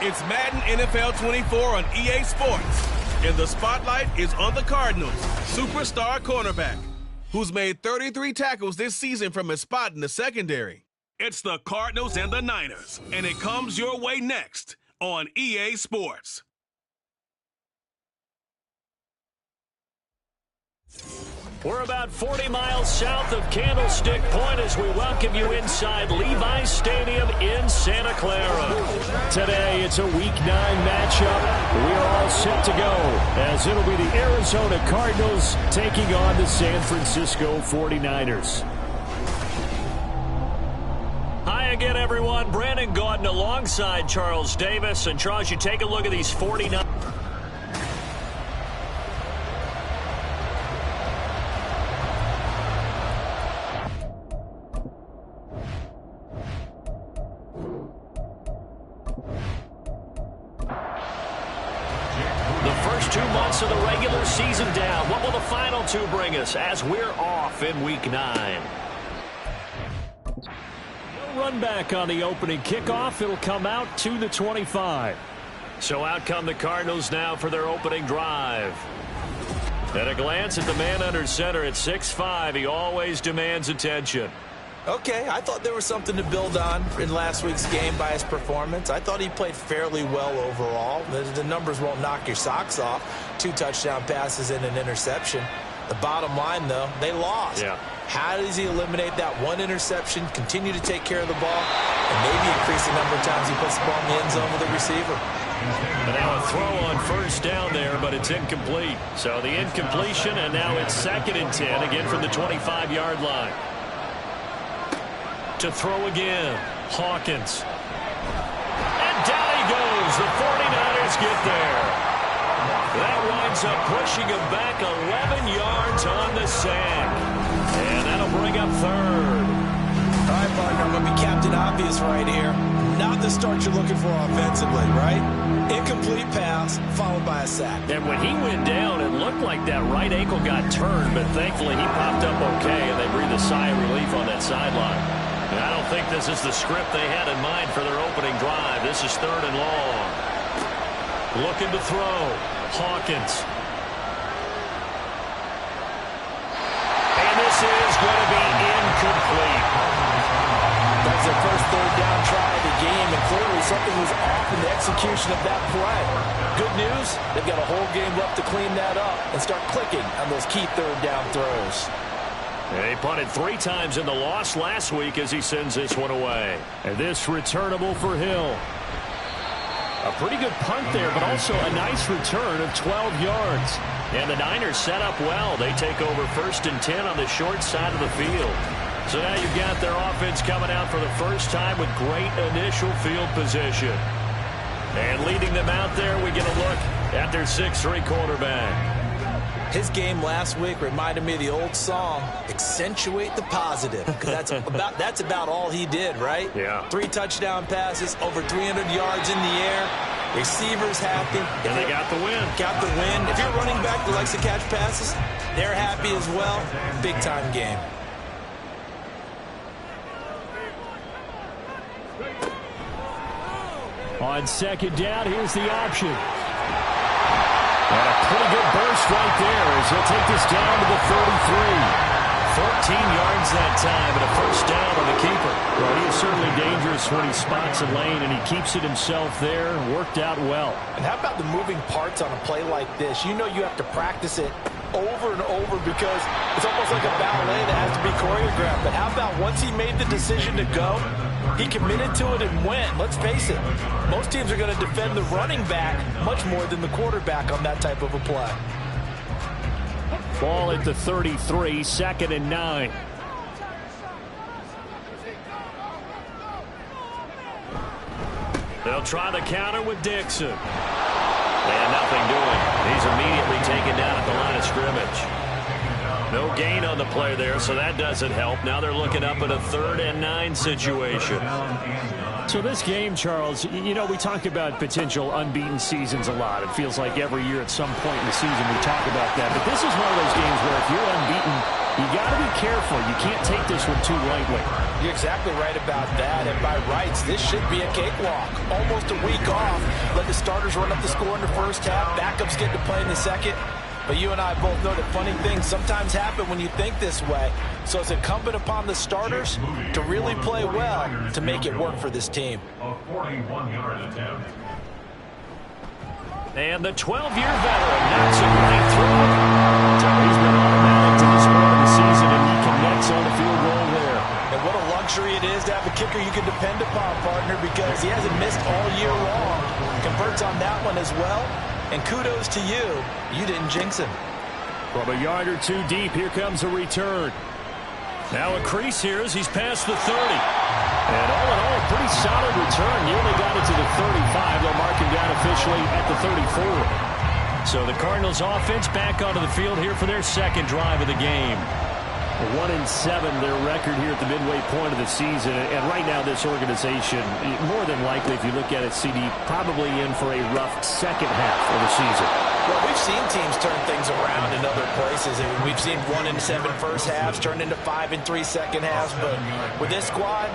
It's Madden NFL 24 on EA Sports, and the spotlight is on the Cardinals' superstar cornerback, who's made 33 tackles this season from his spot in the secondary. It's the Cardinals and the Niners, and it comes your way next on EA Sports. We're about 40 miles south of Candlestick Point as we welcome you inside Levi's Stadium in Santa Clara. Today, it's a Week 9 matchup. We are all set to go as it'll be the Arizona Cardinals taking on the San Francisco 49ers. Hi again, everyone. Brandon Gaudin alongside Charles Davis. And Charles, you take a look at these 49ers. Of the regular season down. What will the final two bring us as we're off in Week 9? No run back on the opening kickoff. It'll come out to the 25. So out come the Cardinals now for their opening drive. At a glance at the man under center at 6'5", he always demands attention. Okay, I thought there was something to build on in last week's game by his performance. I thought he played fairly well overall. The numbers won't knock your socks off. 2 touchdown passes and an interception. The bottom line, though, they lost. Yeah. How does he eliminate that one interception, continue to take care of the ball, and maybe increase the number of times he puts the ball in the end zone with a receiver? And now a throw on first down there, but it's incomplete. So the incompletion, and now it's 2nd and 10, again from the 25-yard line. To throw again, Hawkins. And down he goes. The 49ers get there. That winds up pushing him back 11 yards on the sack. And that'll bring up 3rd. All right, partner, I'm going to be Captain Obvious right here. Not the start you're looking for offensively, right? Incomplete pass, followed by a sack. And when he went down, it looked like that right ankle got turned, but thankfully he popped up okay, and they breathed a sigh of relief on that sideline. I don't think this is the script they had in mind for their opening drive. This is 3rd and long. Looking to throw. Hawkins. And this is going to be incomplete. That's their first 3rd down try of the game, and clearly something was off in the execution of that play. Good news, they've got a whole game left to clean that up and start clicking on those key 3rd down throws. And he punted 3 times in the loss last week as he sends this one away. And this returnable for Hill. A pretty good punt there, but also a nice return of 12 yards. And the Niners set up well. They take over 1st and 10 on the short side of the field. So now you've got their offense coming out for the first time with great initial field position. And leading them out there, we get a look at their 6'3" quarterback. His game last week reminded me of the old song, accentuate the positive. Because that's about all he did, right? Yeah. 3 touchdown passes, over 300 yards in the air. Receivers happy. And they got the win. Got the win. If you're a running back that likes to catch passes, they're happy as well. Big-time game. On 2nd down, here's the option. And a pretty good burst right there as he'll take this down to the 33. 14 yards that time and a 1st down on the keeper. Well, he is certainly dangerous when he spots a lane, and he keeps it himself there. Worked out well. And how about the moving parts on a play like this? You know you have to practice it over and over because it's almost like a ballet that has to be choreographed. But how about once he made the decision to go, he committed to it and went. Let's face it, most teams are going to defend the running back much more than the quarterback on that type of a play. Ball at the 33, 2nd and 9. They'll try the counter with Dixon. And nothing doing. He's immediately taken down at the line of scrimmage. No gain on the play there, so that doesn't help. Now they're looking up at a 3rd and 9 situation. So this game, Charles, you know, we talk about potential unbeaten seasons a lot. It feels like every year at some point in the season we talk about that. But this is one of those games where if you're unbeaten, you got to be careful. You can't take this one too lightly. You're exactly right about that. And by rights, this should be a cakewalk. Almost a week off. Let the starters run up the score in the 1st half. Backups get to play in the 2nd. But you and I both know that funny things sometimes happen when you think this way. So it's incumbent upon the starters to really play well to make it work for this team. And the 12-year veteran knocks it right through. So he's been automatic to this point of the season, and he connects on the field goal there. And what a luxury it is to have a kicker you can depend upon, partner, because he hasn't missed all year long. Converts on that one as well. And kudos to you. You didn't jinx him. From a yard or 2 deep, here comes a return. Now a crease here as he's past the 30. And all in all, a pretty solid return. Nearly got it to the 35. They'll mark him down officially at the 34. So the Cardinals offense back onto the field here for their 2nd drive of the game. 1-7 their record here at the midway point of the season. And right now this organization, more than likely, if you look at it, CD, probably in for a rough 2nd half of the season. Well, we've seen teams turn things around in other places. I mean, we've seen 1-7 1st halves turn into 5-3 2nd halves. But with this squad,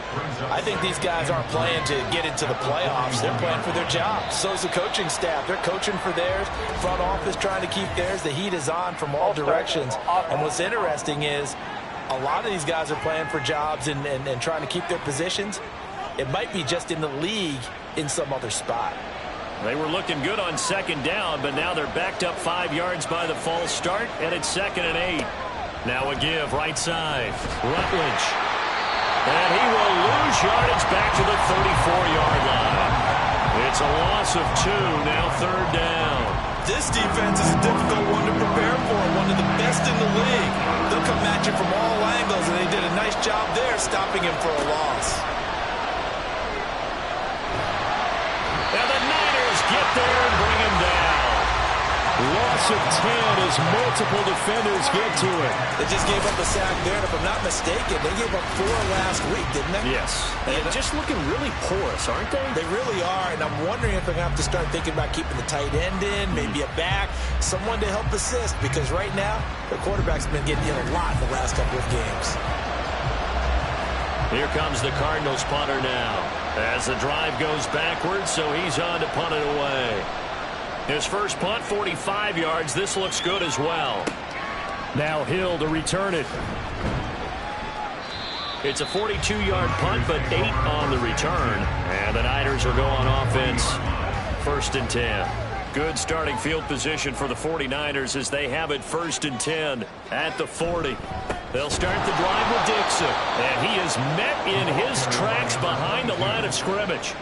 I think these guys aren't playing to get into the playoffs. They're playing for their jobs. So is the coaching staff. They're coaching for theirs. Front office trying to keep theirs. The heat is on from all directions. And what's interesting is a lot of these guys are playing for jobs and trying to keep their positions. It might be just in the league in some other spot. They were looking good on 2nd down, but now they're backed up 5 yards by the false start, and it's 2nd and 8. Now a give, right side. Rutledge. And he will lose yardage back to the 34-yard line. It's a loss of 2, now 3rd down. This defense is a difficult one to prepare for, one of the best in the league. They'll come at you from all angles, and they did a nice job there stopping him for a loss. And the Niners get there and bring him down. Loss of 10 as multiple defenders get to it. They just gave up a sack there, and if I'm not mistaken, they gave up 4 last week, didn't they? Yes. And just looking really porous, aren't they? They really are, and I'm wondering if they're going to have to start thinking about keeping the tight end in, maybe a back, someone to help assist, because right now, the quarterback's been getting hit a lot in the last couple of games. Here comes the Cardinals punter now. As the drive goes backwards, so he's on to punt it away. His first punt, 45 yards. This looks good as well. Now Hill to return it. It's a 42-yard punt, but 8 on the return. And the Niners will go on offense. 1st and 10. Good starting field position for the 49ers as they have it 1st and 10 at the 40. They'll start the drive with Dixon. And he is met in his tracks behind the line of scrimmage.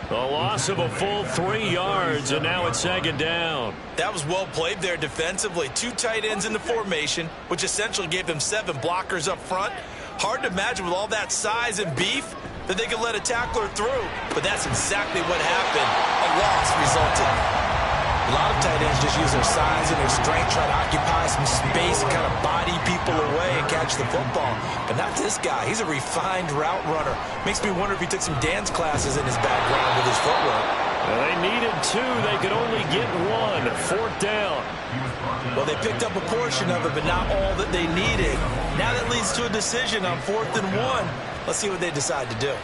A loss of a full 3 yards, and now it's second down. That was well played there defensively. 2 tight ends in the formation, which essentially gave them 7 blockers up front. Hard to imagine with all that size and beef that they could let a tackler through. But that's exactly what happened. A loss resulted. A lot of tight ends just use their size and their strength, try to occupy some space and kind of body people away and catch the football. But not this guy. He's a refined route runner. Makes me wonder if he took some dance classes in his background with his footwork. Well, they needed 2. They could only get 1. 4th down. Well, they picked up a portion of it, but not all that they needed. Now that leads to a decision on 4th and 1. Let's see what they decide to do.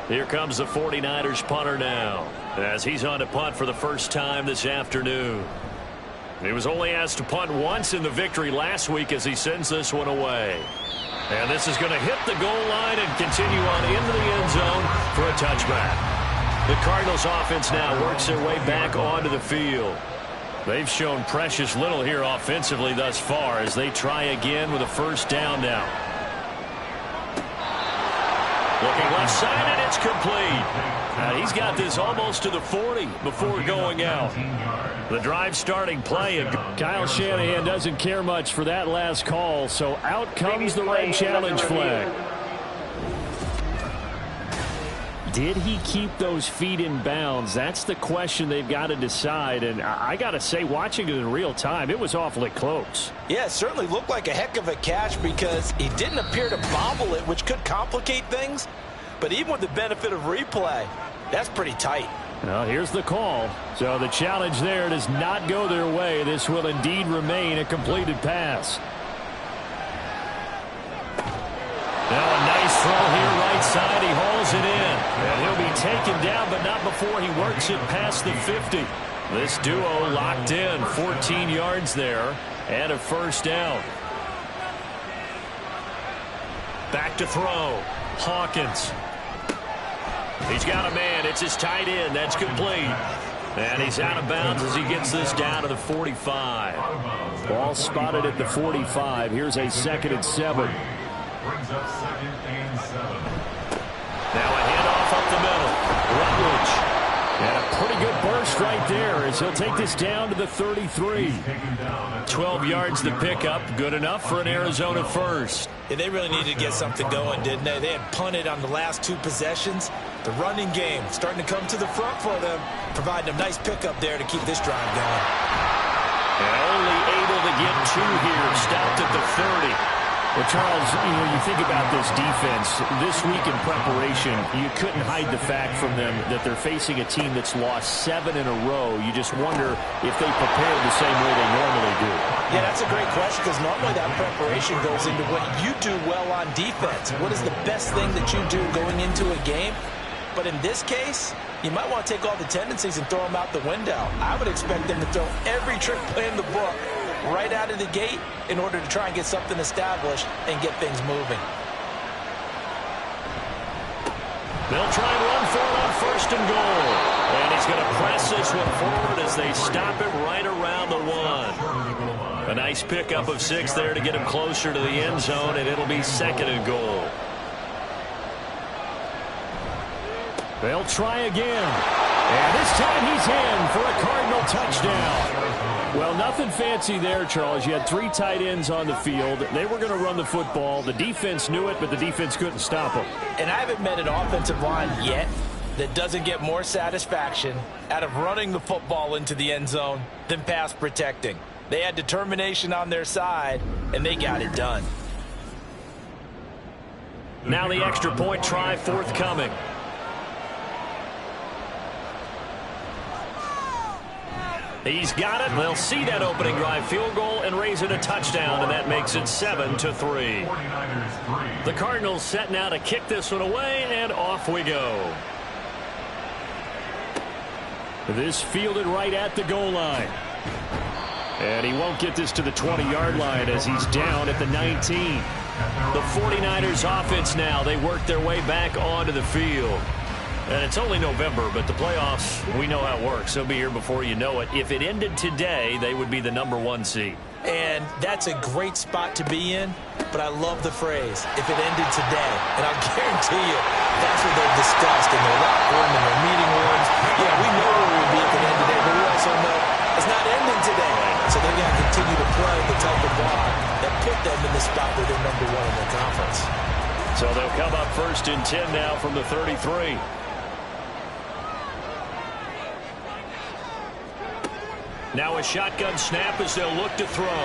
Here comes the 49ers punter now, as he's on to punt for the first time this afternoon. He was only asked to punt once in the victory last week as he sends this one away. And this is going to hit the goal line and continue on into the end zone for a touchback. The Cardinals offense now works their way back onto the field. They've shown precious little here offensively thus far as they try again with a first down now. Looking left side, and it's complete. He's got this almost to the 40 before going out. The drive starting play, and Kyle Shanahan doesn't care much for that last call, so out comes the red challenge flag. Did he keep those feet in bounds? That's the question they've got to decide, and I got to say, watching it in real time, it was awfully close. Yeah, it certainly looked like a heck of a catch because he didn't appear to bobble it, which could complicate things. But even with the benefit of replay, that's pretty tight. Well, here's the call. So the challenge there does not go their way. This will indeed remain a completed pass. Now a nice throw here right side. He hauls it in. And he'll be taken down, but not before he works it past the 50. This duo locked in. 14 yards there and a first down. Back to throw. Hawkins. He's got a man. It's his tight end. That's complete. And he's out of bounds as he gets this down to the 45. Ball spotted at the 45. Here's a 2nd and 7. Brings up 2nd and 7. Now a handoff up the middle. Rutledge. And a pretty good burst right there as he'll take this down to the 33. 12 yards to pick up. Good enough for an Arizona first. Yeah, they really needed to get something going, didn't they? They had punted on the last 2 possessions. The running game starting to come to the front for them, providing a nice pickup there to keep this drive going. And only able to get 2 here. Stopped at the 30. Well, Charles, you think about this defense. This week in preparation, you couldn't hide the fact from them that they're facing a team that's lost 7 in a row. You just wonder if they prepared the same way they normally do. Yeah, that's a great question because normally that preparation goes into what you do well on defense. What is the best thing that you do going into a game? But in this case, you might want to take all the tendencies and throw them out the window. I would expect them to throw every trick play in the book right out of the gate in order to try and get something established and get things moving. They'll try and run for it on 1st and goal. And he's going to press this one forward as they stop it right around the 1. A nice pickup of 6 there to get him closer to the end zone, and it'll be 2nd and goal. They'll try again. And this time he's in for a Cardinal touchdown. Well, nothing fancy there, Charles. You had 3 tight ends on the field. They were going to run the football. The defense knew it, but the defense couldn't stop them. And I haven't met an offensive line yet that doesn't get more satisfaction out of running the football into the end zone than pass protecting. They had determination on their side, and they got it done. Now the extra point try forthcoming. He's got it. They'll see that opening drive field goal and raise it a touchdown, and that makes it 7-3. The Cardinals set now to kick this one away, and off we go. This fielded right at the goal line. And he won't get this to the 20-yard line as he's down at the 19. The 49ers offense now, they work their way back onto the field. And it's only November, but the playoffs, we know how it works. They'll be here before you know it. If it ended today, they would be the #1 seed. And that's a great spot to be in, but I love the phrase, if it ended today. And I'll guarantee you, that's what they've discussed in their locker room, in their meeting rooms. Yeah, we know where we'd be if it ended today, but we also know it's not ending today. So they're going to continue to play the type of ball that put them in the spot where they're #1 in their conference. So they'll come up 1st and 10 now from the 33. Now a shotgun snap as they'll look to throw.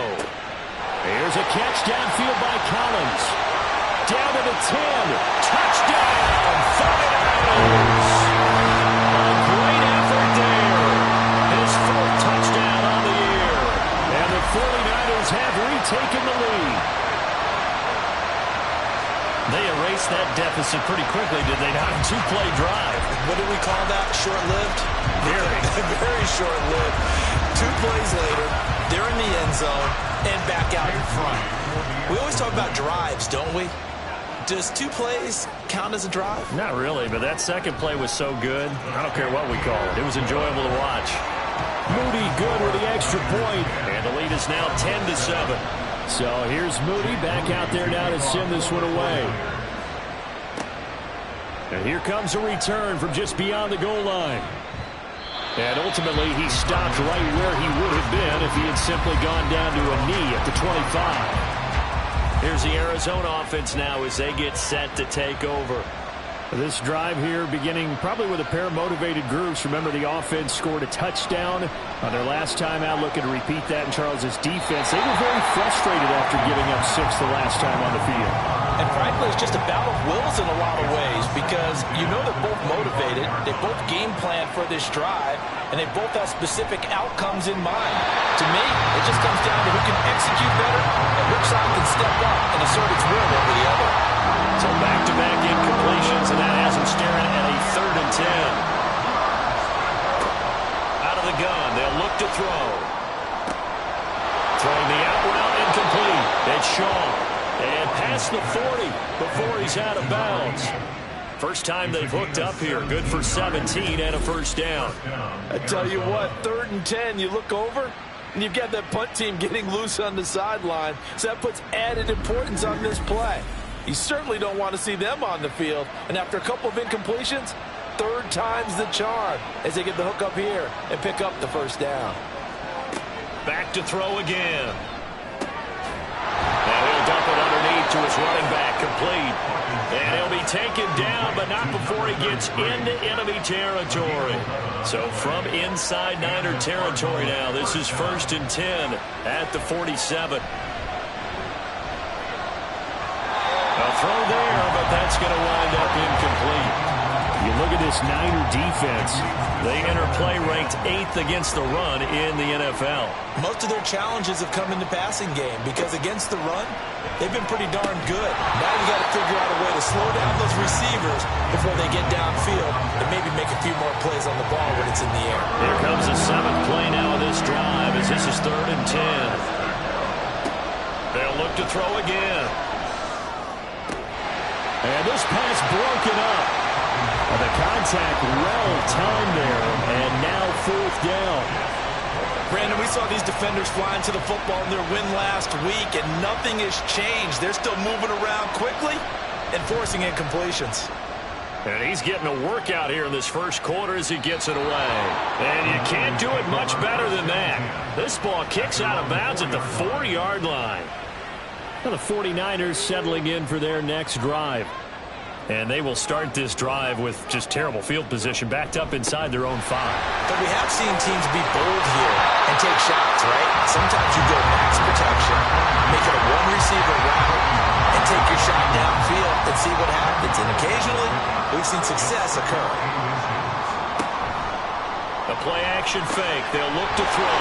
Here's a catch downfield by Collins. Down to the 10. Touchdown, 49ers. A great effort there. His 4th touchdown on the year. And the 49ers have retaken the lead. They erased that deficit pretty quickly, did they not? 2-play drive. What did we call that? Short-lived? Very short-lived. 2 plays later, they're in the end zone and back out in front. We always talk about drives, don't we? Does 2 plays count as a drive? Not really, but that second play was so good. I don't care what we call it. It was enjoyable to watch. Moody good with the extra point, and the lead is now 10-7. So here's Moody back out there now to send this one away. And here comes a return from just beyond the goal line. And ultimately, he stopped right where he would have been if he had simply gone down to a knee at the 25. Here's the Arizona offense now as they get set to take over. This drive here beginning probably with a pair of motivated groups. Remember, the offense scored a touchdown on their last time out, looking to repeat that in Charles' defense. They were very frustrated after giving up 6 the last time on the field. And frankly, it's just a battle of wills in a lot of ways because you know they're both motivated. They both game plan for this drive, and they both have specific outcomes in mind. To me, it just comes down to who can execute better and which side can step up and assert its will over the other. So back-to-back incompletions, and that has him staring at a 3rd and 10. Out of the gun, they'll look to throw. Throwing the out route, incomplete. It's Shaw. And past the 40 before he's out of bounds. First time they've hooked up here. Good for 17 and a 1st down. I tell you what, 3rd and 10, you look over, and you've got that punt team getting loose on the sideline. So that puts added importance on this play. You certainly don't want to see them on the field. And after a couple of incompletions, 3rd time's the charm as they get the hook up here and pick up the 1st down. Back to throw again. Now he'll dump it underneath to his running back, complete. And he'll be taken down, but not before he gets into enemy territory. So from inside Niner territory now, this is 1st and 10 at the 47. A throw there, but that's going to wind up incomplete. You look at this Niner defense. They enter play ranked 8th against the run in the NFL. Most of their challenges have come in the passing game because against the run, they've been pretty darn good. Now you got to figure out a way to slow down those receivers before they get downfield and maybe make a few more plays on the ball when it's in the air. Here comes the 7th play now of this drive as this is 3rd and 10. They'll look to throw again. And this pass broken up. And the contact well timed there, and now 4th down. Brandon, we saw these defenders flying to the football in their win last week, and nothing has changed. They're still moving around quickly and forcing incompletions. And he's getting a workout here in this 1st quarter as he gets it away. And you can't do it much better than that. This ball kicks out of bounds at the 4-yard line. Well, the 49ers settling in for their next drive. And they will start this drive with just terrible field position, backed up inside their own 5. But we have seen teams be bold here and take shots, right? Sometimes you go max protection, make it a one-receiver route, and take your shot downfield and see what happens. And occasionally, we've seen success occur. A play-action fake. They'll look to throw.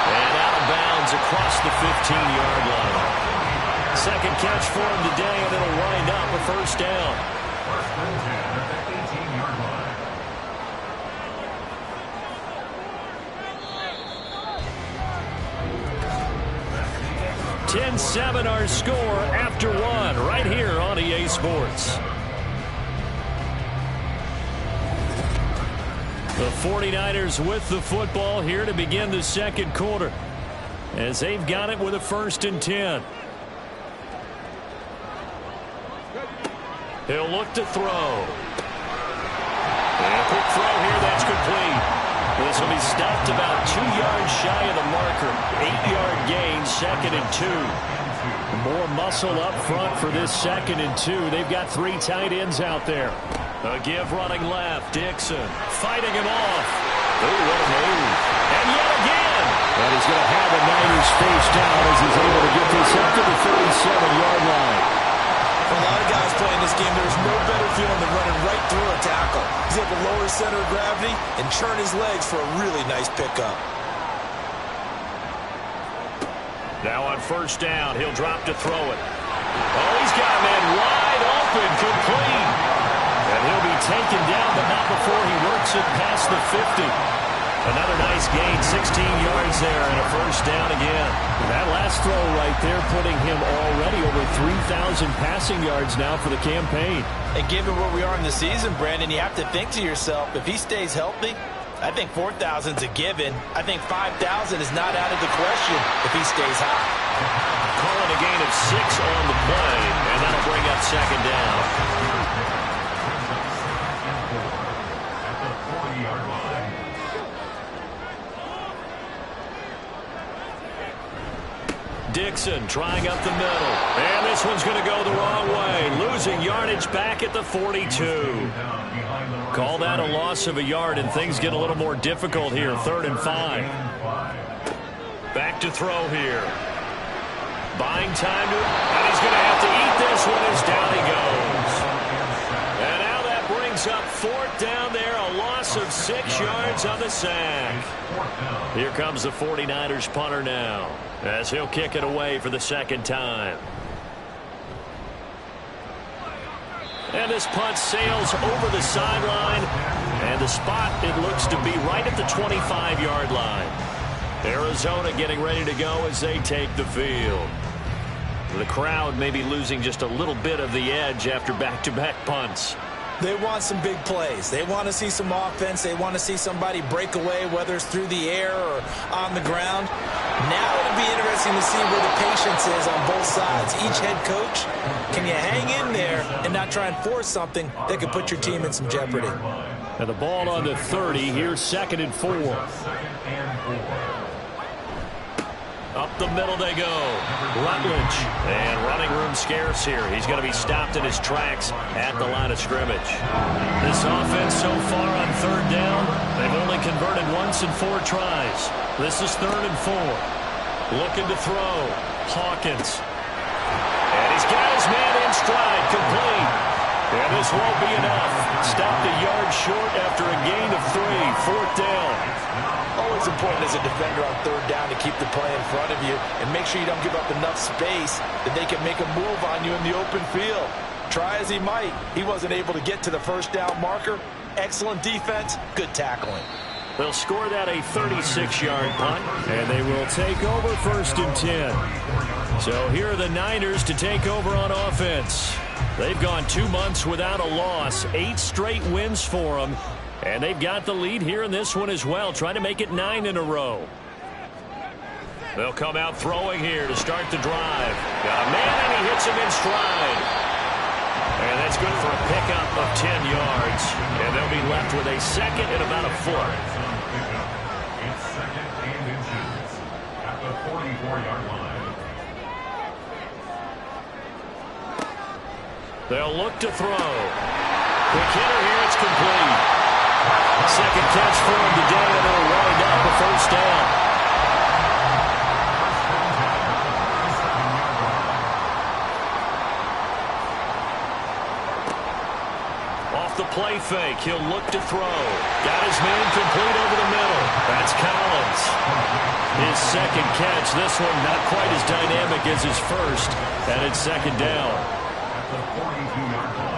And out of bounds across the 15-yard line. Second catch for him today, and it'll wind up a 1st down. 10-7 our score after 1 right here on EA Sports. 49ers with the football here to begin the second quarter, as they've got it with a 1st and 10. He'll look to throw. And a quick throw here, that's complete. This will be stopped about 2 yards shy of the marker. 8-yard gain, 2nd and 2. More muscle up front for this 2nd and 2. They've got 3 tight ends out there. A give running left. Dixon fighting him off. Oh, what a move. And yet again. And he's going to have the Niners face down as he's able to get this up to the 37-yard line. For a lot of guys playing this game, there's no better feeling than running right through a tackle. He's able to lower his center of gravity and churn his legs for a really nice pickup. Now on 1st down, he'll drop to throw it. Oh, he's got a man wide open, complete. And he'll be taken down, but not before he works it past the 50. Another nice gain, 16 yards there, and a 1st down again. That last throw right there putting him already over 3,000 passing yards now for the campaign. And given where we are in the season, Brandon, you have to think to yourself, if he stays healthy, I think 4,000's a given. I think 5,000 is not out of the question if he stays hot. Calling a gain of 6 on the play, and that'll bring up 2nd down. At the 40-yard line. Dixon trying up the middle. And this one's going to go the wrong way. Losing yardage back at the 42. Call that a loss of a yard, and things get a little more difficult here. 3rd and 5. Back to throw here. Buying time to, and he's going to have to eat this one as down he goes. And now that brings up 4th down there, a loss of 6 yards on the sack. Here comes the 49ers punter now, as he'll kick it away for the 2nd time. And this punt sails over the sideline, and the spot, it looks to be right at the 25-yard line. Arizona getting ready to go as they take the field. The crowd may be losing just a little bit of the edge after back-to-back punts. They want some big plays. They want to see some offense. They want to see somebody break away, whether it's through the air or on the ground. Now it'll be interesting to see where the patience is on both sides. Each head coach, can you hang in there and not try and force something that could put your team in some jeopardy? And the ball on the 30. Here's 2nd and 4. Up the middle they go. Rutledge. And running room scarce here. He's going to be stopped in his tracks at the line of scrimmage. This offense so far on 3rd down, they've only converted once in 4 tries. This is 3rd and 4. Looking to throw. Hawkins. And he's got his man in stride. Complete. And this won't be enough. Stopped a yard short after a gain of 3. 4th down. Always important as a defender on 3rd down to keep the play in front of you and make sure you don't give up enough space that they can make a move on you in the open field. Try as he might, he wasn't able to get to the 1st down marker. Excellent defense, good tackling. They'll score that a 36-yard punt, and they will take over 1st and 10. So here are the Niners to take over on offense. They've gone 2 months without a loss, 8 straight wins for them. And they've got the lead here in this one as well, trying to make it 9 in a row. They'll come out throwing here to start the drive. Got a man, and he hits him in stride. And that's good for a pickup of 10 yards. And they'll be left with a 2nd and about a foot. It's 2nd and inches at the 44-yard line. They'll look to throw. Quick hitter here, it's complete. 2nd catch for him today, and it'll wind up a 1st down. Off the play fake, he'll look to throw. Got his man complete over the middle. That's Collins. His 2nd catch, this one not quite as dynamic as his first, and it's 2nd down. At the 42-yard line.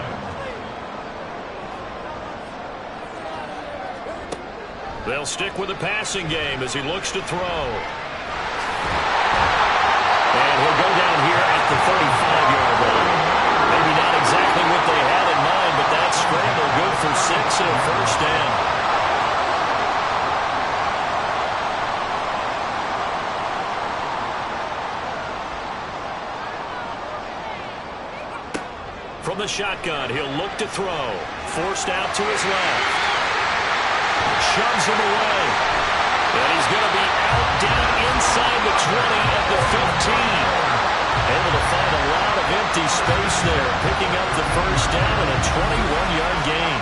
They'll stick with the passing game as he looks to throw. And he'll go down here at the 35-yard line. Maybe not exactly what they had in mind, but that scramble good for 6 and a 1st down. From the shotgun, he'll look to throw. Forced out to his left. Shoves him away. And he's going to be out down inside the 20 at the 15. Able to find a lot of empty space there, picking up the first down and a 21-yard gain.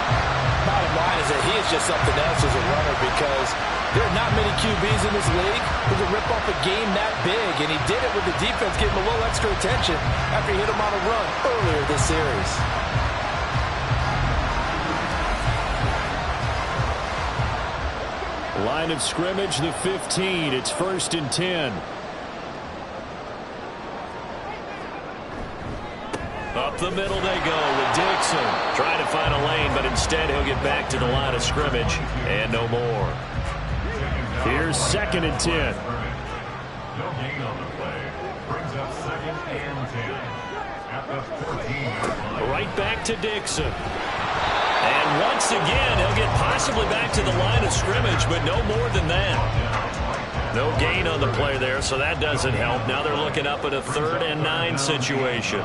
Bottom line is that he is just something else as a runner because there are not many QBs in this league who can rip off a game that big, and he did it with the defense giving him a little extra attention after he hit him on a run earlier this series. Line of scrimmage, the 15. It's 1st and 10. Up the middle they go with Dixon. Trying to find a lane, but instead he'll get back to the line of scrimmage and no more. Here's 2nd and 10. No gain on the play. Brings up 2nd and 10. At the 14-yard line. Right back to Dixon. And once again, he'll get possibly back to the line of scrimmage, but no more than that. No gain on the play there, so that doesn't help. Now they're looking up at a 3rd and 9 situation.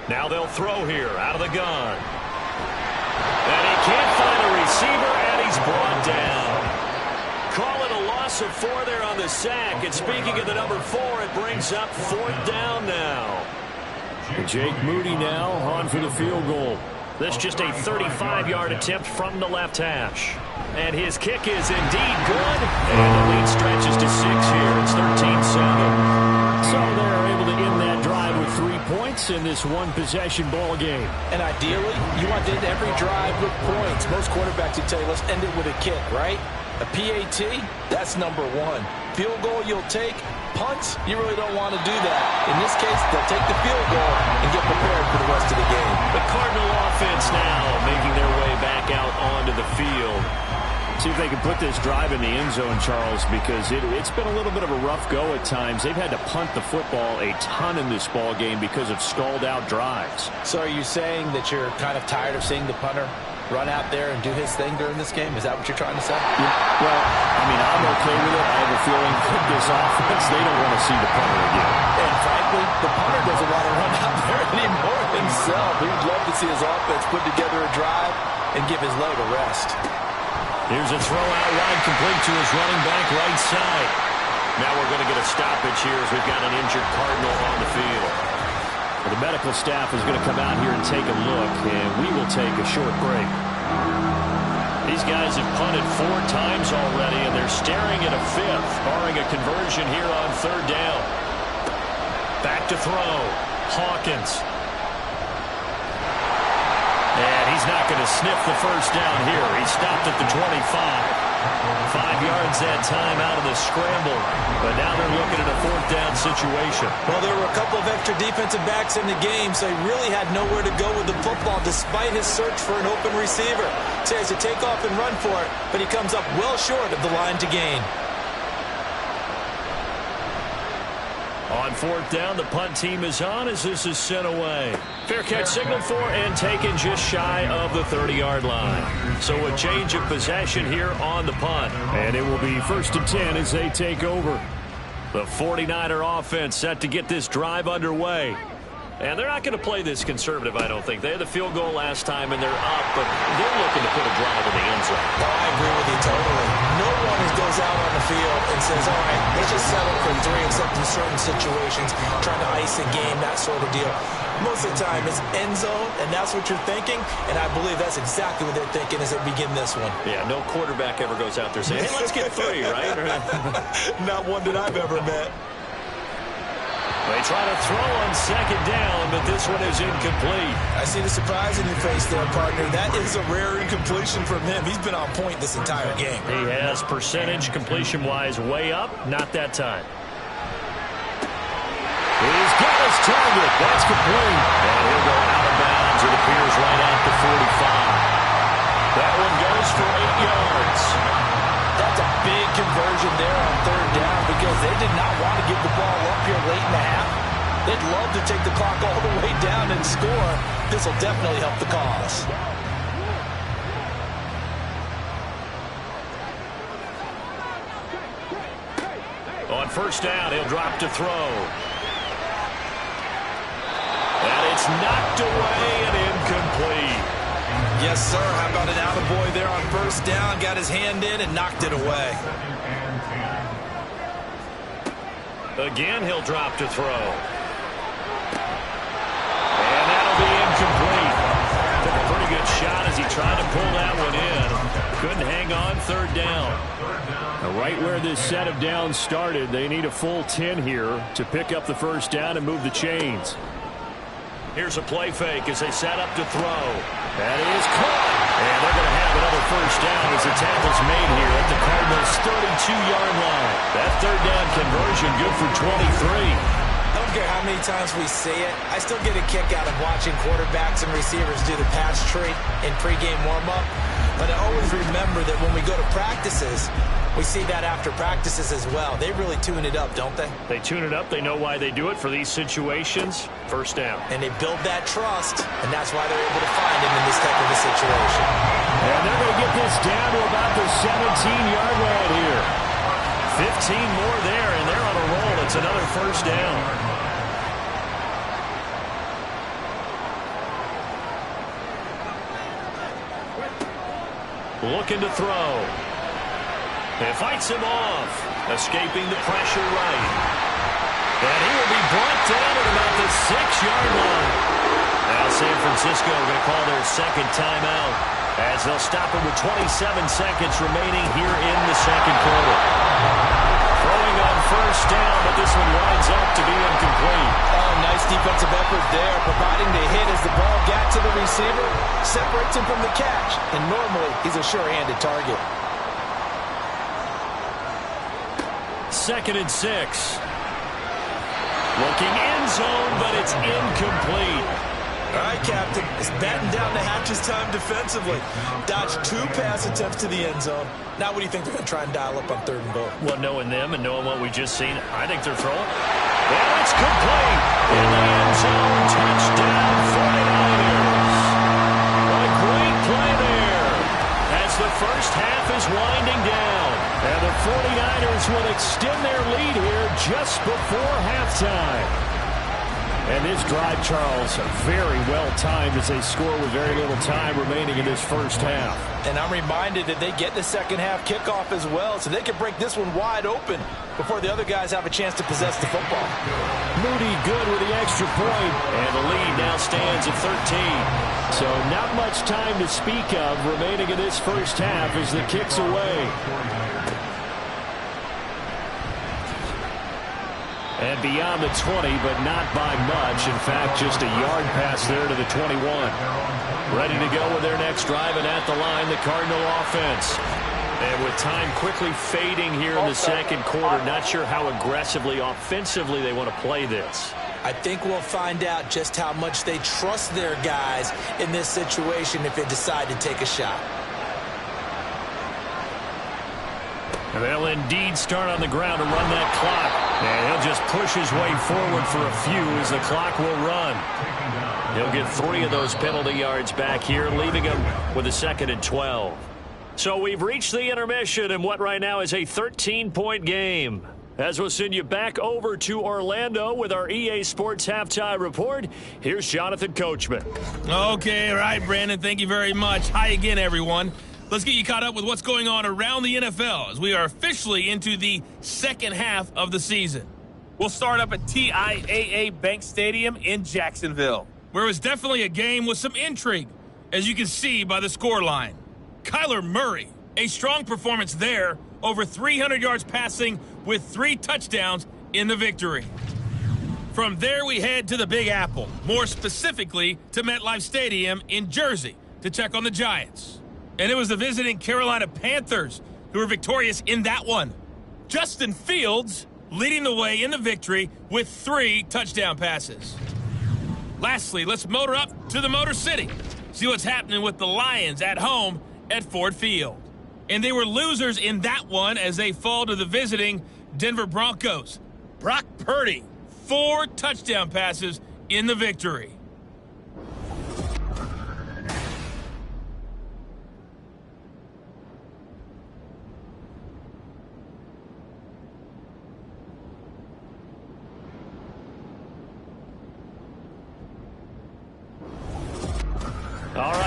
Now they'll throw here out of the gun. And he can't find a receiver, and he's brought down. Call it a loss of 4 there on the sack. And speaking of the number 4, it brings up 4th down now. Jake Moody now on for the field goal. This just a 35-yard attempt from the left hash. And his kick is indeed good. And the lead stretches to 6 here. It's 13-7. So they're able to end that drive with 3 points in this one-possession ball game. And ideally, you want to end every drive with points. Most quarterbacks would tell you, let's end it with a kick, right? A PAT, that's number 1. Field goal you'll take. Punts, you really don't want to do that. In this case, they'll take the field goal and get prepared for the rest of the game. The Cardinal offense now making their way back out onto the field. See if they can put this drive in the end zone, Charles, because it's been a little bit of a rough go at times. They've had to punt the football a ton in this ball game because of stalled-out drives. So are you saying that you're kind of tired of seeing the punter run out there and do his thing during this game? Is that what you're trying to say? Yeah. Well, I mean, I'm okay with it. I have a feeling that this offense, they don't want to see the punter again. And frankly, the punter doesn't want to run out there anymore himself. He'd love to see his offense put together a drive and give his leg a rest. Here's a throw out wide complete to his running back right side. Now we're going to get a stoppage here as we've got an injured Cardinal on the field. Well, the medical staff is going to come out here and take a look, and we will take a short break. These guys have punted 4 times already, and they're staring at a 5th, barring a conversion here on 3rd down. Back to throw. Hawkins. And he's not going to sniff the first down here. He stopped at the 25. 5 yards that time out of the scramble. But now they're looking at a 4th down situation. Well, there were a couple of extra defensive backs in the game, so he really had nowhere to go with the football despite his search for an open receiver. So he has to take off and run for it, but he comes up well short of the line to gain. On 4th down, the punt team is on as this is sent away. Fair catch signaled for and taken just shy of the 30-yard line. So a change of possession here on the punt. And it will be 1st and 10 as they take over. The 49er offense set to get this drive underway. And they're not going to play this conservative, I don't think. They had the field goal last time, and they're up, but they're looking to put a drive in the end zone. Oh, I agree with you totally. No one goes out on the field and says, all right, let's just settle for 3 except in certain situations, trying to ice a game, that sort of deal. Most of the time, it's end zone, and that's what you're thinking, and I believe that's exactly what they're thinking as they begin this one. Yeah, no quarterback ever goes out there saying, hey, let's get 3, right? Not one that I've ever met. They try to throw on 2nd down, but this one is incomplete. I see the surprise in your face there, partner. That is a rare incompletion from him. He's been on point this entire game. He has percentage completion-wise way up. Not that time. He's got his target. That's complete. And he'll go out of bounds. It appears right at the 45. That one goes for 8 yards. That's a big conversion there on 3rd down because they did not want to give the ball up here late in the half. They'd love to take the clock all the way down and score. This will definitely help the cause. On 1st down, he'll drop to throw. And it's knocked away and incomplete. Yes, sir. How about an attaboy there on first down? Got his hand in and knocked it away. Again, he'll drop to throw. And that'll be incomplete. Took a pretty good shot as he tried to pull that one in. Couldn't hang on third down. Now, right where this set of downs started, they need a full 10 here to pick up the first down and move the chains. Here's a play fake as they set up to throw. That is caught. And they're going to have another first down as the tackle's made here at the Cardinals' 32-yard line. That third down conversion good for 23. I don't care how many times we see it. I still get a kick out of watching quarterbacks and receivers do the pass treat in pregame warm-up. But I always remember that when we go to practices, we see that after practices as well. They really tune it up, don't they? They tune it up. They know why they do it for these situations. First down. And they build that trust, and that's why they're able to find him in this type of a situation. And they're going to get this down to about the 17-yard line here. 15 more there, and they're on a roll. It's another first down. Looking to throw. And fights him off. Escaping the pressure right. And he will be brought down at about the 6-yard line. Now San Francisco going to call their second timeout as they'll stop him with 27 seconds remaining here in the second quarter. Throwing on first down, but this one winds up to be incomplete. Oh, nice defensive effort there, providing the hit as the ball got to the receiver, separates him from the catch, and normally he's a sure-handed target. 2nd and 6. Looking end zone, but it's incomplete. All right, Captain. It's batting down the hatches time defensively. Dodged 2 pass attempts to the end zone. Now what do you think they're going to try and dial up on 3rd and goal? Well, knowing them and knowing what we just seen, I think they're throwing. And it's complete. In the end zone, touchdown 49ers. What a great play there as the first half is winding down. And the 49ers will extend their lead here just before halftime. And this drive, Charles, very well timed as they score with very little time remaining in this first half. And I'm reminded that they get the second half kickoff as well, so they can break this one wide open before the other guys have a chance to possess the football. Moody good with the extra point, and the lead now stands at 13. So not much time to speak of remaining in this first half as the kick's away. And beyond the 20, but not by much. In fact, just a yard pass there to the 21. Ready to go with their next drive, and at the line, the Cardinal offense. And with time quickly fading here in the second quarter, not sure how aggressively, offensively they want to play this. I think we'll find out just how much they trust their guys in this situation if they decide to take a shot. And they'll indeed start on the ground to run that clock. And he'll just push his way forward for a few as the clock will run. He'll get 3 of those penalty yards back here, leaving him with a 2nd and 12. So we've reached the intermission in what right now is a 13-point game. As we'll send you back over to Orlando with our EA Sports Halftime Report, here's Jonathan Coachman. Okay, all right, Brandon, thank you very much. Hi again, everyone. Let's get you caught up with what's going on around the NFL as we are officially into the second half of the season. We'll start up at TIAA Bank Stadium in Jacksonville, where it was definitely a game with some intrigue, as you can see by the scoreline. Kyler Murray, a strong performance there, over 300 yards passing with 3 touchdowns in the victory. From there, we head to the Big Apple, more specifically to MetLife Stadium in Jersey to check on the Giants. And it was the visiting Carolina Panthers who were victorious in that one. Justin Fields leading the way in the victory with 3 touchdown passes. Lastly, let's motor up to the Motor City. See what's happening with the Lions at home at Ford Field. And they were losers in that one as they fall to the visiting Denver Broncos. Brock Purdy, 4 touchdown passes in the victory.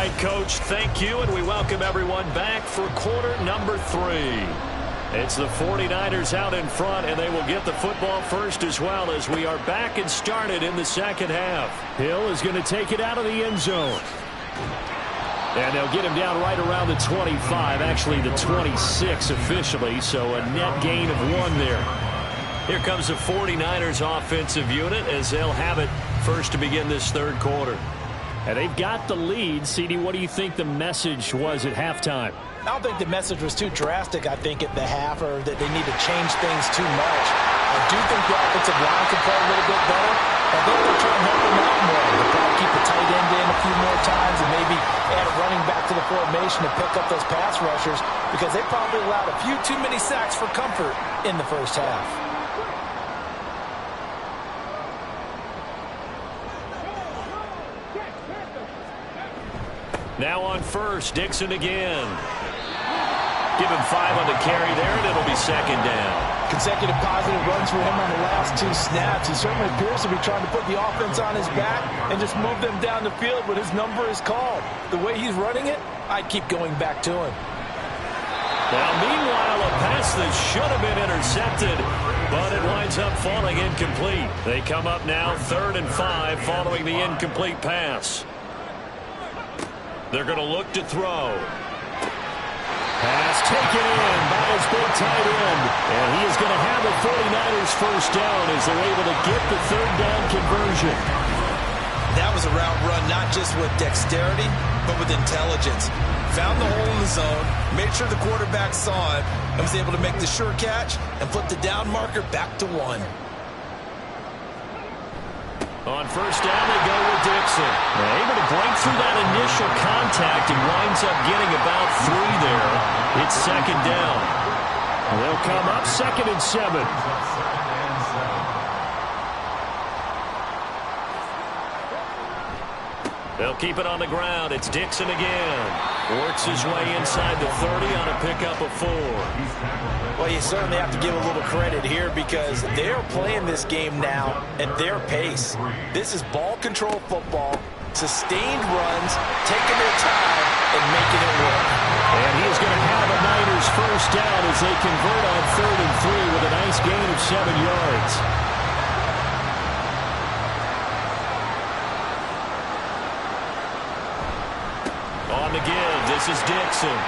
right, Coach, thank you, and we welcome everyone back for quarter number 3. It's the 49ers out in front, and they will get the football first as well as we are back and started in the second half. Hill is going to take it out of the end zone. And they'll get him down right around the 25, actually the 26 officially, so a net gain of 1 there. Here comes the 49ers offensive unit as they'll have it first to begin this third quarter. And they've got the lead. CD, what do you think the message was at halftime? I don't think the message was too drastic, I think, at the half, or that they need to change things too much. I do think the offensive line can play a little bit better. I think they'll try and help them out more. They'll probably keep the tight end in a few more times and maybe add a running back to the formation to pick up those pass rushers, because they probably allowed a few too many sacks for comfort in the first half. Now on first, Dixon again. Give him 5 on the carry there, and it'll be second down. Consecutive positive runs for him on the last 2 snaps. He certainly appears to be trying to put the offense on his back and just move them down the field when his number is called. The way he's running it, I'd keep going back to him. Now, meanwhile, a pass that should have been intercepted, but it winds up falling incomplete. They come up now 3rd and 5 following the incomplete pass. They're going to look to throw. Pass taken in by his big tight end. And he is going to have the 49ers first down as they're able to get the 3rd down conversion. That was a route run not just with dexterity, but with intelligence. Found the hole in the zone, made sure the quarterback saw it, and was able to make the sure catch and flip the down marker back to 1. On first down, they go with Dixon. They're able to break through that initial contact and winds up getting about 3 there. It's second down. They'll come up 2nd and 7. They'll keep it on the ground. It's Dixon again. Works his way inside the 30 on a pickup of 4. Well, you certainly have to give a little credit here because they're playing this game now at their pace. This is ball control football, sustained runs, taking their time, and making it work. And he is going to have a Niners first down as they convert on 3rd and 3 with a nice gain of 7 yards. On the give, this is Dixon.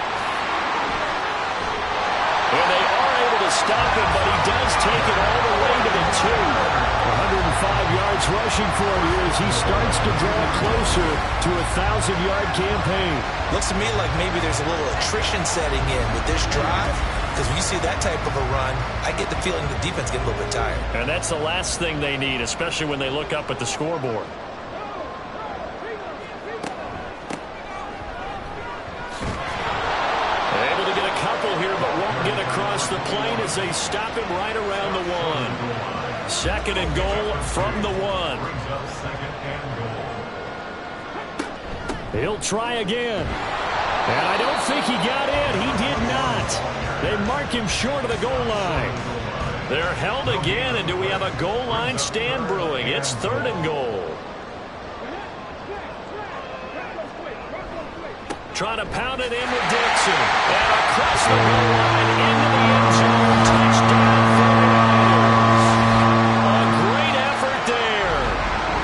And they are able to stop him, but he does take it all the way to the 2. 105 yards rushing for him here as he starts to draw closer to a 1,000-yard campaign. Looks to me like maybe there's a little attrition setting in with this drive, because when you see that type of a run, I get the feeling the defense gets a little bit tired. And that's the last thing they need, especially when they look up at the scoreboard. Here, but won't get across the plane as they stop him right around the 1. 2nd and goal from the 1. He'll try again. And I don't think he got in. He did not. They mark him short of the goal line. They're held again, and do we have a goal line stand brewing? It's 3rd and goal. Trying to pound it in with Dixon. And across the goal line into the end zone. Touchdown 49ers. A great effort there.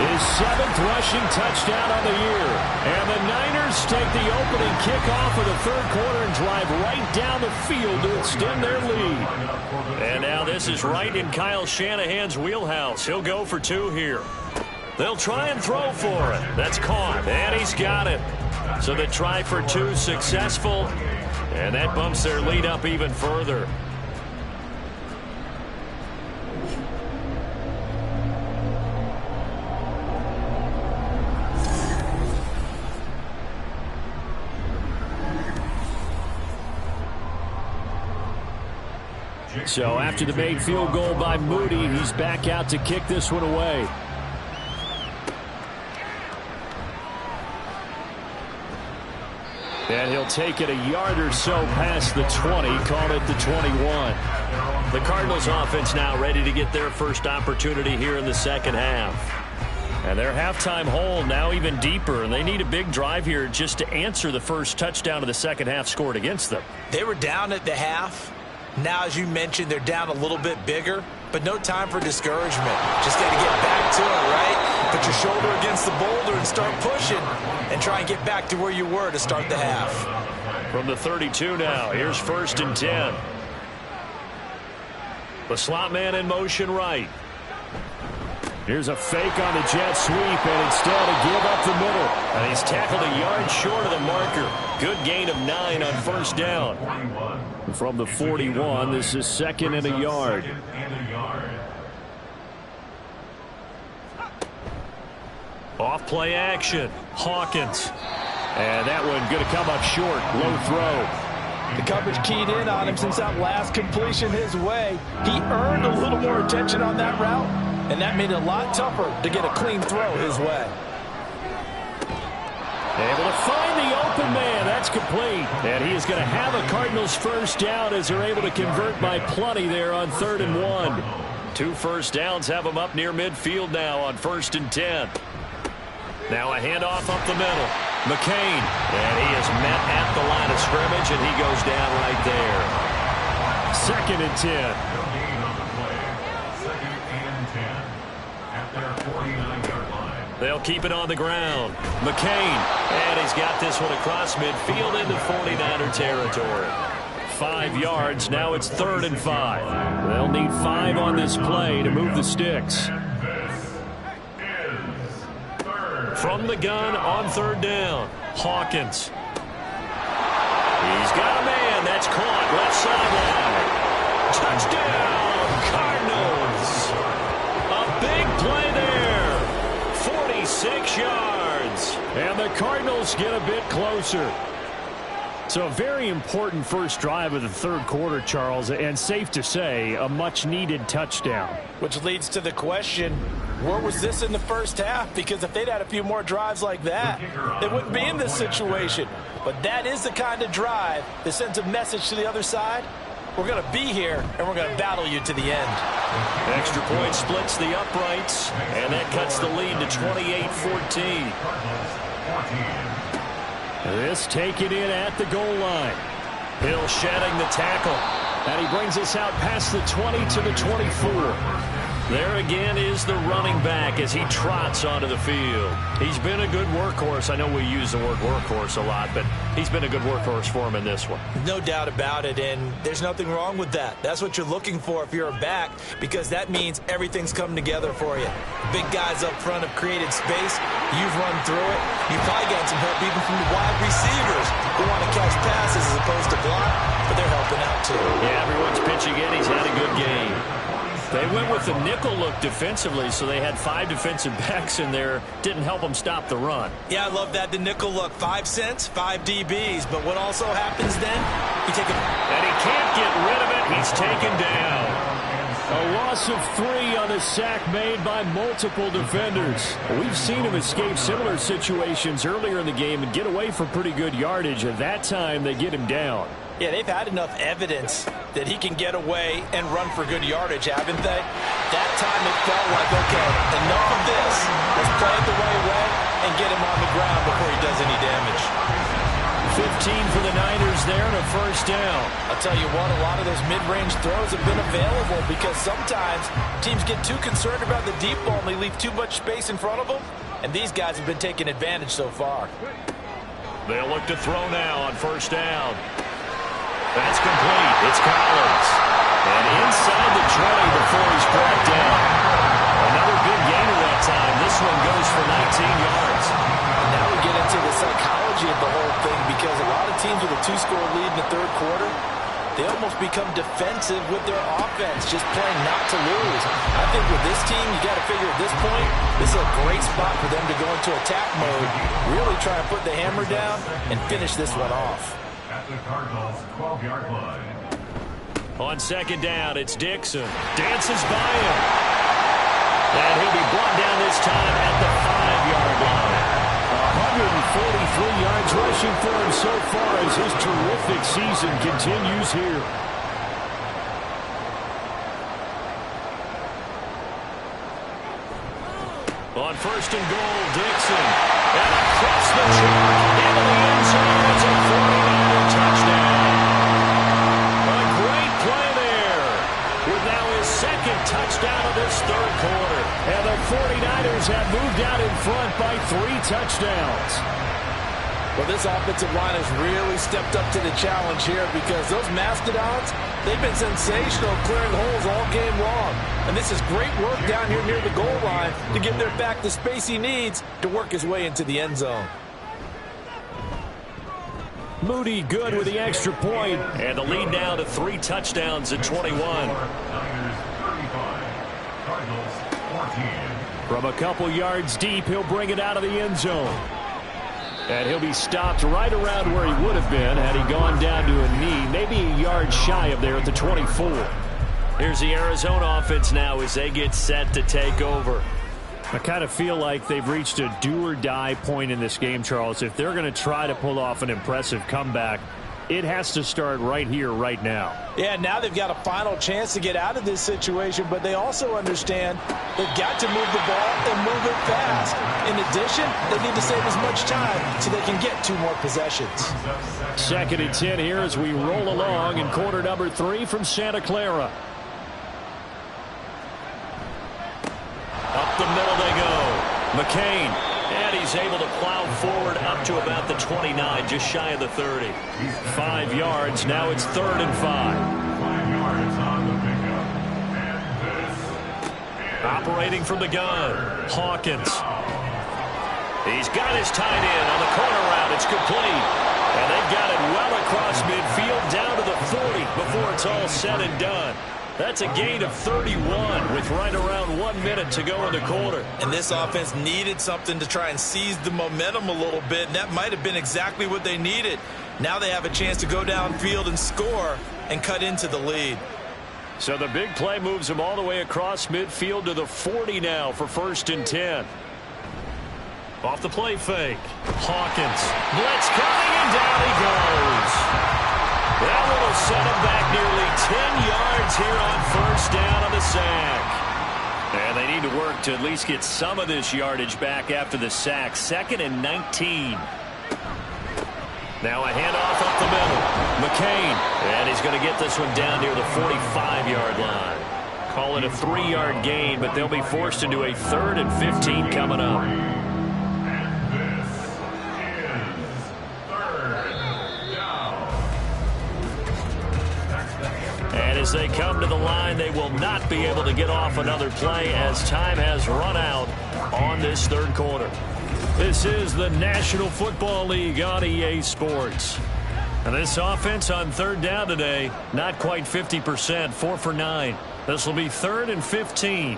His 7th rushing touchdown of the year. And the Niners take the opening kickoff of the 3rd quarter and drive right down the field to extend their lead. And now this is right in Kyle Shanahan's wheelhouse. He'll go for 2 here. They'll try and throw for it. That's caught. And he's got it. So the try for 2 successful, and that bumps their lead up even further. So after the made field goal by Moody, he's back out to kick this one away. And he'll take it a yard or so past the 20, call it the 21. The Cardinals offense now ready to get their first opportunity here in the second half. And their halftime hole now even deeper, and they need a big drive here just to answer the first touchdown of the second half scored against them. They were down at the half. Now, as you mentioned, they're down a little bit bigger, but no time for discouragement. Just got to get back to it, right? Put your shoulder against the boulder and start pushing and try and get back to where you were to start the half. From the 32 now, here's 1st and 10. The slot man in motion right. Here's a fake on the jet sweep, and instead a give up the middle. And he's tackled a yard short of the marker. Good gain of 9 on 1st down. From the 41, this is 2nd and a yard. Off play action. Hawkins. And that one going to come up short. Low throw. The coverage keyed in on him since that last completion his way. He earned a little more attention on that route, and that made it a lot tougher to get a clean throw his way. Able to find the open man. That's complete. And he is going to have a Cardinals 1st down as they're able to convert by plenty there on 3rd and 1. 2 first downs have them up near midfield now on 1st and 10. Now a handoff up the middle. McCain. And he is met at the line of scrimmage, and he goes down right there. 2nd and 10. Second and 10 at their 49-yard line. They'll keep it on the ground. McCain. And he's got this one across midfield into 49er territory. 5 yards. Now it's 3rd and 5. They'll need 5 on this play to move the sticks. From the gun on 3rd down. Hawkins. He's got a man. That's caught. Left sideline. Touchdown, Cardinals. A big play there. 46 yards. And the Cardinals get a bit closer. So a very important first drive of the 3rd quarter, Charles, and safe to say, a much-needed touchdown. Which leads to the question, where was this in the first half? Because if they'd had a few more drives like that, they wouldn't be in this situation. But that is the kind of drive that sends a message to the other side. We're going to be here, and we're going to battle you to the end. Extra point splits the uprights, and that cuts the lead to 28-14. This taken in at the goal line. Hill shedding the tackle. And he brings us out past the 20 to the 24. There again is the running back as he trots onto the field. He's been a good workhorse. I know we use the word workhorse a lot, but he's been a good workhorse for him in this one. No doubt about it, and there's nothing wrong with that. That's what you're looking for if you're a back, because that means everything's come together for you. Big guys up front have created space. You've run through it. You've probably gotten some help even from the wide receivers who want to catch passes as opposed to block, but they're helping out too. Yeah, everyone's pitching in. He's had a good game. They went with the nickel look defensively, so they had 5 defensive backs in there. Didn't help them stop the run. Yeah, I love that, the nickel look. 5 cents, 5 DBs. But what also happens then? You take a... And he can't get rid of it. He's taken down. A loss of 3 on the sack made by multiple defenders. We've seen him escape similar situations earlier in the game and get away for pretty good yardage. At that time, they get him down. Yeah, they've had enough evidence that he can get away and run for good yardage, haven't they? That time it felt like, okay, enough of this. Let's play it the right way and get him on the ground before he does any damage. 15 for the Niners there and a first down. I'll tell you what, a lot of those mid-range throws have been available because sometimes teams get too concerned about the deep ball and they leave too much space in front of them, and these guys have been taking advantage so far. They'll look to throw now on first down. That's complete. It's Collins. And inside the 20 before he's brought down. Another big gainer that time. This one goes for 19 yards. Now we get into the psychology of the whole thing because a lot of teams with a 2-score lead in the 3rd quarter, they almost become defensive with their offense, just playing not to lose. I think with this team, you got to figure at this point, this is a great spot for them to go into attack mode, really try and put the hammer down and finish this one off. At the Cardinals' 12-yard line. On second down, it's Dixon. Dances by him. And he'll be brought down this time at the 5-yard line. 143 yards rushing for him so far as his terrific season continues here. On first and goal, Dixon. And across the chalk into the end zone. It's a 49er touchdown. A great play there. With now his second touchdown of this third quarter. And the 49ers have moved out in front by 3 touchdowns. Well, this offensive line has really stepped up to the challenge here because those Mastodons, they've been sensational clearing holes all game long. And this is great work down here near the goal line to give their back the space he needs to work his way into the end zone. Moody good with the extra point. And the lead now to 3 touchdowns at 21. From a couple yards deep, he'll bring it out of the end zone. And he'll be stopped right around where he would have been had he gone down to a knee, maybe a yard shy of there at the 24. Here's the Arizona offense now as they get set to take over. I kind of feel like they've reached a do-or-die point in this game, Charles. If they're going to try to pull off an impressive comeback, it has to start right here, right now. Yeah, now they've got a final chance to get out of this situation, but they also understand they've got to move the ball and move it fast. In addition, they need to save as much time so they can get 2 more possessions. 2nd and 10 here as we roll along in quarter number 3 from Santa Clara. Up the middle they go. McCain. And he's able to plow forward up to about the 29, just shy of the 30. 5 yards. Now it's 3rd and 5. 5 yards on the pickup. And this Operating from the gun, Hawkins. He's got his tight end on the corner route. It's complete. And they've got it well across midfield down to the 40 before it's all said and done. That's a gain of 31 with right around 1 minute to go in the quarter. And this offense needed something to try and seize the momentum a little bit, and that might have been exactly what they needed. Now they have a chance to go downfield and score and cut into the lead. So the big play moves them all the way across midfield to the 40 now for 1st and 10. Off the play fake. Hawkins. Blitz coming, and down he goes. That will set him back nearly 10 yards here on 1st down on the sack. And they need to work to at least get some of this yardage back after the sack. 2nd and 19. Now a handoff up the middle. McCain. And he's going to get this one down near the 45-yard line. Call it a 3-yard gain, but they'll be forced into a 3rd and 15 coming up. And as they come to the line, they will not be able to get off another play as time has run out on this 3rd quarter. This is the National Football League on EA Sports. And this offense on 3rd down today, not quite 50%, 4 for 9. This will be 3rd and 15.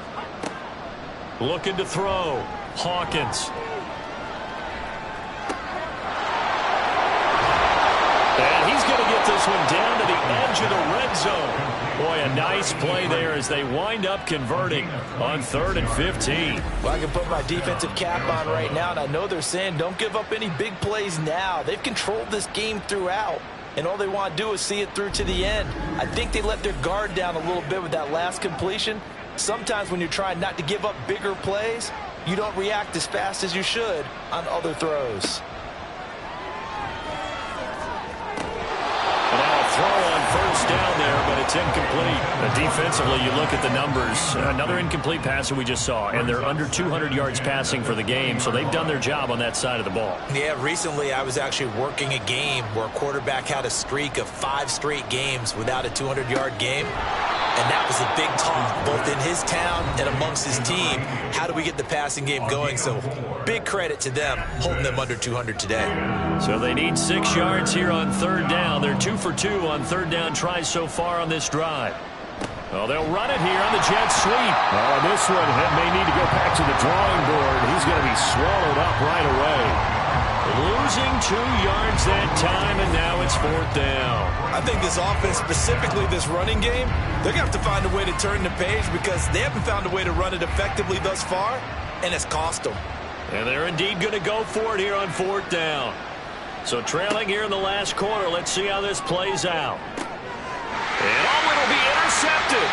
Looking to throw. Hawkins. And he's going to get this one down to the edge of the red zone. Boy, a nice play there as they wind up converting on 3rd and 15. Well, I can put my defensive cap on right now, and I know they're saying don't give up any big plays now. They've controlled this game throughout, and all they want to do is see it through to the end. I think they let their guard down a little bit with that last completion. Sometimes when you're trying not to give up bigger plays, you don't react as fast as you should on other throws. Throw on 1st down there, but it's incomplete. Defensively, you look at the numbers. Another incomplete pass that we just saw, and they're under 200 yards passing for the game, so they've done their job on that side of the ball. Yeah, recently I was actually working a game where a quarterback had a streak of 5 straight games without a 200-yard game. And that was a big talk, both in his town and amongst his team. How do we get the passing game going? So big credit to them holding them under 200 today. So they need 6 yards here on 3rd down. They're 2 for 2 on 3rd down tries so far on this drive. Well, they'll run it here on the jet sweep. Oh, this one may need to go back to the drawing board. He's going to be swallowed up right away. Losing 2 yards that time, and now it's 4th down. I think this offense, specifically this running game, they're going to have to find a way to turn the page because they haven't found a way to run it effectively thus far, and it's cost them. And they're indeed going to go for it here on 4th down. So trailing here in the last quarter, let's see how this plays out. And it'll be intercepted.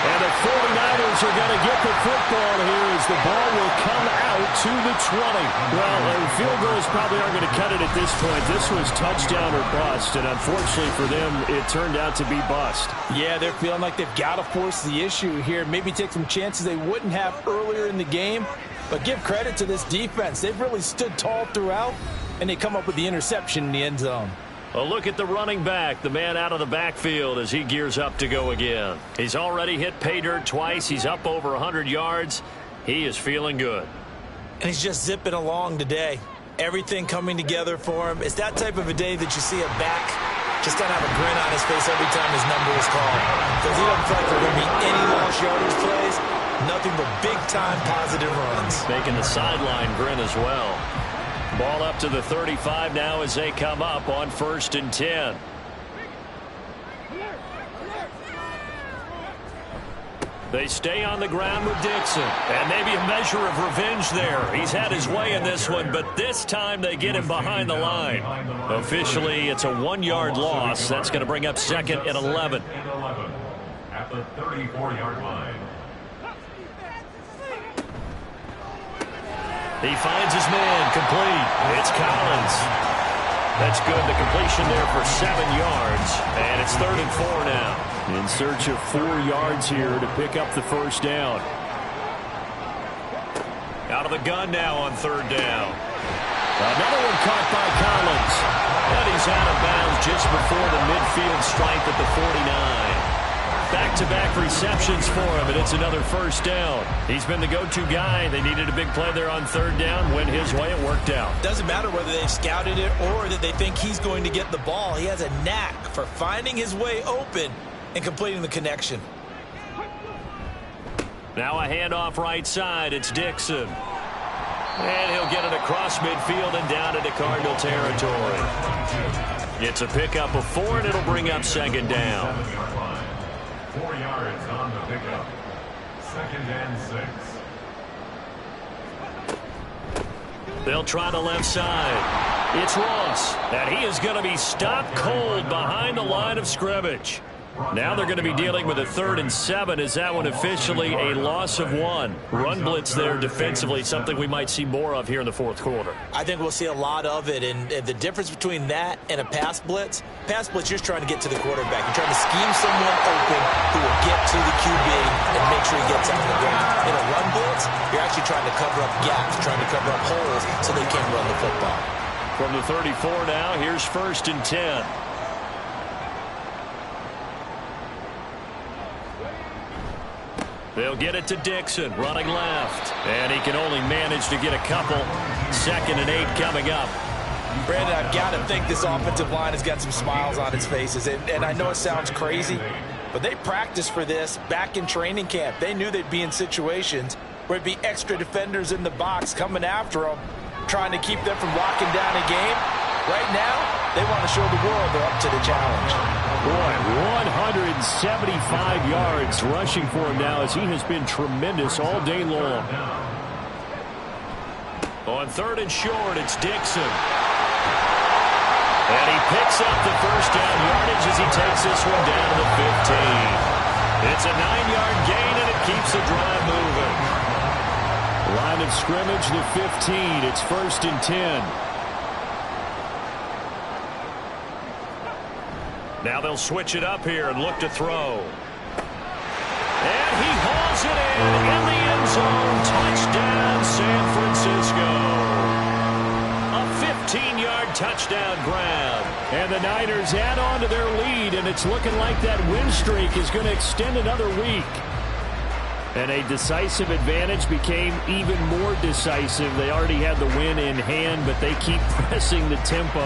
And the 49ers are going to get the football here as the ball will come out to the 20. Well, field goals probably aren't going to cut it at this point. This was touchdown or bust, and unfortunately for them, it turned out to be bust. Yeah, they're feeling like they've got to force the issue here. Maybe take some chances they wouldn't have earlier in the game. But give credit to this defense. They've really stood tall throughout, and they come up with the interception in the end zone. A look at the running back, the man out of the backfield as he gears up to go again. He's already hit pay dirt twice. He's up over 100 yards. He is feeling good. And he's just zipping along today. Everything coming together for him. It's that type of a day that you see a back just kind of have a grin on his face every time his number is called. Because he doesn't feel like there are going to be any lost yardage plays. Nothing but big-time positive runs. Making the sideline grin as well. Ball up to the 35 now as they come up on 1st and 10. They stay on the ground with Dixon. And maybe a measure of revenge there. He's had his way in this one, but this time they get him behind the line. Officially, it's a 1-yard loss. That's going to bring up 2nd and 11. At the 34-yard line. He finds his man, complete. It's Collins. That's good. The completion there for 7 yards. And it's 3rd and 4 now. In search of 4 yards here to pick up the first down. Out of the gun now on 3rd down. Another one caught by Collins. And he's out of bounds just before the midfield stripe at the 49. Back-to-back receptions for him, and it's another first down. He's been the go-to guy. They needed a big play there on 3rd down. Went his way. It worked out. Doesn't matter whether they've scouted it or that they think he's going to get the ball. He has a knack for finding his way open and completing the connection. Now a handoff right side. It's Dixon. And he'll get it across midfield and down into Cardinal territory. It's a pickup of 4, and it'll bring up 2nd down. 4 yards on the pickup. 2nd and 6. They'll try the left side. It's Ross, and he is going to be stopped cold behind the line of scrimmage. Now they're going to be dealing with a 3rd and 7. Is that one officially a loss of 1? Run blitz there defensively, something we might see more of here in the 4th quarter. I think we'll see a lot of it, and the difference between that and a pass blitz, you're just trying to get to the quarterback. You're trying to scheme someone open who will get to the QB and make sure he gets out of the ground. In a run blitz, you're actually trying to cover up gaps, trying to cover up holes so they can't run the football. From the 34 now, here's 1st and 10. They'll get it to Dixon, running left. And he can only manage to get a couple. 2nd and 8 coming up. Brandon, I've got to think this offensive line has got some smiles on its faces. And I know it sounds crazy, but they practiced for this back in training camp. They knew they'd be in situations where it'd be extra defenders in the box coming after them, trying to keep them from locking down a game. Right now, they want to show the world they're up to the challenge. Boy, 175 yards rushing for him now as he has been tremendous all day long. On 3rd and short, it's Dixon. And he picks up the first down yardage as he takes this one down to the 15. It's a 9-yard gain, and it keeps the drive moving. Line of scrimmage, the 15. It's 1st and 10. Now they'll switch it up here and look to throw. And he hauls it in the end zone. Touchdown, San Francisco. A 15-yard touchdown grab. And the Niners add on to their lead, and it's looking like that win streak is going to extend another week. And a decisive advantage became even more decisive. They already had the win in hand, but they keep pressing the tempo,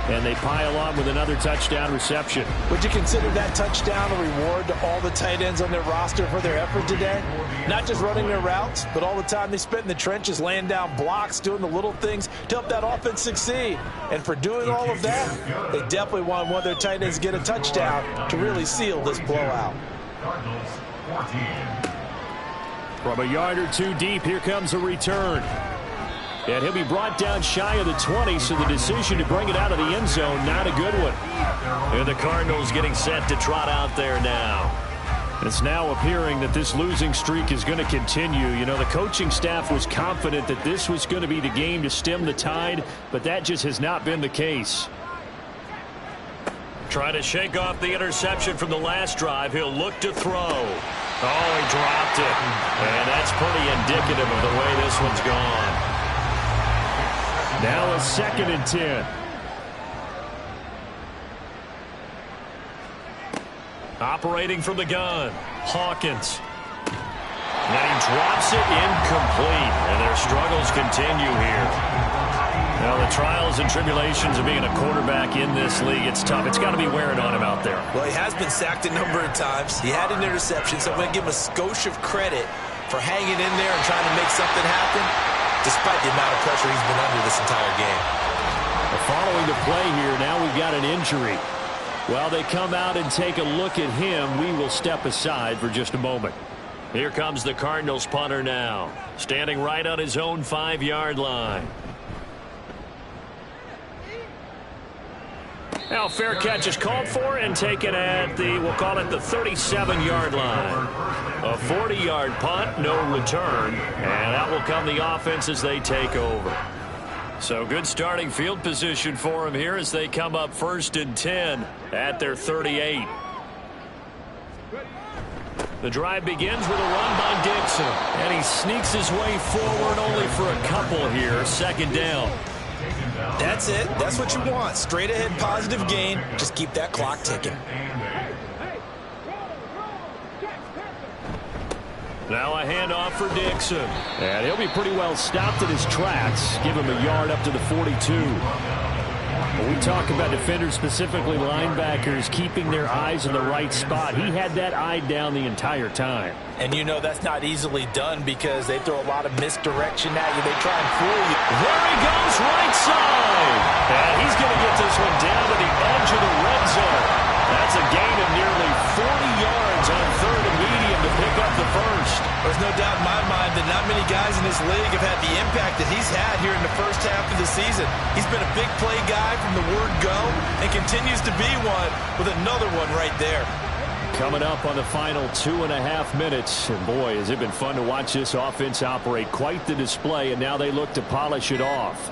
and they pile on with another touchdown reception. Would you consider that touchdown a reward to all the tight ends on their roster for their effort today? Not just running their routes, but all the time they spent in the trenches, laying down blocks, doing the little things to help that offense succeed. And for doing all of that, they definitely want one of their tight ends to get a touchdown to really seal this blowout. Cardinals 14. From a yard or two deep, here comes a return. And he'll be brought down shy of the 20, so the decision to bring it out of the end zone, not a good one. And the Cardinals getting set to trot out there now. It's now appearing that this losing streak is going to continue. You know, the coaching staff was confident that this was going to be the game to stem the tide, but that just has not been the case. Trying to shake off the interception from the last drive. He'll look to throw. Oh, he dropped it. And that's pretty indicative of the way this one's gone. Now a 2nd and 10. Operating from the gun, Hawkins. And he drops it incomplete. And their struggles continue here. Well, the trials and tribulations of being a quarterback in this league, it's tough. It's got to be wearing on him out there. Well, he has been sacked a number of times. He had an interception, so I'm going to give him a skosh of credit for hanging in there and trying to make something happen, despite the amount of pressure he's been under this entire game. Well, following the play here, now we've got an injury. While they come out and take a look at him, we will step aside for just a moment. Here comes the Cardinals punter now, standing right on his own 5-yard line. Now, fair catch is called for and taken at the, we'll call it the 37-yard line. A 40-yard punt, no return, and that will come the offense as they take over. So good starting field position for him here as they come up 1st and 10 at their 38. The drive begins with a run by Dixon, and he sneaks his way forward only for a couple here, 2nd down. That's it. That's what you want. Straight ahead positive gain. Just keep that clock ticking. Now a handoff for Dixon. And he'll be pretty well stopped in his tracks. Give him a yard up to the 42. When we talk about defenders, specifically linebackers, keeping their eyes in the right spot, he had that eye down the entire time. And you know that's not easily done because they throw a lot of misdirection at you. They try and fool you. There he goes, right side. And he's going to get this one down to the edge of the red zone. That's a gain of nearly 40 yards on 3rd and medium to pick up the first. There's no doubt in my mind that not many guys in this league have had the impact that he's had here in the first half of the season. He's been a big play guy from the word go and continues to be one with another one right there. Coming up on the final 2.5 minutes. And boy, has it been fun to watch this offense operate. Quite the display, and now they look to polish it off.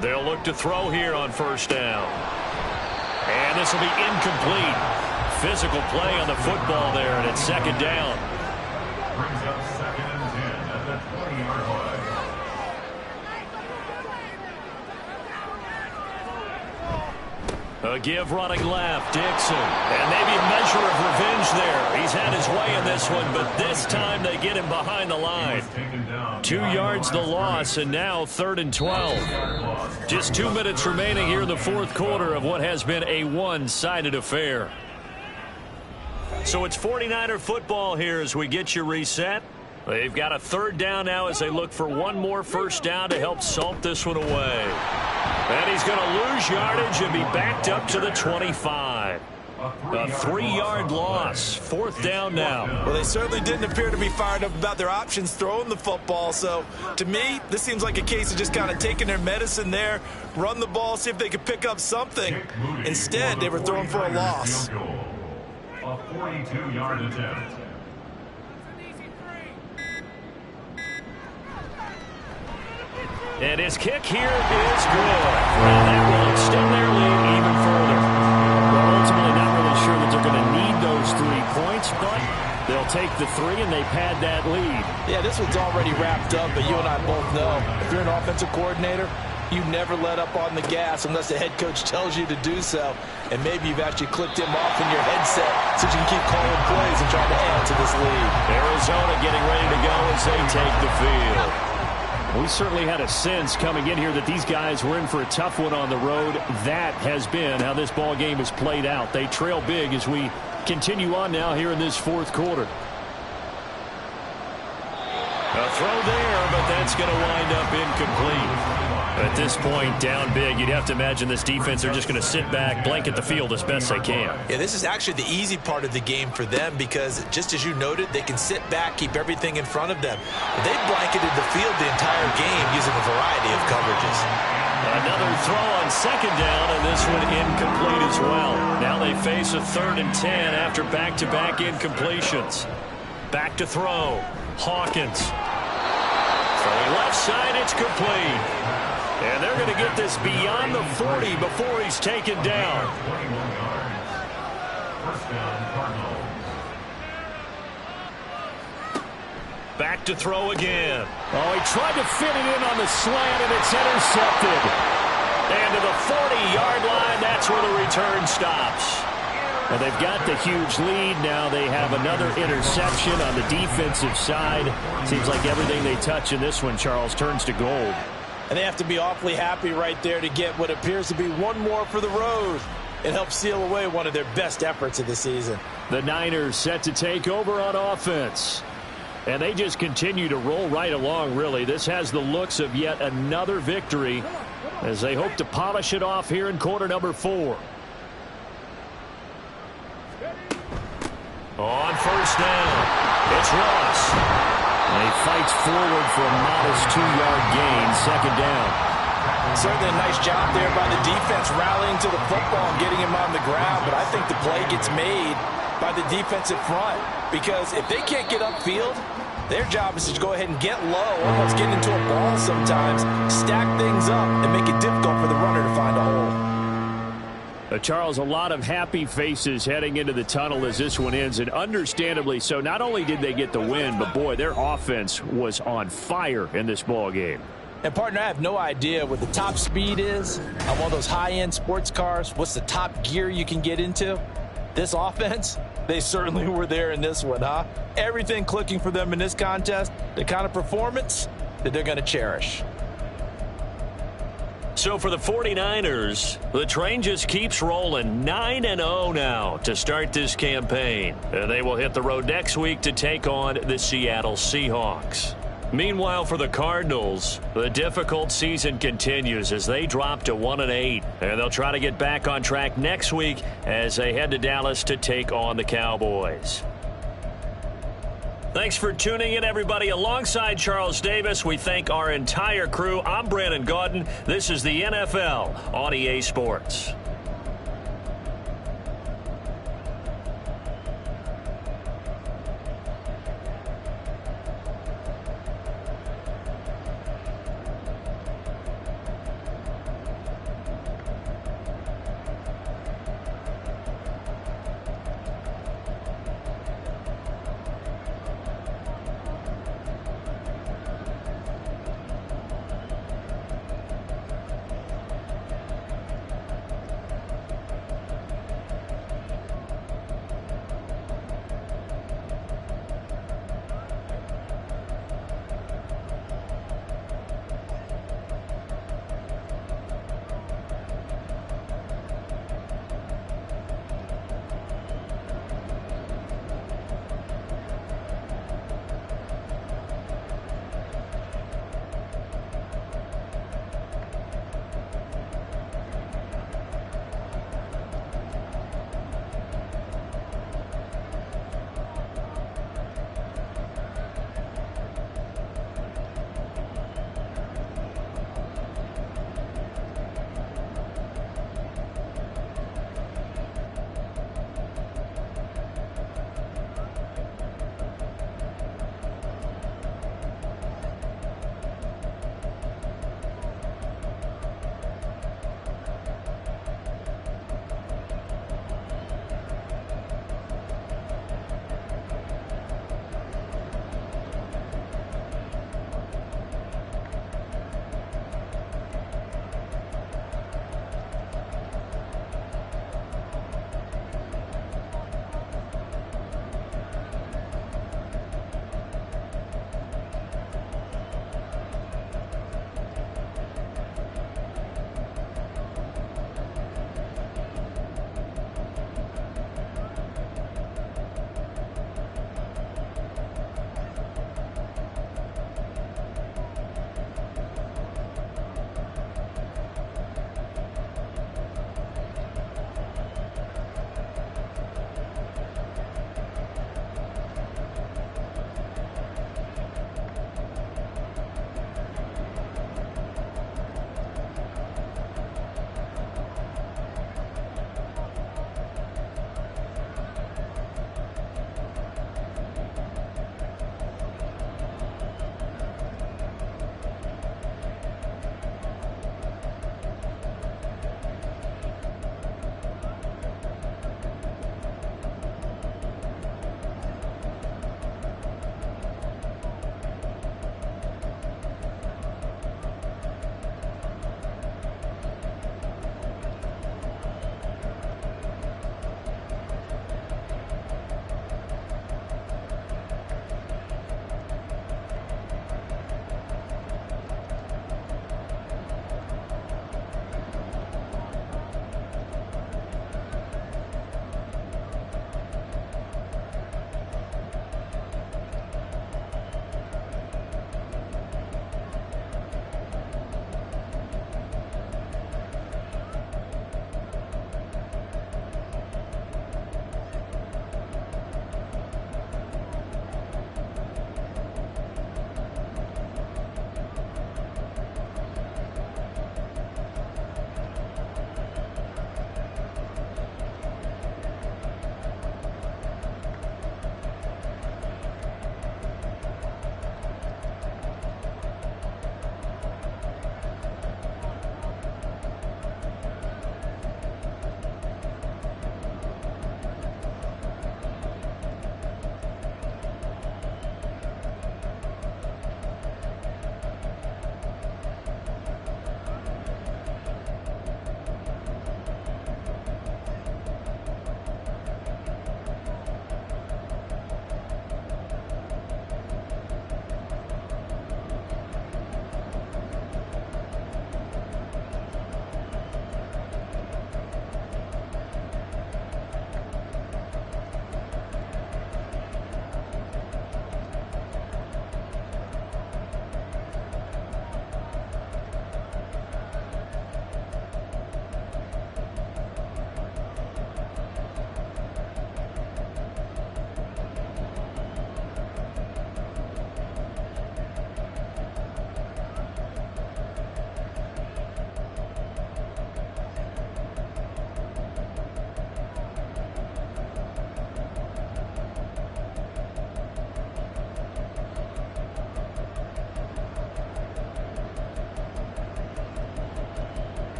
They'll look to throw here on 1st down. And this will be incomplete. Physical play on the football there, and it's 2nd down. Brings up 2nd and 10 at the 20-yard line. A give running left, Dixon. And maybe a measure of revenge there. He's had his way in this one, but this time they get him behind the line. 2 yards the loss, and now 3rd and 12. Just 2 minutes remaining here in the 4th quarter of what has been a one-sided affair. So it's 49er football here as we get you reset. They've got a 3rd down now as they look for one more 1st down to help salt this one away. And he's going to lose yardage and be backed up to the 25. A 3-yard loss. 4th down now. Well, they certainly didn't appear to be fired up about their options throwing the football. So, to me, this seems like a case of just kind of taking their medicine there, run the ball, see if they could pick up something. Instead, they were throwing for a loss. A 42-yard attempt. And his kick here is good. And that will extend their lead even further. Well, ultimately not really sure that they're going to need those 3 points, but they'll take the 3 and they've had that lead. Yeah, this one's already wrapped up, but you and I both know if you're an offensive coordinator, you never let up on the gas unless the head coach tells you to do so. And maybe you've actually clicked him off in your headset so you can keep calling plays and trying to add to this lead. Arizona getting ready to go as they take the field. We certainly had a sense coming in here that these guys were in for a tough one on the road. That has been how this ball game has played out. They trail big as we continue on now here in this 4th quarter. A throw there, but that's going to wind up incomplete. At this point, down big, you'd have to imagine this defense are just going to sit back, blanket the field as best they can. Yeah, this is actually the easy part of the game for them because, just as you noted, they can sit back, keep everything in front of them. They've blanketed the field the entire game using a variety of coverages. Another throw on second down, and this one incomplete as well. Now they face a 3rd and 10 after back-to-back incompletions. Back to throw. Hawkins. Throwing left side, it's complete. And they're going to get this beyond the 40 before he's taken down. 21 yards. First down, Cardinals. Back to throw again. Oh, he tried to fit it in on the slant, and it's intercepted. And to the 40-yard line, that's where the return stops. Well, they've got the huge lead. Now they have another interception on the defensive side. Seems like everything they touch in this one, Charles, turns to gold. And they have to be awfully happy right there to get what appears to be one more for the road. It helps seal away one of their best efforts of the season. The Niners set to take over on offense. And they just continue to roll right along, really. This has the looks of yet another victory as they hope to polish it off here in quarter number 4. On first down, it's Ross. And he fights forward for a modest 2-yard gain, second down. Certainly a nice job there by the defense rallying to the football and getting him on the ground. But I think the play gets made by the defensive front, because if they can't get upfield, their job is to go ahead and get low, almost get into a ball sometimes, stack things up, and make it difficult for the runner to find a hole. Charles, a lot of happy faces heading into the tunnel as this one ends, and understandably so. Not only did they get the win, but boy, their offense was on fire in this ball game. And partner, I have no idea what the top speed is on one of those high-end sports cars. What's the top gear you can get into? This offense, they certainly were there in this one, huh? Everything clicking for them in this contest, the kind of performance that they're going to cherish. So for the 49ers, the train just keeps rolling. 9-0 now to start this campaign. And they will hit the road next week to take on the Seattle Seahawks. Meanwhile, for the Cardinals, the difficult season continues as they drop to 1-8. And they'll try to get back on track next week as they head to Dallas to take on the Cowboys. Thanks for tuning in, everybody. Alongside Charles Davis, we thank our entire crew. I'm Brandon Gaudin. This is the NFL on EA Sports.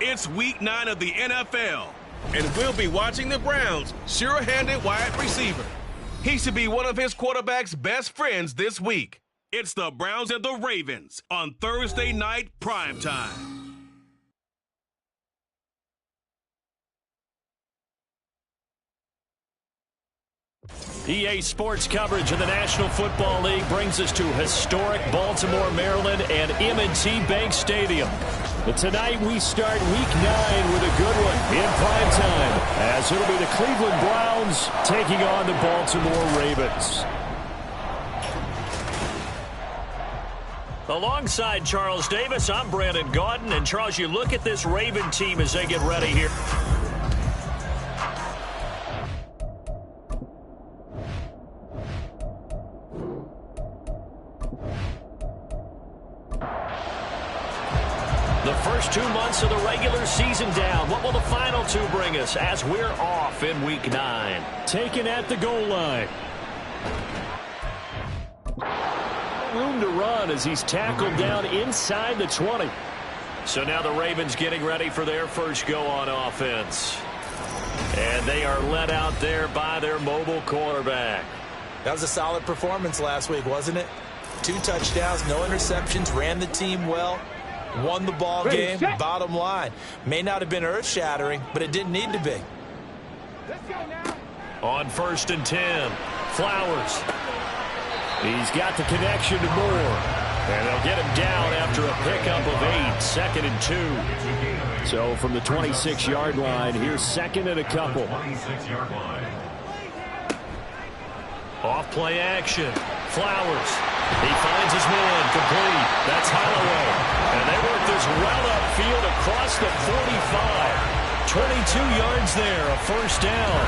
It's week 9 of the NFL, and we'll be watching the Browns' sure-handed wide receiver. He should be one of his quarterback's best friends this week. It's the Browns and the Ravens on Thursday night primetime. EA Sports coverage of the National Football League brings us to historic Baltimore, Maryland, and M&T Bank Stadium. But tonight we start Week 9 with a good one in prime time, as it'll be the Cleveland Browns taking on the Baltimore Ravens. Alongside Charles Davis, I'm Brandon Gaudin. And Charles, you look at this Raven team as they get ready here. The first 2 months of the regular season down. What will the final 2 bring us as we're off in Week 9? Taken at the goal line. Room to run as he's tackled down inside the 20. So now the Ravens getting ready for their first go on offense. And they are led out there by their mobile quarterback. That was a solid performance last week, wasn't it? 2 touchdowns, no interceptions, ran the team well. Won the ball game, bottom line. May not have been earth-shattering, but it didn't need to be. On 1st and 10, Flowers. He's got the connection to Moore. And they'll get him down after a pickup of 8, 2nd and 2. So from the 26-yard line, here's 2nd and a couple. Off play action. Flowers. He finds his man complete. That's Holloway. And they work this well upfield across the 45. 22 yards there, a first down.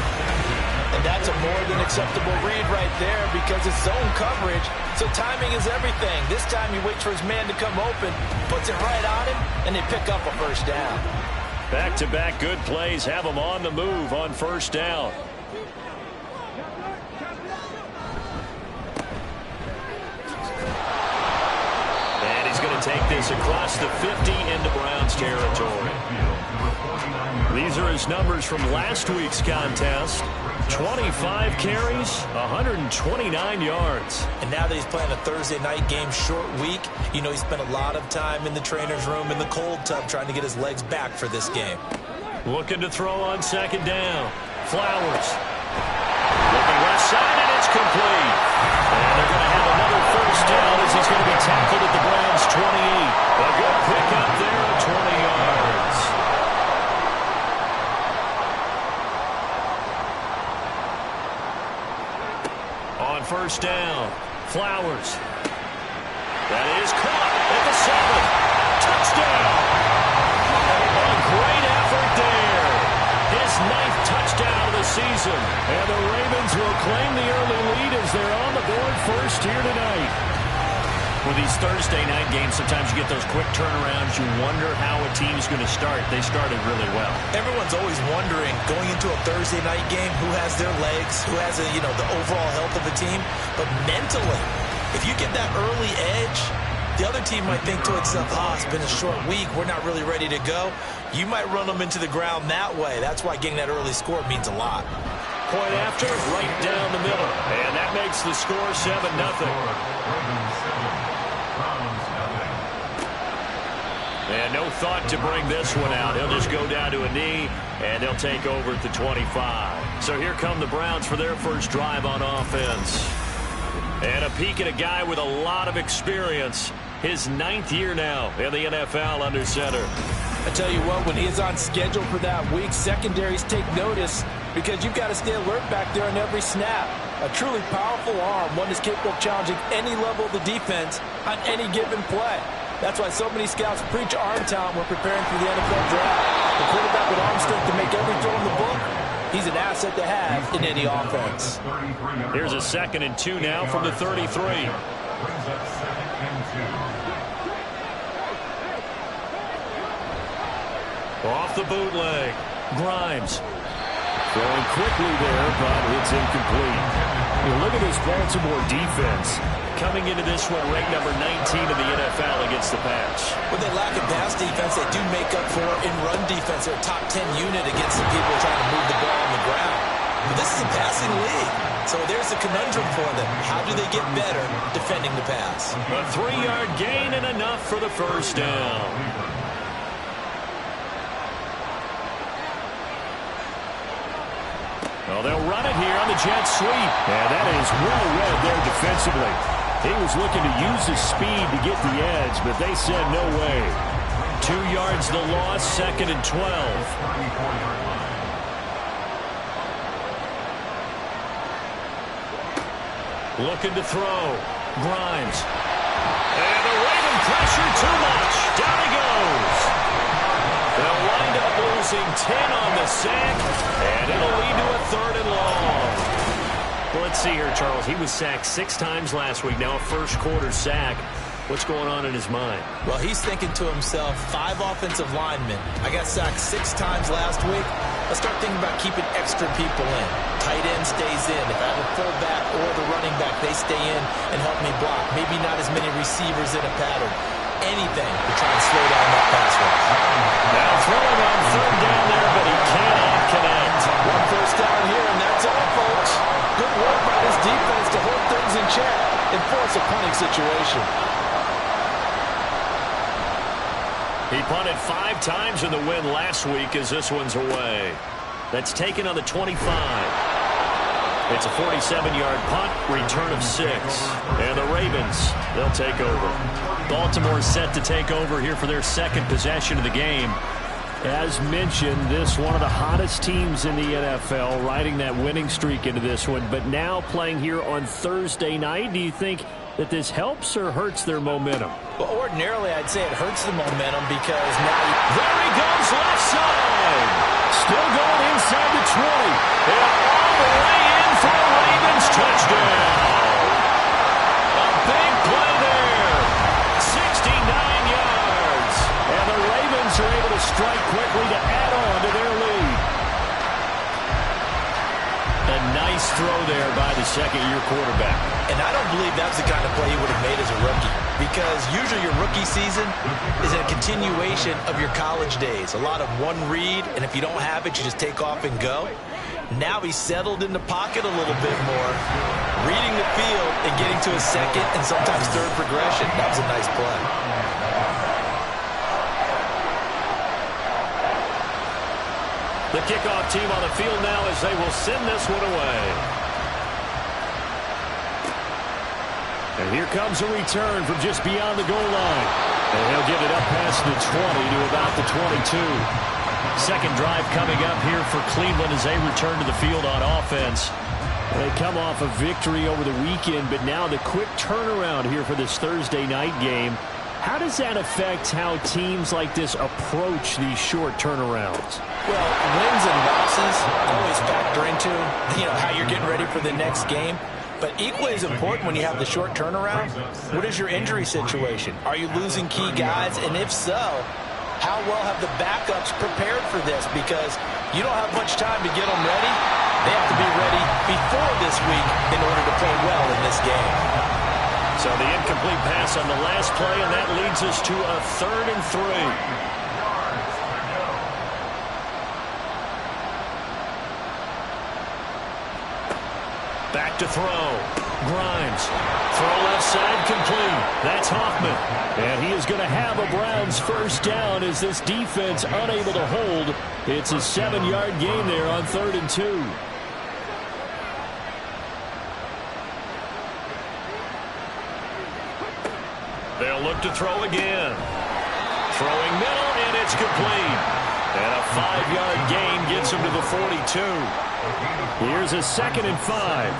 And that's a more than acceptable read right there because it's zone coverage, so timing is everything. This time he waits for his man to come open, puts it right on him, and they pick up a first down. Back-to-back good plays have him on the move on first down. And he's going to take this across the 50 into Browns territory. These are his numbers from last week's contest. 25 carries, 129 yards. And now that he's playing a Thursday night game, short week, you know he spent a lot of time in the trainer's room in the cold tub trying to get his legs back for this game. Looking to throw on 2nd down. Flowers. Looking left side, and it's complete. And they're going to have another first down as he's going to be tackled at the Browns' 28. A good pickup there at 20 yards. On 1st down, Flowers. That is caught at the 7. Touchdown! A great effort there. His 9th touchdown of the season. And the Ravens will claim the early lead as they're on the board first here tonight. With these Thursday night games, sometimes you get those quick turnarounds. You wonder how a team's going to start. They started really well. Everyone's always wondering, going into a Thursday night game, who has their legs, who has the overall health of the team. But mentally, if you get that early edge, the other team might think to itself, it's been a short week, we're not really ready to go. You might run them into the ground that way. That's why getting that early score means a lot. Point after, right down the middle. And that makes the score 7-0. And no thought to bring this one out. He'll just go down to a knee, and they'll take over at the 25. So here come the Browns for their first drive on offense. And a peek at a guy with a lot of experience. His 9th year now in the NFL under center. I tell you what, when he is on schedule for that week, secondaries take notice because you've got to stay alert back there on every snap. A truly powerful arm, one that's capable of challenging any level of the defense on any given play. That's why so many scouts preach arm talent when preparing for the NFL draft. The quarterback with arm strength to make every throw in the book, he's an asset to have in any offense. Here's a 2nd and 2 now from the 33. Off the bootleg, Grimes. Throwing quickly there, but it's incomplete. Look at this Baltimore defense. Coming into this one, ranked number 19 in the NFL against the pass. With their lack of pass defense, they do make up for in run defense. They're a top 10 unit against the people trying to move the ball on the ground. But this is a passing league. So there's a conundrum for them. How do they get better defending the pass? A 3-yard gain and enough for the first down. Well, they'll run it here on the jet sweep. And that is well read there defensively. He was looking to use his speed to get the edge, but they said no way. 2 yards the loss, 2nd and 12. Looking to throw. Grimes. And the Raven pressure too much. Down he goes. They'll wind up losing 10 on the sack, and it'll lead to a 3rd and long. Well, let's see here, Charles. He was sacked 6 times last week. Now a first-quarter sack. What's going on in his mind? Well, he's thinking to himself, 5 offensive linemen. I got sacked 6 times last week. Let's start thinking about keeping extra people in. Tight end stays in. If I have a fullback or the running back, they stay in and help me block. Maybe not as many receivers in a pattern. Anything to try and slow down that pass rush. Now throwing on 3rd down there, but he cannot connect. 1 first down here, and that's all, folks. Good work by this defense to hold things in check and force a punting situation. He punted 5 times in the win last week as this one's away. That's taken on the 25. It's a 47-yard punt, return of 6. And the Ravens, they'll take over. Baltimore set to take over here for their 2nd possession of the game. As mentioned, this one of the hottest teams in the NFL, riding that winning streak into this one, but now playing here on Thursday night. Do you think that this helps or hurts their momentum? Well, ordinarily, I'd say it hurts the momentum because now... There he goes, left side. Still going inside the 20. And all the way in for a Ravens touchdown. A big play there. 69 yards. And the Ravens are able to strike quickly to add on to their lead. A nice throw there by the 2nd-year quarterback. And I don't believe that's the kind of play he would have made as a rookie. Because usually your rookie season is a continuation of your college days. A lot of one read, and if you don't have it, you just take off and go. Now he's settled in the pocket a little bit more, reading the field and getting to a 2nd and sometimes 3rd progression. That was a nice play. The kickoff team on the field now as they will send this one away. And here comes a return from just beyond the goal line. And he'll give it up past the 20 to about the 22. 2nd drive coming up here for Cleveland as they return to the field on offense. They come off a victory over the weekend, but now the quick turnaround here for this Thursday night game. How does that affect how teams like this approach these short turnarounds? Well, wins and losses always factor into, how you're getting ready for the next game. But equally as important when you have the short turnaround, what is your injury situation? Are you losing key guys? And if so, how well have the backups prepared for this? Because you don't have much time to get them ready. They have to be ready before this week in order to play well in this game. So the incomplete pass on the last play, and that leads us to a 3rd and 3. Back to throw. Grimes. Throw left side complete. That's Hoffman. And he is going to have a Browns first down as this defense unable to hold. It's a 7-yard gain there on 3rd and 2. They'll look to throw again. Throwing middle, and it's complete. And a 5-yard gain gets him to the 42. Here's a 2nd and 5.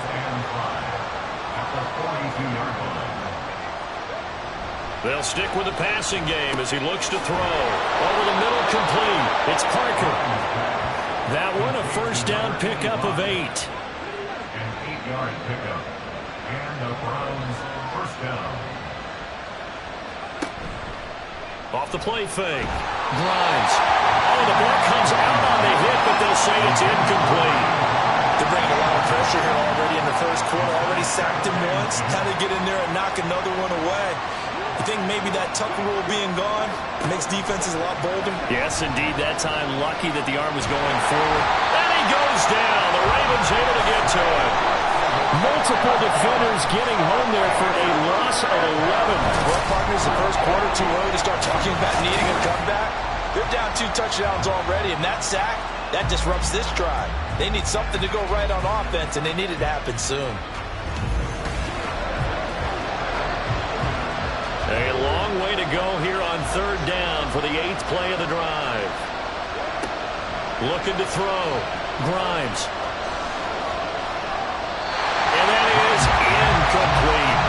They'll stick with the passing game as he looks to throw. Over the middle, complete. It's Parker. That one, a first down pickup of 8. An 8-yard pickup. And the Browns first down. Off the play fake. Grimes. Oh, the ball comes out on the hit, but they'll say it's incomplete. They're bringing a lot of pressure here already in the first quarter. Already sacked him once. Time to get in there and knock another one away. You think maybe that Tucker rule being gone makes defenses a lot bolder? Yes, indeed. That time, lucky that the arm was going forward. And he goes down. The Ravens able to get to it. Multiple defenders getting home there for a loss of 11. Well, partners, the first quarter, too early to start talking about needing a comeback. They're down 2 touchdowns already, and that sack, that disrupts this drive. They need something to go right on offense, and they need it to happen soon. A long way to go here on third down for the 8th play of the drive. Looking to throw. Grimes. And that is incomplete.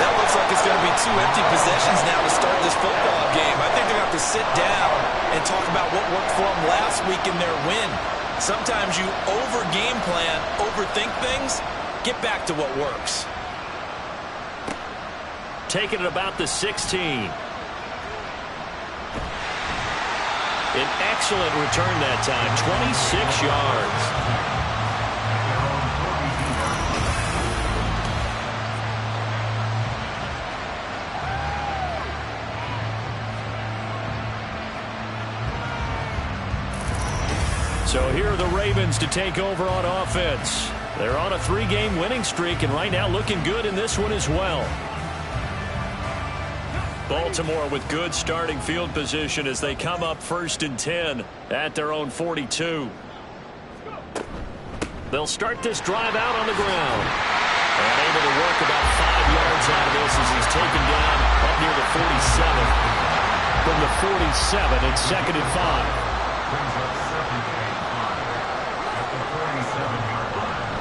That looks like it's going to be 2 empty possessions now to start this football game. I think they're going to have to sit down and talk about what worked for them last week in their win. Sometimes you over-game plan, overthink things, get back to what works. Taking it about the 16. An excellent return that time. 26 yards. So here are the Ravens to take over on offense. They're on a 3-game winning streak, and right now looking good in this one as well. Baltimore with good starting field position as they come up 1st and 10 at their own 42. They'll start this drive out on the ground. And able to work about 5 yards out of this as he's taken down up near the 47. From the 47, it's 2nd and 5. Brings up 2nd and 5 at the 47-yard line.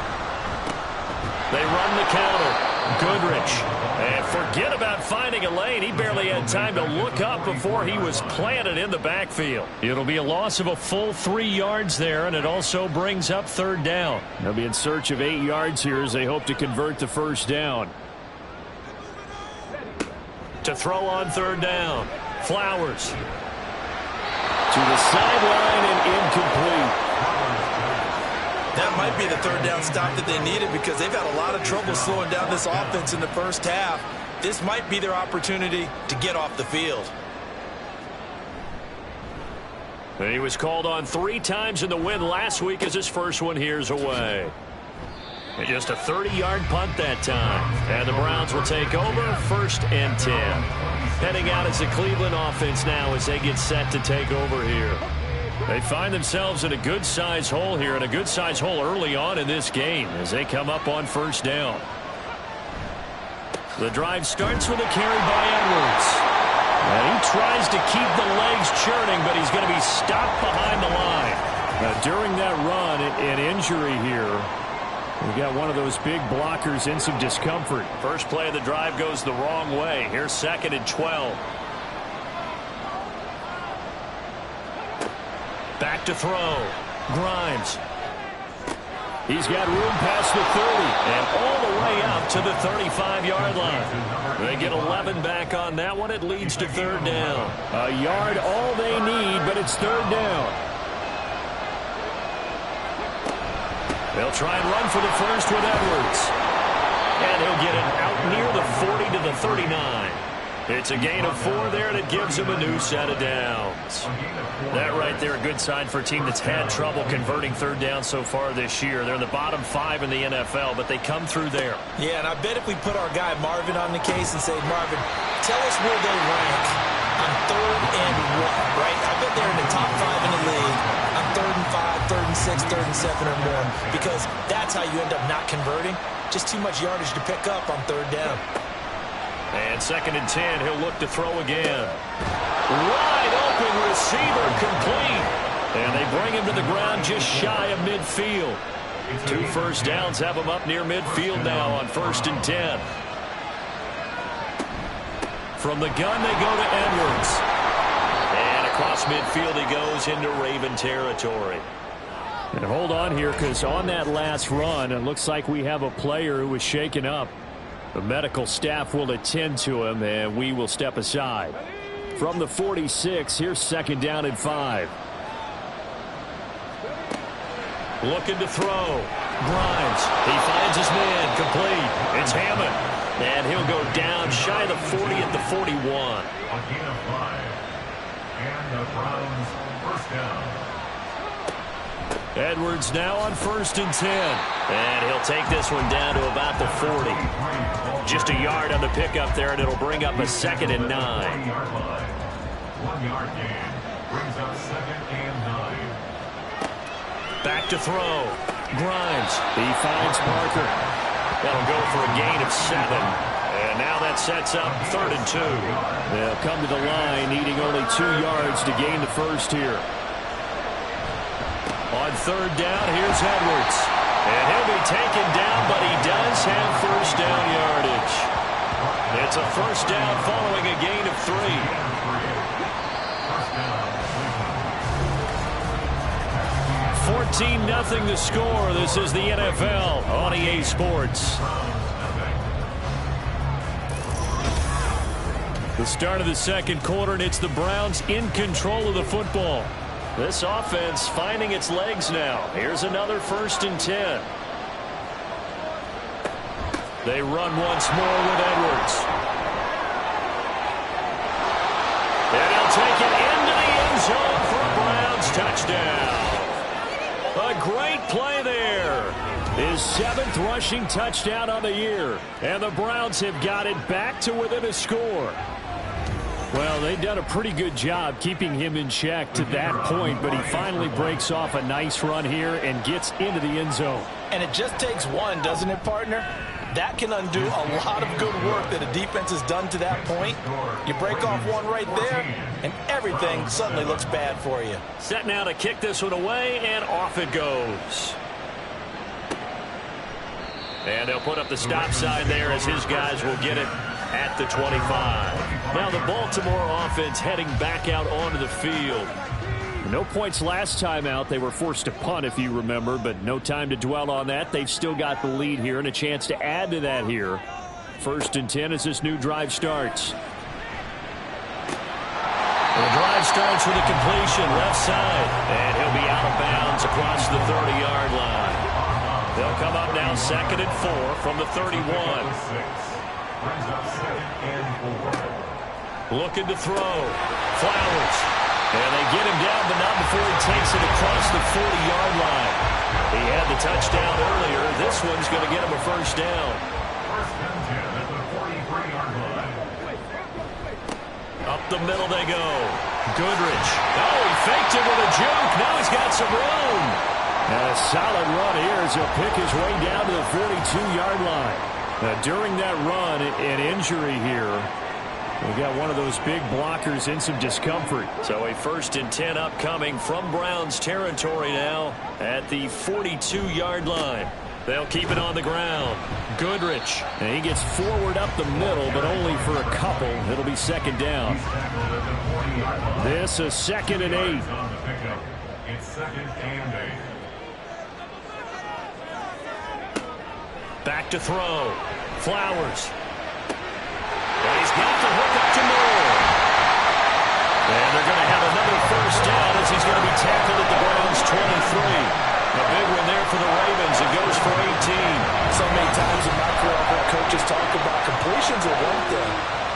They run the counter. Goodrich. And forget about finding a lane. He barely had time to look up before he was planted in the backfield. It'll be a loss of a full 3 yards there, and it also brings up 3rd down. They'll be in search of 8 yards here as they hope to convert the 1st down. To throw on 3rd down. Flowers. To the sideline and incomplete. That might be the 3rd down stop that they needed because they've had a lot of trouble slowing down this offense in the first half. This might be their opportunity to get off the field. And he was called on 3 times in the win last week as his first one here's away. And just a 30-yard punt that time. And the Browns will take over 1st and 10. Heading out as the Cleveland offense now as they get set to take over here. They find themselves in a good-sized hole here, and a good-sized hole early on in this game as they come up on 1st down. The drive starts with a carry by Edwards. And he tries to keep the legs churning, but he's going to be stopped behind the line. Now, during that run, an injury here. We've got one of those big blockers in some discomfort. First play of the drive goes the wrong way. Here's 2nd and 12. Back to throw. Grimes. He's got room past the 30 and all the way up to the 35-yard line. They get 11 back on that one. It leads to 3rd down. A yard all they need, but it's 3rd down. They'll try and run for the first with Edwards. And he'll get it out near the 40 to the 39. It's a gain of 4 there, and it gives him a new set of downs. That right there, a good sign for a team that's had trouble converting 3rd down so far this year. They're in the bottom 5 in the NFL, but they come through there. Yeah, and I bet if we put our guy Marvin on the case and say, Marvin, tell us where they rank on 3rd and 1, right? I bet they're in the top 5 in the league on 3rd and 5, 3rd and 6, 3rd and 7 or more, because that's how you end up not converting. Just too much yardage to pick up on 3rd down. And 2nd and 10, he'll look to throw again. Wide open receiver complete. And they bring him to the ground just shy of midfield. 2 first downs have him up near midfield now on 1st and 10. From the gun, they go to Edwards. And across midfield he goes into Raven territory. And hold on here, because on that last run, it looks like we have a player who was shaken up. The medical staff will attend to him, and we will step aside. From the 46, here's 2nd down and 5. Looking to throw. Grimes. He finds his man. Complete. It's Hammond. And he'll go down shy of the 40 at the 41. A gain of 5. And the Browns first down. Edwards now on 1st and 10. And he'll take this one down to about the 40. Just a yard on the pickup there, and it'll bring up a 2nd and 9. 1 yard gain brings up 2nd and 9. Back to throw. Grimes. He finds Parker. That'll go for a gain of 7. And now that sets up 3rd and 2. They'll come to the line, needing only 2 yards to gain the first here. On 3rd down, here's Edwards. And he'll be taken down, but he does have first down yardage. It's a first down following a gain of 3. 14-0 the score. This is the NFL on EA Sports. The start of the second quarter, and it's the Browns in control of the football. This offense finding its legs now. Here's another 1st and 10. They run once more with Edwards. And he'll take it into the end zone for a Browns touchdown. A great play there. His 7th rushing touchdown on the year. And the Browns have got it back to within a score. Well, they've done a pretty good job keeping him in check to that point, but he finally breaks off a nice run here and gets into the end zone. And it just takes one, doesn't it, partner? That can undo a lot of good work that a defense has done to that point. You break off one right there, and everything suddenly looks bad for you. Set now to kick this one away, and off it goes. And they'll put up the stop sign there as his guys will get it at the 25. Now the Baltimore offense heading back out onto the field. No points last time out. They were forced to punt, if you remember, but no time to dwell on that. They've still got the lead here and a chance to add to that here. 1st and 10 as this new drive starts. The drive starts with a completion left side, and he'll be out of bounds across the 30-yard line. They'll come up now 2nd and 4 from the 31. Looking to throw. Flowers. And they get him down, but not before he takes it across the 40-yard line. He had the touchdown earlier. This one's going to get him a first down. First and 10 at the 43-yard line. Up the middle they go. Goodrich. Oh, he faked it with a juke. Now he's got some room. And a solid run here as he'll pick his way down to the 42-yard line. Now, during that run, an injury here. We got one of those big blockers in some discomfort. So a 1st and 10 upcoming from Browns territory now at the 42-yard line. They'll keep it on the ground. Goodrich. And he gets forward up the middle, but only for a couple. It'll be 2nd down. This is 2nd and 8. It's 2nd and 8. Back to throw. Flowers. And he's got the hook up to Moore. And they're going to have another first down as he's going to be tackled at the Browns' 23. A big one there for the Ravens. It goes for 18. So many times in my career, I've heard coaches talk about completions are one thing.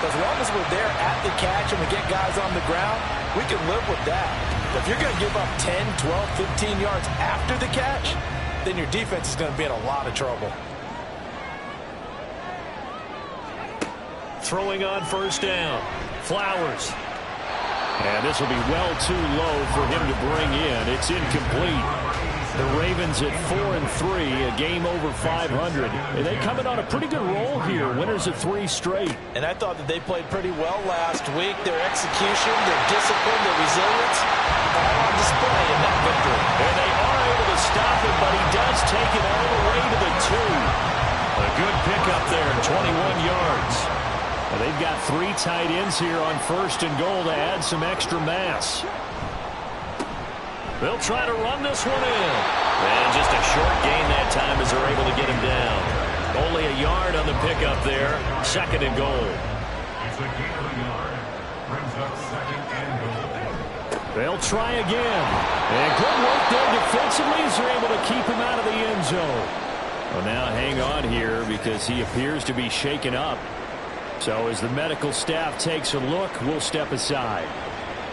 As long as we're there at the catch and we get guys on the ground, we can live with that. But if you're going to give up 10, 12, 15 yards after the catch, then your defense is going to be in a lot of trouble. Throwing on first down. Flowers. And this will be well too low for him to bring in. It's incomplete. The Ravens at 4-3, a game over 500. And they come in on a pretty good roll here. Winners of 3 straight. And I thought that they played pretty well last week. Their execution, their discipline, their resilience, all on display in that victory. And they are able to stop him, but he does take it all the way to the 2. A good pickup there, 21 yards. Well, they've got 3 tight ends here on 1st and goal to add some extra mass. They'll try to run this one in. And just a short gain that time as they're able to get him down. Only a yard on the pickup there. 2nd and goal. It's a gain of a yard. Brings up 2nd and goal. They'll try again. And good work there defensively as they're able to keep him out of the end zone. Well, now hang on here because he appears to be shaken up. So as the medical staff takes a look, we'll step aside.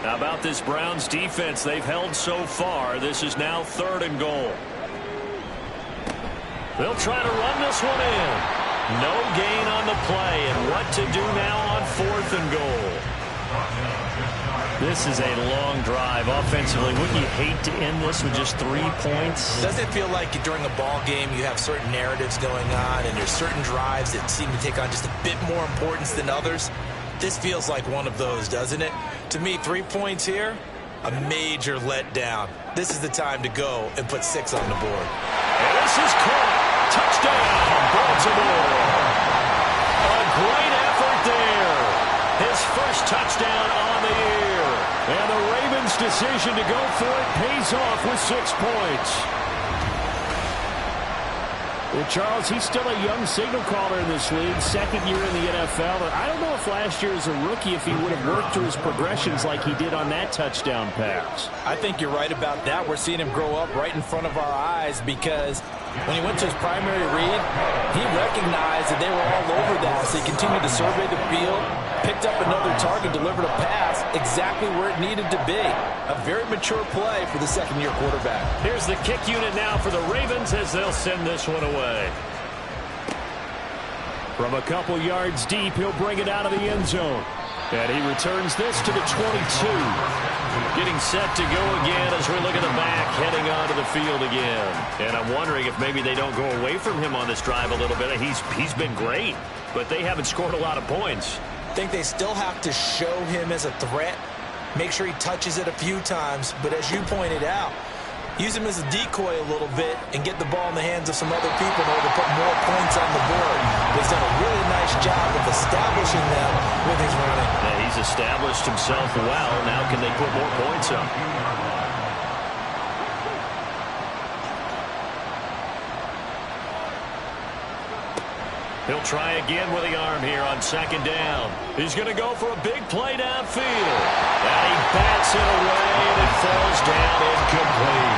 How about this Browns defense they've held so far? This is now 3rd and goal. They'll try to run this one in. No gain on the play, and what to do now on 4th and goal. This is a long drive offensively. Wouldn't you hate to end this with just 3 points? Doesn't it feel like during a ball game you have certain narratives going on and there's certain drives that seem to take on just a bit more importance than others? This feels like one of those, doesn't it? To me, 3 points here, a major letdown. This is the time to go and put 6 on the board. And this is caught. Touchdown, Baltimore. A great effort there. His first touchdown on the year. And the Ravens' decision to go for it pays off with 6 points. Well, Charles, he's still a young signal caller in this league, 2nd year in the NFL. But I don't know if last year as a rookie, if he would have worked through his progressions like he did on that touchdown pass. I think you're right about that. We're seeing him grow up right in front of our eyes because when he went to his primary read, he recognized that they were all over that. So he continued to survey the field, picked up another target, delivered a pass exactly where it needed to be. A very mature play for the 2nd-year quarterback. Here's the kick unit now for the Ravens as they'll send this one away. From a couple yards deep, he'll bring it out of the end zone. And he returns this to the 22. Getting set to go again as we look at the back, heading onto the field again. And I'm wondering if maybe they don't go away from him on this drive a little bit. He's been great, but they haven't scored a lot of points. I think they still have to show him as a threat. Make sure he touches it a few times. But as you pointed out, use him as a decoy a little bit and get the ball in the hands of some other people in order to put more points on the board. He's done a really nice job of establishing them with his running. Yeah, he's established himself well. Now can they put more points up? He'll try again with the arm here on 2nd down. He's going to go for a big play downfield. And he bats it away, and it falls down incomplete.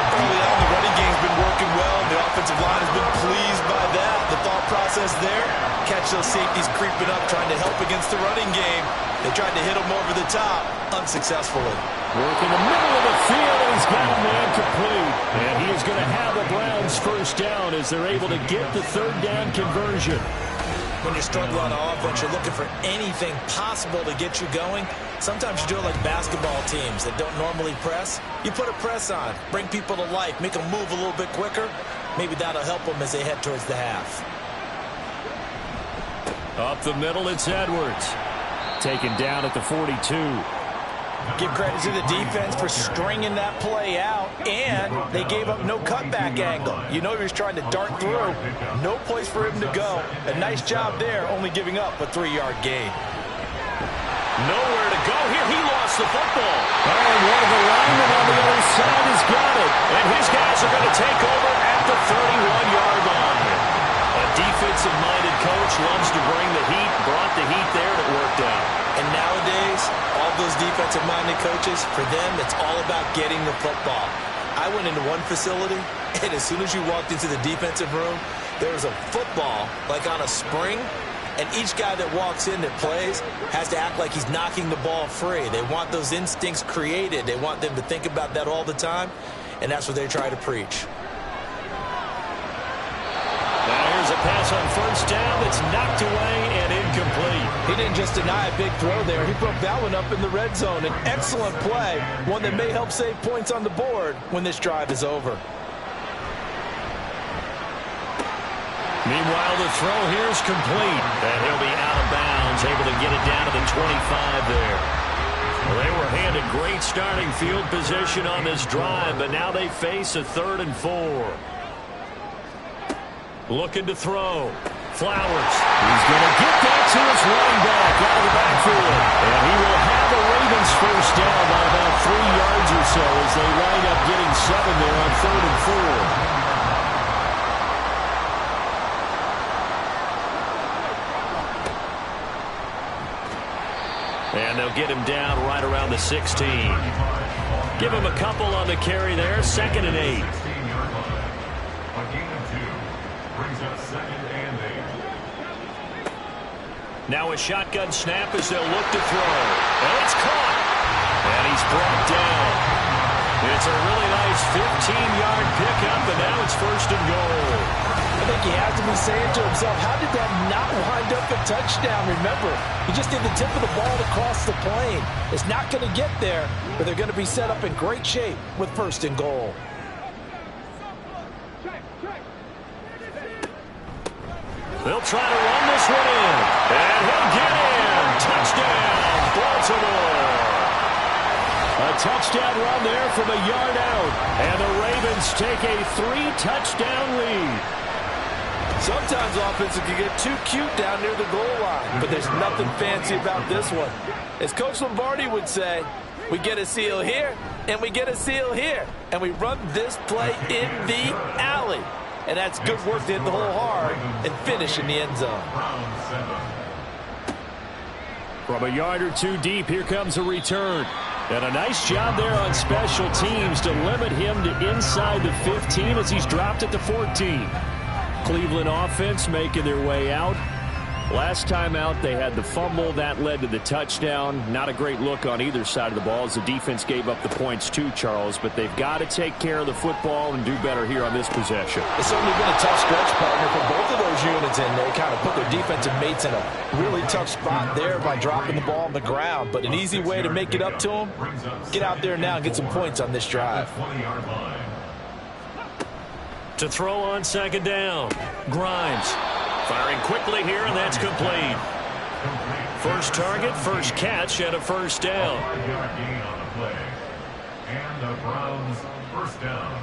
Early on, the running game's been working well, and the offensive line has been pleased by that. The thought process there, catch those safeties creeping up, trying to help against the running game. They tried to hit him over the top, unsuccessfully. Work in the middle of the field, and he's got a man complete. And he is going to have the Browns 1st down as they're able to get the 3rd down conversion. When you're struggling on offense, you're looking for anything possible to get you going. Sometimes you do it like basketball teams that don't normally press. You put a press on, bring people to life, make them move a little bit quicker. Maybe that'll help them as they head towards the half. Up the middle, it's Edwards. Taken down at the 42. Give credit to the defense for stringing that play out, and they gave up no cutback angle. You know he was trying to dart through. No place for him to go. A nice job there, only giving up a 3-yard gain. Nowhere to go here. He lost the football. And one of the linemen on the other side has got it. And his guys are going to take over at the 31-yard line. A defensive-minded coach loves to bring the heat, brought the heat there, and it worked out. And nowadays, all those defensive-minded coaches, for them, it's all about getting the football. I went into one facility, and as soon as you walked into the defensive room, there was a football, like on a spring, and each guy that walks in that plays has to act like he's knocking the ball free. They want those instincts created. They want them to think about that all the time, and that's what they try to preach. Now here's a pass on 1st down that's knocked away and incomplete. He didn't just deny a big throw there. He broke that one up in the red zone. An excellent play, one that may help save points on the board when this drive is over. Meanwhile, the throw here is complete. And he'll be out of bounds, able to get it down to the 25 there. Well, they were handed great starting field position on this drive, but now they face a 3rd and 4. Looking to throw. Flowers. He's going to get that to his running back out of the backfield. And he will have the Ravens 1st down by about 3 yards or so as they wind up getting 7 there on 3rd and 4. And they'll get him down right around the 16. Give him a couple on the carry there. 2nd and 8. Brings up 2nd and 8. Now a shotgun snap as they'll look to throw. And it's caught. And he's brought down. It's a really nice 15-yard pickup, and now it's 1st and goal. I think he has to be saying to himself, how did that not wind up a touchdown? Remember, he just did the tip of the ball across the plane. It's not going to get there, but they're going to be set up in great shape with 1st and goal. They'll try to run this one in. And he'll get in. Touchdown, Baltimore. A touchdown run there from a yard out. And the Ravens take a 3-touchdown lead. Sometimes offenses can get too cute down near the goal line, but there's nothing fancy about this one. As Coach Lombardi would say, we get a seal here, and we get a seal here, and we run this play in the alley. And that's good work to hit the hole hard and finish in the end zone. From a yard or two deep, here comes a return. And a nice job there on special teams to limit him to inside the 15 as he's dropped at the 14. Cleveland offense making their way out. Last time out, they had the fumble. That led to the touchdown. Not a great look on either side of the ball as the defense gave up the points too, Charles. But they've got to take care of the football and do better here on this possession. It's certainly been a tough stretch, partner, for both of those units, and they kind of put their defensive mates in a really tough spot there by dropping the ball on the ground. But an easy way to make it up to them, get out there now and get some points on this drive. To throw on 2nd down, Grimes. Firing quickly here, and that's complete. First target, first catch, and a 1st down. And the Browns 1st down.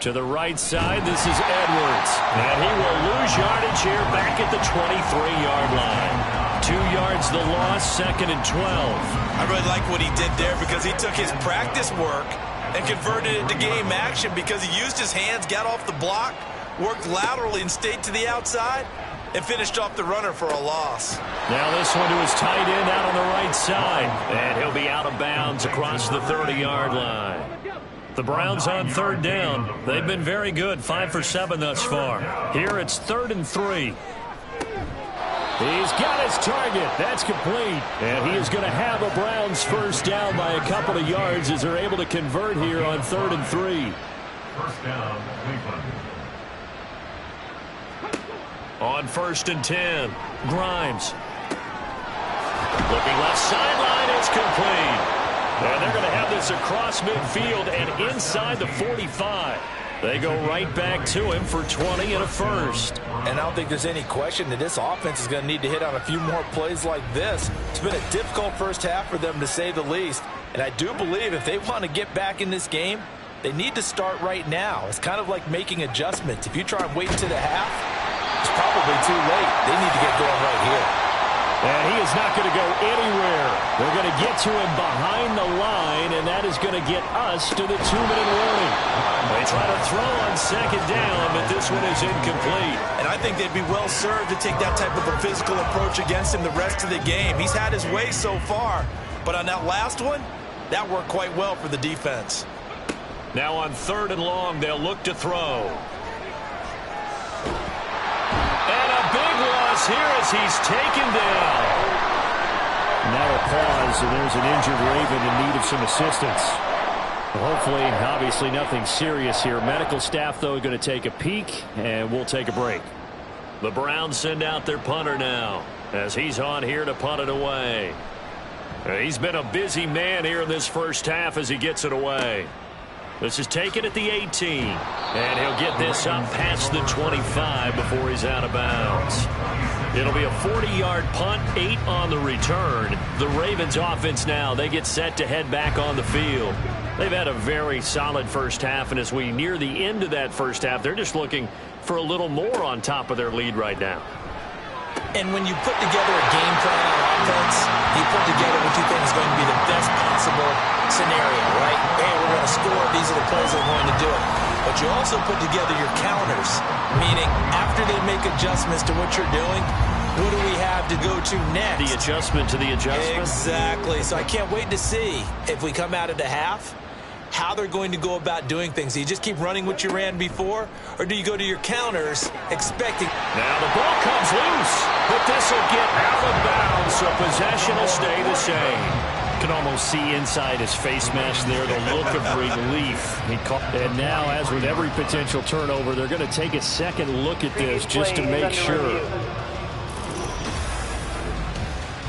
To the right side, this is Edwards. And he will lose yardage here back at the 23-yard line. 2 yards the loss, 2nd and 12. I really like what he did there because he took his practice work and converted it to game action because he used his hands, got off the block, worked laterally and stayed to the outside, and finished off the runner for a loss. Now this one to his tight end out on the right side. And he'll be out of bounds across the 30-yard line. The Browns on 3rd down. They've been very good, 5 for 7 thus far. Here it's 3rd and 3. He's got his target. That's complete. And he is going to have a Browns 1st down by a couple of yards as they're able to convert here on 3rd and 3. 1st down, Cleveland. On 1st and 10, Grimes. Looking left sideline, it's complete. And they're going to have this across midfield and inside the 45. They go right back to him for 20 and a 1st. And I don't think there's any question that this offense is going to need to hit on a few more plays like this. It's been a difficult first half for them, to say the least. And I do believe if they want to get back in this game, they need to start right now. It's kind of like making adjustments. If you try and wait until the half, it's probably too late. They need to get going right here. And he is not going to go anywhere. They're going to get to him behind the line, and that is going to get us to the 2-minute warning. They try to throw on 2nd down, but this one is incomplete. And I think they'd be well served to take that type of a physical approach against him the rest of the game. He's had his way so far, but on that last one, that worked quite well for the defense. Now on 3rd and long, they'll look to throw. And a big loss here as he's taken down. Now a pause, and there's an injured Raven in need of some assistance. Hopefully, obviously nothing serious here. Medical staff, though, going to take a peek, and we'll take a break. The Browns send out their punter now as he's on here to punt it away. He's been a busy man here in this first half as he gets it away. This is taken at the 18, and he'll get this up past the 25 before he's out of bounds. It'll be a 40-yard punt, 8 on the return. The Ravens offense now, they get set to head back on the field. They've had a very solid first half, and as we near the end of that first half, they're just looking for a little more on top of their lead right now. And when you put together a game plan on offense, you put together what you think is going to be the best possible scenario, right? Hey, we're going to score. These are the plays that are going to do it. But you also put together your counters, meaning after they make adjustments to what you're doing, what do we have to go to next? The adjustment to the adjustment? Exactly. So I can't wait to see if we come out of the half, how they're going to go about doing things. Do you just keep running what you ran before, or do you go to your counters expecting... Now the ball comes loose, but this will get out of bounds, so possession will stay the same. Can almost see inside his face mask there, the look of relief. And now, as with every potential turnover, they're going to take a second look at this just to make sure.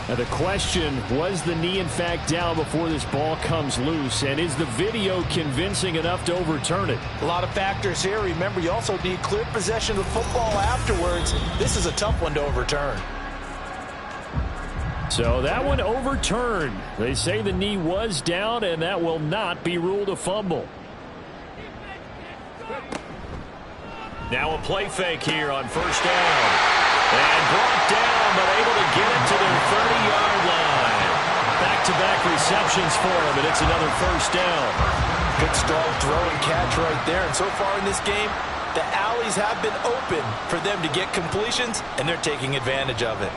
Now the question, was the knee in fact down before this ball comes loose? And is the video convincing enough to overturn it? A lot of factors here. Remember, you also need clear possession of the football afterwards. This is a tough one to overturn. So that one overturned. They say the knee was down, and that will not be ruled a fumble. Now a play fake here on first down. And brought down, but able to get it to their 30-yard line. Back-to-back receptions for him, and it's another first down. Good strong throw and catch right there. And so far in this game, the alleys have been open for them to get completions, and they're taking advantage of it.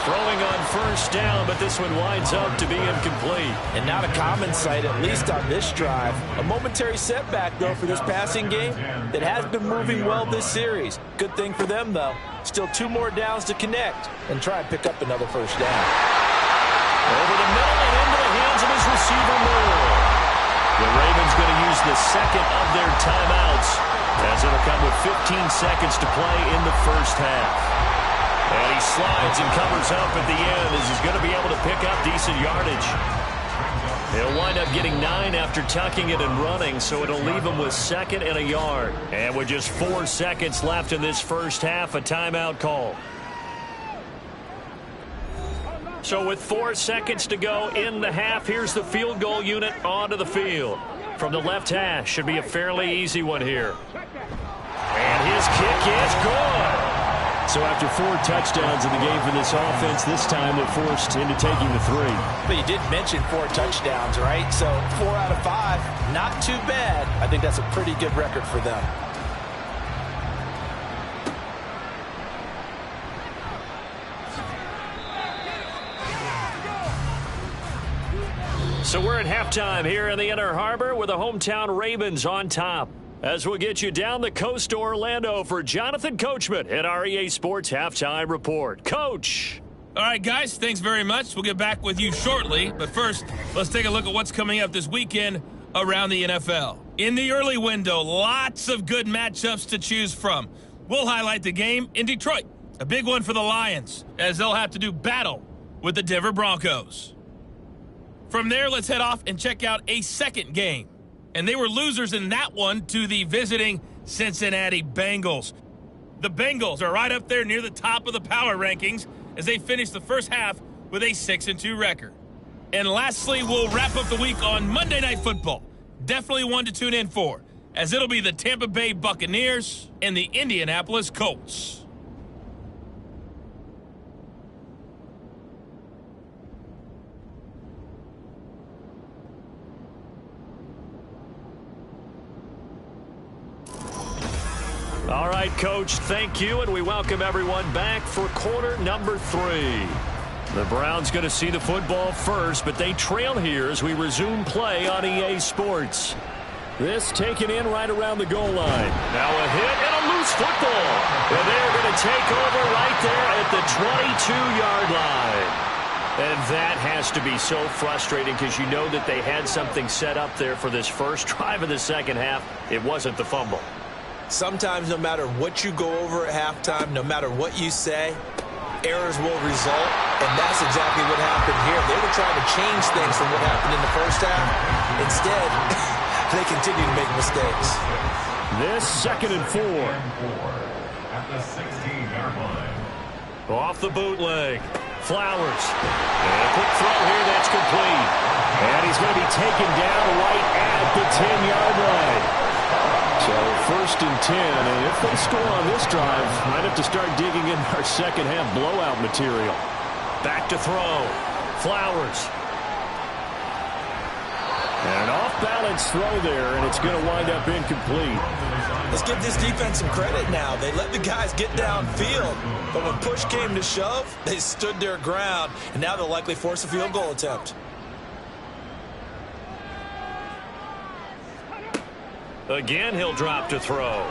Throwing on first down, but this one winds up to be incomplete. And not a common sight, at least on this drive. A momentary setback, though, for this passing game that has been moving well this series. Good thing for them, though. Still 2 more downs to connect and try and pick up another first down. Over the middle and into the hands of his receiver, Moore. The Ravens going to use the second of their timeouts, as it'll come with 15 seconds to play in the first half. And he slides and covers up at the end as he's going to be able to pick up decent yardage. He'll wind up getting 9 after tucking it and running, so it'll leave him with 2nd and a yard. And with just 4 seconds left in this first half, a timeout call. So with 4 seconds to go in the half, here's the field goal unit onto the field. From the left hash, should be a fairly easy one here. And his kick is good. So after 4 touchdowns in the game for this offense, this time they're forced into taking the 3. But you did mention 4 touchdowns, right? So 4 out of 5, not too bad. I think that's a pretty good record for them. So we're at halftime here in the Inner Harbor with the hometown Ravens on top. As we'll get you down the coast to Orlando for Jonathan Coachman at our EA Sports Halftime Report. Coach! All right, guys, thanks very much. We'll get back with you shortly. But first, let's take a look at what's coming up this weekend around the NFL. In the early window, lots of good matchups to choose from. We'll highlight the game in Detroit, a big one for the Lions, as they'll have to do battle with the Denver Broncos. From there, let's head off and check out a second game. And they were losers in that one to the visiting Cincinnati Bengals. The Bengals are right up there near the top of the power rankings as they finish the first half with a 6-2 record. And lastly, we'll wrap up the week on Monday Night Football. Definitely one to tune in for, as it'll be the Tampa Bay Buccaneers and the Indianapolis Colts. All right, Coach, thank you, and we welcome everyone back for quarter number 3. The Browns going to see the football first, but they trail here as we resume play on EA Sports. This taken in right around the goal line. Now a hit and a loose football. And they're going to take over right there at the 22-yard line. And that has to be so frustrating because you know that they had something set up there for this first drive of the second half. It wasn't the fumble. Sometimes no matter what you go over at halftime, no matter what you say, errors will result, and that's exactly what happened here. They were trying to change things from what happened in the first half. Instead, they continue to make mistakes. This 2nd and 4. At the 16-yard line. Off the bootleg. Flowers. And a quick throw here that's complete. And he's going to be taken down right at the 10-yard line. So 1st and 10, and if they score on this drive, might have to start digging in our second half blowout material. Back to throw. Flowers. And an off-balance throw there, and it's going to wind up incomplete. Let's give this defense some credit now. They let the guys get downfield, but when push came to shove, they stood their ground, and now they'll likely force a field goal attempt. Again, he'll drop to throw.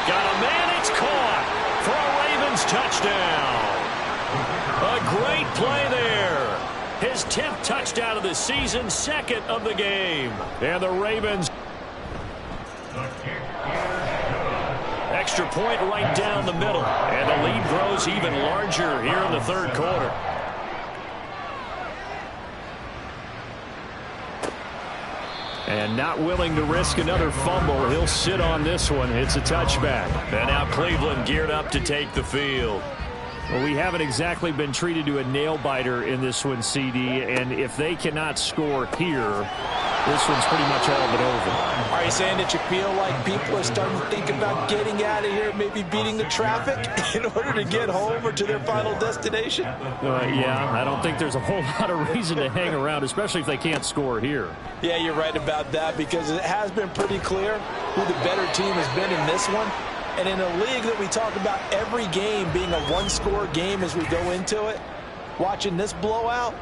Got a man, it's caught for a Ravens touchdown. A great play there. His 10th touchdown of the season, 2nd of the game. And the Ravens. Extra point right down the middle. And the lead grows even larger here in the 3rd quarter. And not willing to risk another fumble. He'll sit on this one. It's a touchback. And now Cleveland geared up to take the field. Well, we haven't exactly been treated to a nail-biter in this one, CD. And if they cannot score here, this one's pretty much all but over. Are you saying that you feel like people are starting to think about getting out of here, maybe beating the traffic in order to get home or to their final destination? Yeah, I don't think there's a whole lot of reason to hang around, especially if they can't score here. Yeah, you're right about that, because it has been pretty clear who the better team has been in this one. And in a league that we talk about every game being a one-score game as we go into it, watching this blowout,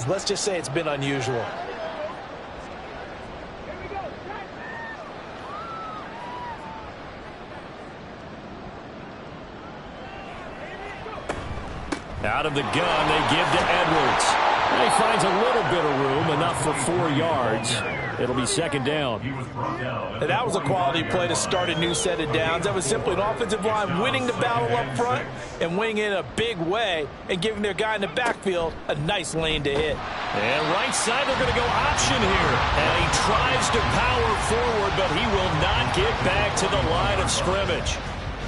let's just say it's been unusual. Out of the gun, they give to Edwards. And he finds a little bit of room, enough for 4 yards. It'll be 2nd down. And that was a quality play to start a new set of downs. That was simply an offensive line winning the battle up front and winning in a big way and giving their guy in the backfield a nice lane to hit. And right side, they're going to go option here. And he tries to power forward, but he will not get back to the line of scrimmage.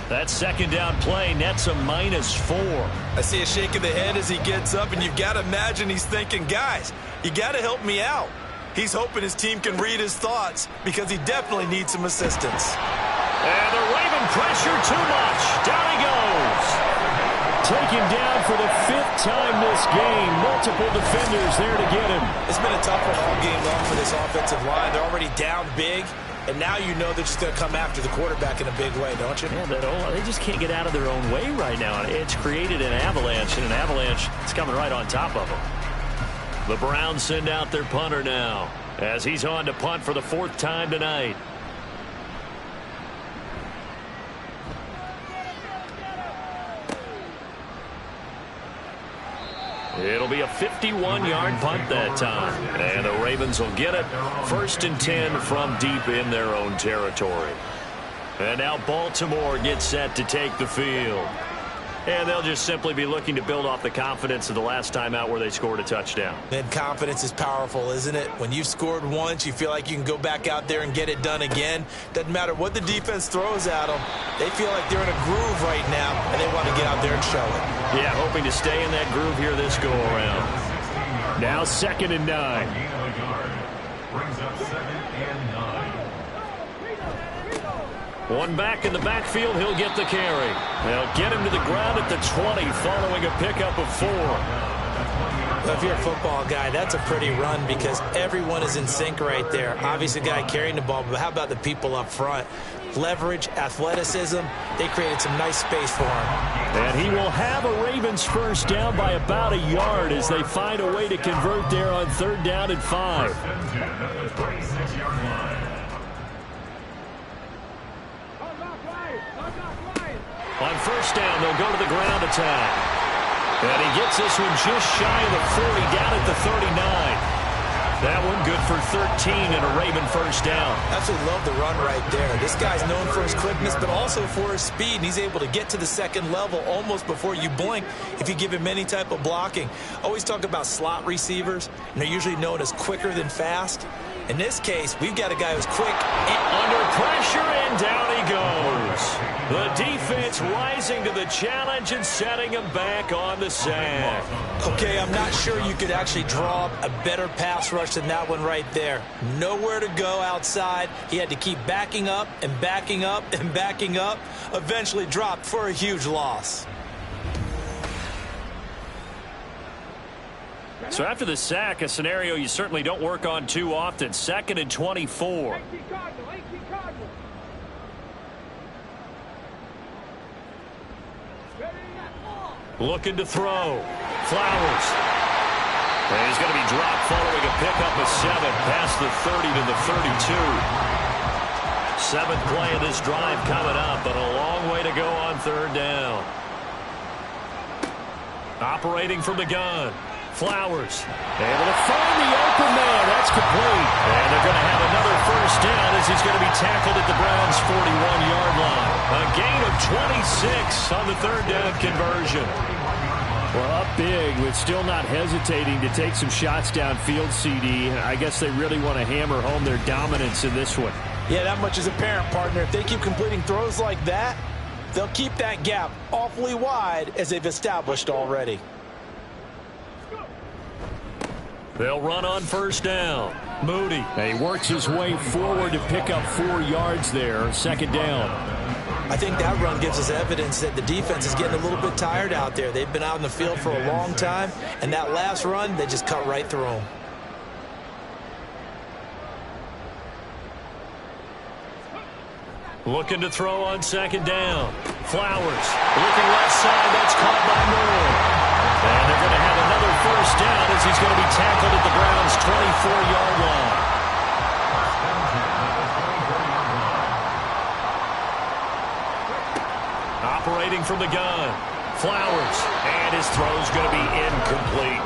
That 2nd down play nets a -4. I see a shake of the head as he gets up, and you've got to imagine he's thinking, guys, you got to help me out. He's hoping his team can read his thoughts because he definitely needs some assistance. And the Raven pressure too much. Down he goes. Taken down for the 5th time this game. Multiple defenders there to get him. It's been a tough one all game long for this offensive line. They're already down big. And now you know they're just going to come after the quarterback in a big way, don't you? Yeah, they just can't get out of their own way right now. It's created an avalanche, and an avalanche is coming right on top of them. The Browns send out their punter now as he's on to punt for the 4th time tonight. It'll be a 51-yard punt that time. And the Ravens will get it. 1st and 10 from deep in their own territory. And now Baltimore gets set to take the field. And they'll just simply be looking to build off the confidence of the last time out where they scored a touchdown. And confidence is powerful, isn't it? When you've scored once, you feel like you can go back out there and get it done again. Doesn't matter what the defense throws at them. They feel like they're in a groove right now, and they want to get out there and show it. Yeah, hoping to stay in that groove here this go-around. Now 2nd and 9. Brings up 2nd and 9. One back in the backfield, he'll get the carry. They'll get him to the ground at the 20 following a pickup of 4. Well, if you're a football guy, that's a pretty run because everyone is in sync right there. Obviously, the guy carrying the ball, but how about the people up front? Leverage, athleticism, they created some nice space for him. And he will have a Ravens 1st down by about a yard as they find a way to convert there on 3rd down and 5. On 1st down, they'll go to the ground attack. And he gets this one just shy of the 40, down at the 39. That one good for 13 and a Raven 1st down. Absolutely love the run right there. This guy's known for his quickness, but also for his speed. And he's able to get to the 2nd level almost before you blink if you give him any type of blocking. Always talk about slot receivers, and they're usually known as quicker than fast. In this case, we've got a guy who's quick. Under pressure, and down he goes. The defense rising to the challenge and setting him back on the sack. Okay, I'm not sure you could actually draw a better pass rush than that one right there. Nowhere to go outside. He had to keep backing up and backing up and backing up. Eventually dropped for a huge loss. So after the sack, a scenario you certainly don't work on too often. 2nd and 24. Looking to throw. Flowers. And he's going to be dropped following a pickup of 7 past the 30 to the 32. 7th play of this drive coming up, but a long way to go on 3rd down. Operating from the gun. Flowers able to find the open man. That's complete. And they're going to have another 1st down as he's going to be tackled at the Browns' 41-yard line. A gain of 26 on the 3rd down conversion. Well, up big, but still not hesitating to take some shots downfield, CD. I guess they really want to hammer home their dominance in this one. Yeah, that much is apparent, partner. If they keep completing throws like that, they'll keep that gap awfully wide as they've established already. They'll run on 1st down. Moody. He works his way forward to pick up 4 yards there. 2nd down. I think that run gives us evidence that the defense is getting a little bit tired out there. They've been out in the field for a long time, and that last run, they just cut right through them. Looking to throw on 2nd down. Flowers. Looking left side. That's caught by Moore. And they're going to have another 1st down as he's going to be tackled at the Browns' 24-yard line. Operating from the gun. Flowers. And his throw's going to be incomplete.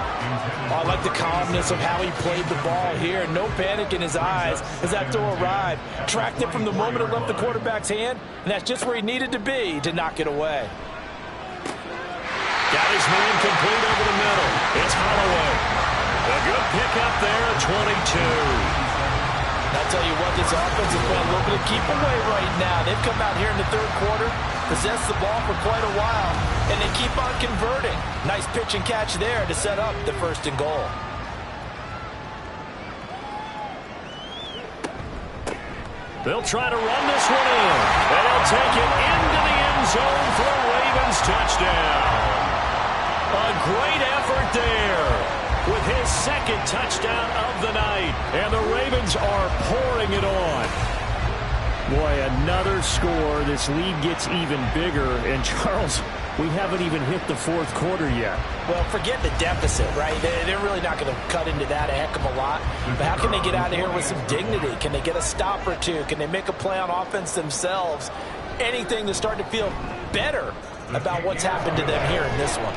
I like the calmness of how he played the ball here. No panic in his eyes as that throw arrived. Tracked it from the moment it left the quarterback's hand, and that's just where he needed to be to knock it away. Got his man complete over the middle. It's Holloway. A good pickup there at 22. I'll tell you what, this offense is playing a little bit of keep away right now. They've come out here in the 3rd quarter, possessed the ball for quite a while, and they keep on converting. Nice pitch and catch there to set up the 1st and goal. They'll try to run this one in. And they'll take it into the end zone for a Ravens touchdown. A great effort there with his 2nd touchdown of the night. And the Ravens are pouring it on. Boy, another score. This lead gets even bigger. And, Charles, we haven't even hit the 4th quarter yet. Well, forget the deficit, right? They're really not going to cut into that a heck of a lot. But how can they get out of here with some dignity? Can they get a stop or two? Can they make a play on offense themselves? Anything to start to feel better about what's happened to them here in this one.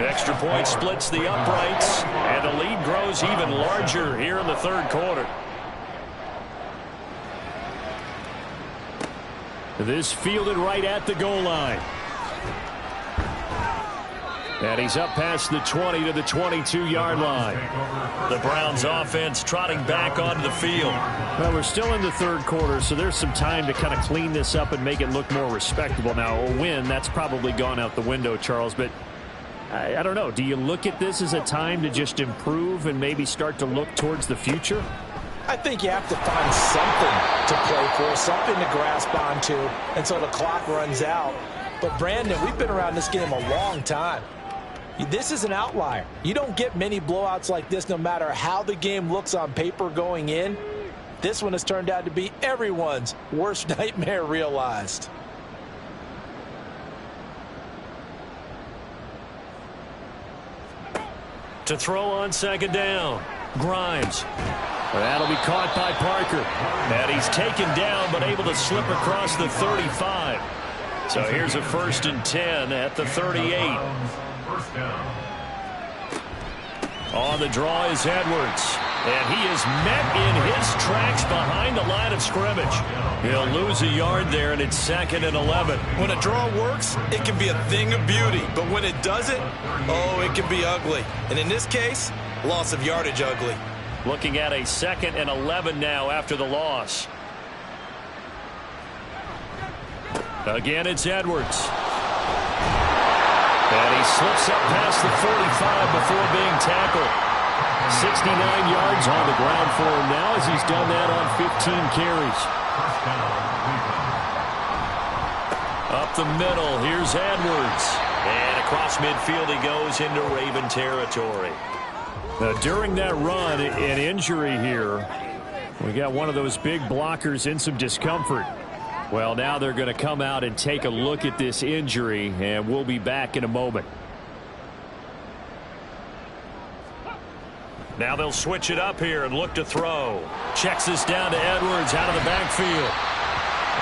Extra point splits the uprights, and the lead grows even larger here in the 3rd quarter. This fielded right at the goal line. And he's up past the 20 to the 22-yard line. The Browns offense trotting back onto the field. Well, we're still in the 3rd quarter, so there's some time to kind of clean this up and make it look more respectable. Now, a win, that's probably gone out the window, Charles, but I don't know. Do you look at this as a time to just improve and maybe start to look towards the future? I think you have to find something to play for, something to grasp onto until the clock runs out. But, Brandon, we've been around this game a long time. This is an outlier. You don't get many blowouts like this no matter how the game looks on paper going in. This one has turned out to be everyone's worst nightmare realized. To throw on 2nd down. Grimes. That'll be caught by Parker. And he's taken down but able to slip across the 35. So here's a 1st and 10 at the 38. On the draw is Edwards. And he is met in his tracks behind the line of scrimmage. He'll lose a yard there, and it's 2nd and 11. When a draw works, it can be a thing of beauty. But when it doesn't, oh, it can be ugly. And in this case, loss of yardage ugly. Looking at a 2nd and 11 now after the loss. Again, it's Edwards. And he slips up past the 45 before being tackled. 69 yards on the ground for him now as he's done that on 15 carries. Up the middle, here's Edwards. And across midfield he goes into Raven territory. During that run, an injury here. We got one of those big blockers in some discomfort. Well, now they're going to come out and take a look at this injury, and we'll be back in a moment. Now they'll switch it up here and look to throw. Checks this down to Edwards out of the backfield.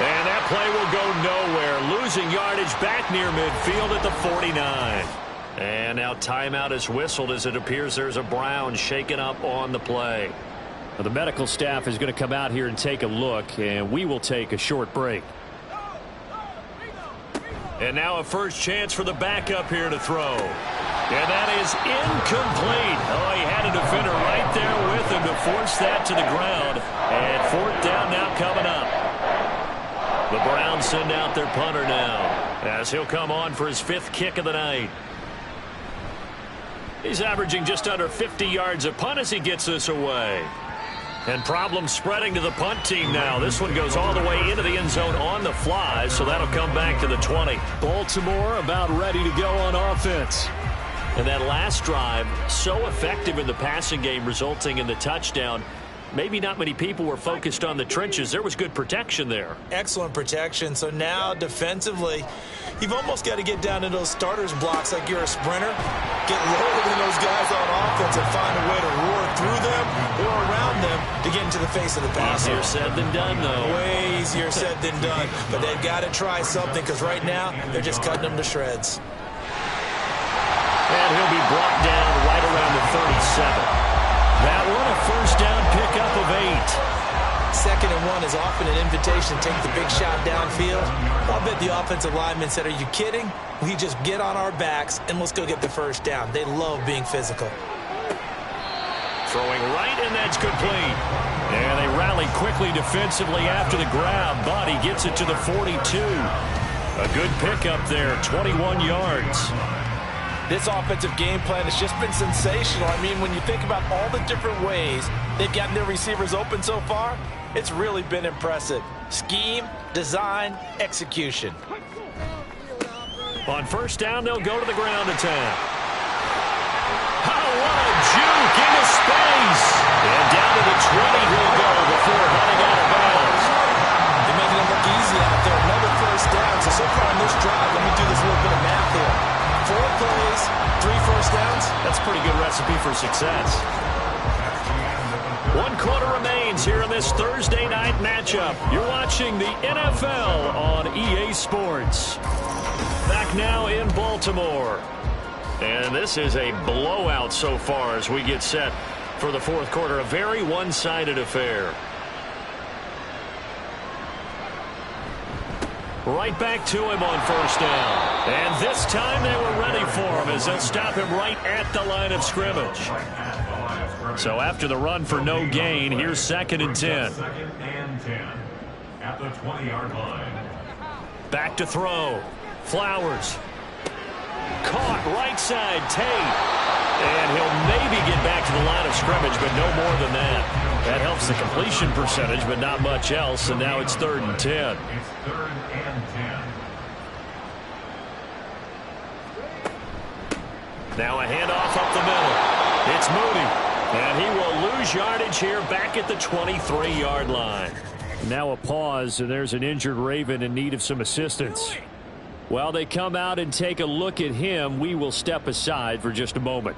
And that play will go nowhere. Losing yardage back near midfield at the 49. And now timeout is whistled as it appears there's a Brown shaken up on the play. Well, the medical staff is going to come out here and take a look, and we will take a short break. And now a first chance for the backup here to throw. And that is incomplete. Oh, he had a defender right there with him to force that to the ground. And fourth down now coming up. The Browns send out their punter now as he'll come on for his 5th kick of the night. He's averaging just under 50 yards a punt as he gets this away. And problems spreading to the punt team now. This one goes all the way into the end zone on the fly, so that'll come back to the 20. Baltimore about ready to go on offense. And that last drive, so effective in the passing game, resulting in the touchdown. Maybe not many people were focused on the trenches. There was good protection there. Excellent protection. So now defensively, you've almost got to get down to those starters blocks like you're a sprinter. Get lower than those guys on offense and find a way to roar through them or around them to get into the face of the passer. Easier said than done, though. Way easier said than done. But they've got to try something because right now they're just cutting them to shreds. And he'll be brought down right around the 37. That one a first down pickup of 8. 2nd and 1 is often an invitation to take the big shot downfield. I'll bet the offensive linemen said, are you kidding? We just get on our backs and let's go get the first down. They love being physical. Throwing right, and that's complete. And they rally quickly defensively after the grab, but he gets it to the 42. A good pickup there, 21 yards. This offensive game plan has just been sensational. I mean, when you think about all the different ways they've gotten their receivers open so far, it's really been impressive. Scheme, design, execution. On first down, they'll go to the ground attack. Oh, what a juke into space. And down to the 20 he'll go before heading out of bounds. They're making it look easy out there. Another first down. So far on this drive, let me do this little bit of math here. 4 plays, 3 first downs. That's a pretty good recipe for success. 1 quarter remains here in this Thursday night matchup. You're watching the NFL on EA Sports. Back now in Baltimore. And this is a blowout so far as we get set for the 4th quarter. A very one-sided affair. Right back to him on first down. And this time they were ready for him as they'll stop him right at the line of scrimmage. So after the run for no gain, here's 2nd and 10. 2nd and 10 at the 20-yard line. Back to throw. Flowers. Caught right side, Tate. And he'll maybe get back to the line of scrimmage, but no more than that. That helps the completion percentage, but not much else, and now it's 3rd and 10. It's 3rd and 10. Now a handoff up the middle. It's Moody. And he will lose yardage here back at the 23-yard line. Now a pause, and there's an injured Raven in need of some assistance. While they come out and take a look at him, we will step aside for just a moment.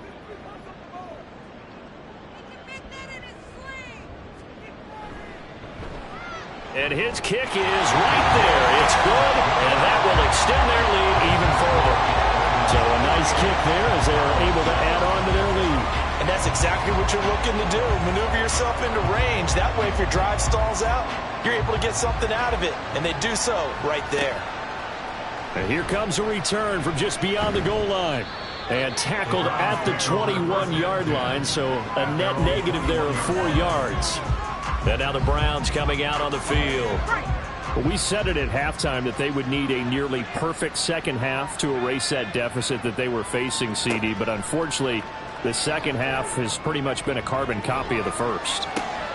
And his kick is right there. It's good, and that will extend their lead even further. So a nice kick there as they are able to add on to their lead. And that's exactly what you're looking to do. Maneuver yourself into range. That way, if your drive stalls out, you're able to get something out of it. And they do so right there. And here comes a return from just beyond the goal line. And tackled at the 21-yard line, so a net negative there of 4 yards. And now the Browns coming out on the field. Well, we said it at halftime that they would need a nearly perfect second half to erase that deficit that they were facing, CD. But unfortunately, the second half has pretty much been a carbon copy of the first.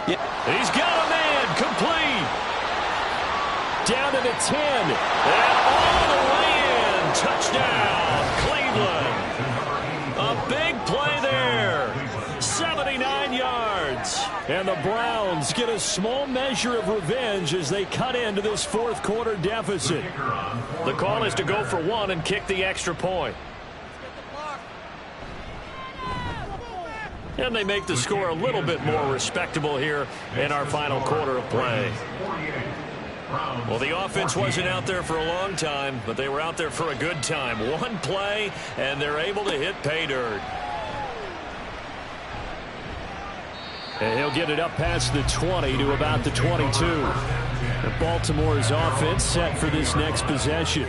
Yeah. He's got a man complete. Down to the 10. And all the way in. Touchdown, Cleveland. A big play there. 79 yards. And the Browns get a small measure of revenge as they cut into this 4th quarter deficit. The call is to go for 1 and kick the extra point. And they make the score a little bit more respectable here in our final quarter of play. Well, the offense wasn't out there for a long time, but they were out there for a good time. One play, and they're able to hit pay dirt. And he'll get it up past the 20 to about the 22. And Baltimore's offense set for this next possession.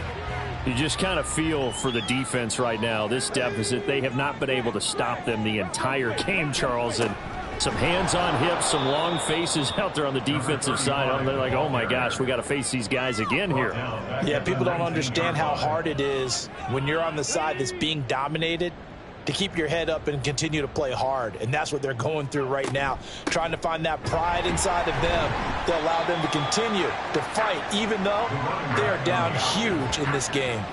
You just kind of feel for the defense right now, this deficit. They have not been able to stop them the entire game, Charles. And some hands on hips, some long faces out there on the defensive side. They're like, oh, my gosh, we got to face these guys again here. Yeah, people don't understand how hard it is when you're on the side that's being dominated to keep your head up and continue to play hard. And that's what they're going through right now, trying to find that pride inside of them to allow them to continue to fight, even though they are down huge in this game.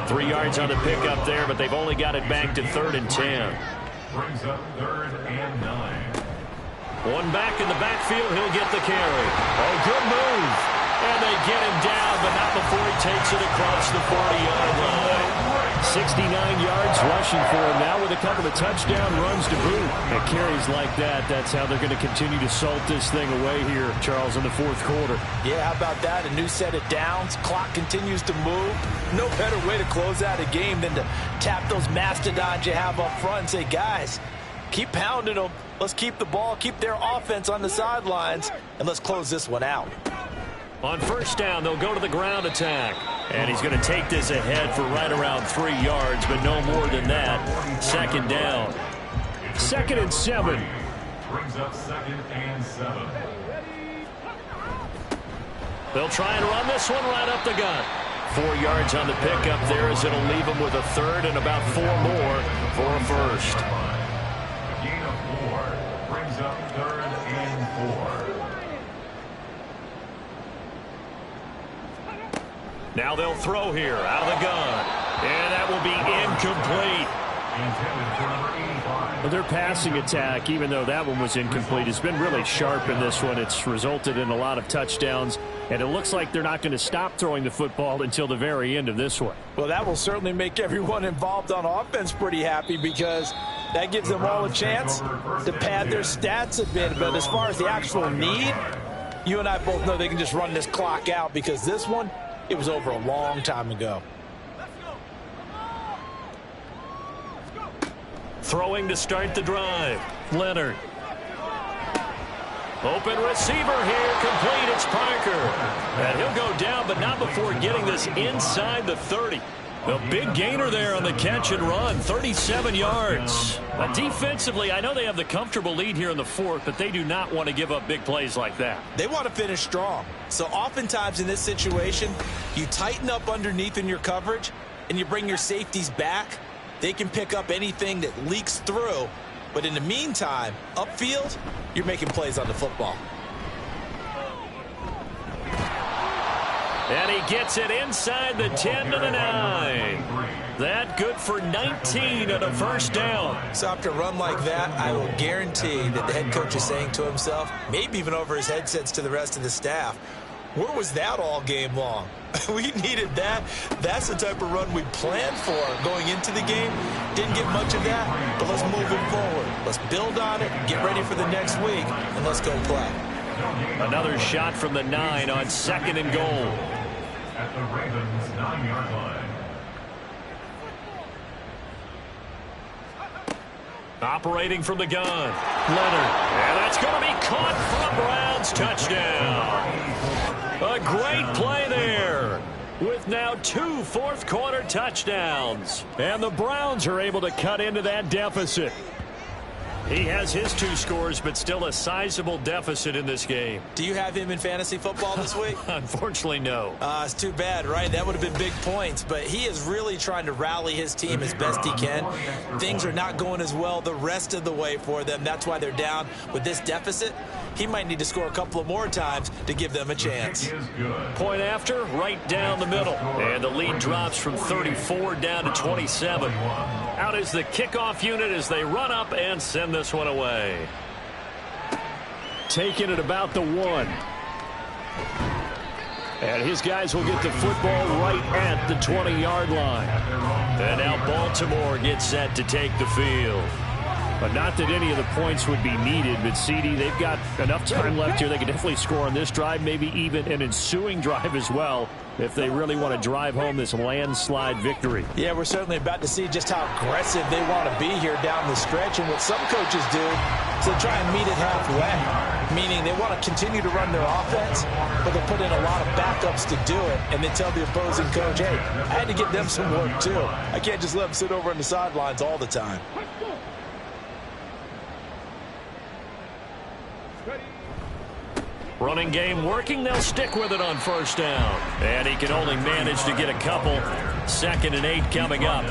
3 yards on the pickup there, but they've only got it back to 3rd and 10. Brings up 3rd and 9. One back in the backfield, he'll get the carry. Oh, good move. And they get him down, but not before he takes it across the 40-yard line. 69 yards rushing for him now with a couple of touchdown runs to boot. And carries like that, that's how they're going to continue to salt this thing away here, Charles, in the 4th quarter. Yeah, how about that? A new set of downs. Clock continues to move. No better way to close out a game than to tap those mastodons you have up front and say, guys, keep pounding them. Let's keep the ball, keep their offense on the sidelines, and let's close this one out. On 1st down, they'll go to the ground attack. And he's going to take this ahead for right around 3 yards, but no more than that. 2nd down. 2nd and 7. Brings up 2nd and 7. They'll try and run this one right up the gut. 4 yards on the pickup there as it'll leave them with a 3rd and about 4 more for a 1st. A gain of 4 brings up 3rd and 4. Now they'll throw here out of the gun. And that will be incomplete. Intended for number 85. Well, their passing attack, even though that one was incomplete, has been really sharp in this one. It's resulted in a lot of touchdowns. And it looks like they're not going to stop throwing the football until the very end of this one. Well, that will certainly make everyone involved on offense pretty happy because that gives them all a chance to pad their stats a bit. But as far as the actual need, you and I both know they can just run this clock out because this one, it was over a long time ago. Throwing to start the drive. Leonard. Open receiver here, complete. It's Parker. And he'll go down, but not before getting this inside the 30. A big gainer there on the catch and run, 37 yards. Defensively, I know they have the comfortable lead here in the 4th, but they do not want to give up big plays like that. They want to finish strong. So oftentimes in this situation, you tighten up underneath in your coverage, and you bring your safeties back. They can pick up anything that leaks through. But in the meantime, upfield, you're making plays on the football. And he gets it inside the 10 to the 9. That good for 19 and a 1st down. So after a run like that, I will guarantee that the head coach is saying to himself, maybe even over his headsets to the rest of the staff, where was that all game long? We needed that. That's the type of run we planned for going into the game. Didn't get much of that, but let's move it forward. Let's build on it, get ready for the next week, and let's go play. Another shot from the 9 on 2nd and goal. At the Ravens' 9-yard line. Operating from the gun. Leonard. And that's going to be caught for a Browns touchdown. A great play there. With now 2 4th-quarter touchdowns. And the Browns are able to cut into that deficit. He has his 2 scores, but still a sizable deficit in this game. Do you have him in fantasy football this week? Unfortunately, no. It's too bad, right? That would have been big points, but he is really trying to rally his team as best he can. Things are not going as well the rest of the way for them. That's why they're down with this deficit. He might need to score a couple of more times to give them a chance. Point after, right down the middle. And the lead drops from 34 down to 27. Out is the kickoff unit as they run up and send this one away. Taking it about the 1. And his guys will get the football right at the 20-yard line. And now Baltimore gets set to take the field. But not that any of the points would be needed, but CD, they've got enough time left here. They can definitely score on this drive, maybe even an ensuing drive as well, if they really want to drive home this landslide victory. Yeah, we're certainly about to see just how aggressive they want to be here down the stretch. And what some coaches do is they try and meet it halfway, meaning they want to continue to run their offense, but they put in a lot of backups to do it, and then tell the opposing coach, hey, I had to get them some work too. I can't just let them sit over on the sidelines all the time. Running game working. They'll stick with it on first down. And he can only manage to get a couple. 2nd and 8 coming up.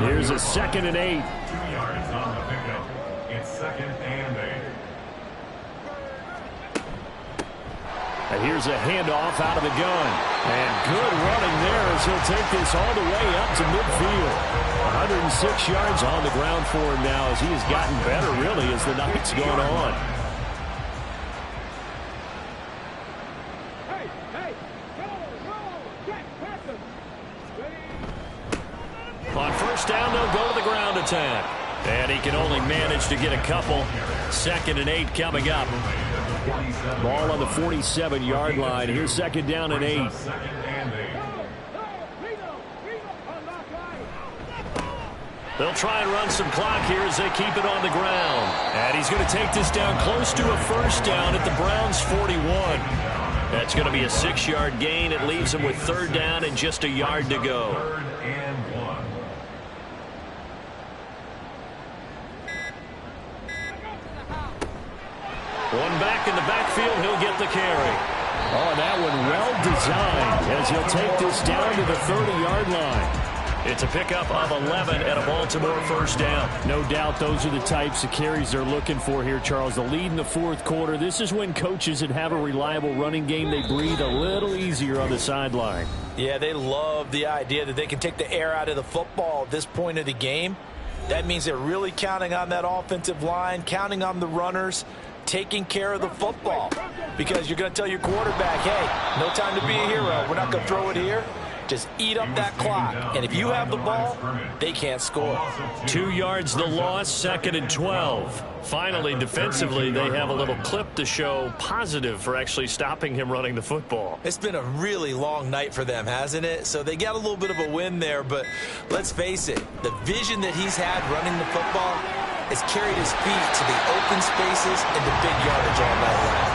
Here's a 2nd and 8. 2 yards on the pickup. It's 2nd and 8. And here's a handoff out of the gun. And good running there as he'll take this all the way up to midfield. 106 yards on the ground for him now as he has gotten better really as the night's gone on. On first down, they'll go to the ground attack. And he can only manage to get a couple. 2nd and 8 coming up. Ball on the 47-yard line. Here's 2nd down and 8. They'll try and run some clock here as they keep it on the ground. And he's going to take this down close to a first down at the Browns' 41. That's going to be a 6-yard gain. It leaves them with 3rd down and just a yard to go. 3rd and 1. One back in the backfield, he'll get the carry. Oh, that one well designed as he'll take this down to the 30-yard line. It's a pickup of 11 and a Baltimore first down. No doubt those are the types of carries they're looking for here, Charles. The lead in the 4th quarter. This is when coaches that have a reliable running game, they breathe a little easier on the sideline. Yeah, they love the idea that they can take the air out of the football at this point of the game. That means they're really counting on that offensive line, counting on the runners, taking care of the football. Because you're going to tell your quarterback, hey, no time to be a hero. We're not going to throw it here. Just eat up that clock. And if you have the ball, they can't score. 2 yards the loss, 2nd and 12. Finally, defensively, they have a little clip to show positive for actually stopping him running the football. It's been a really long night for them, hasn't it? So they got a little bit of a win there, but let's face it, the vision that he's had running the football has carried his feet to the open spaces and the big yardage all night long.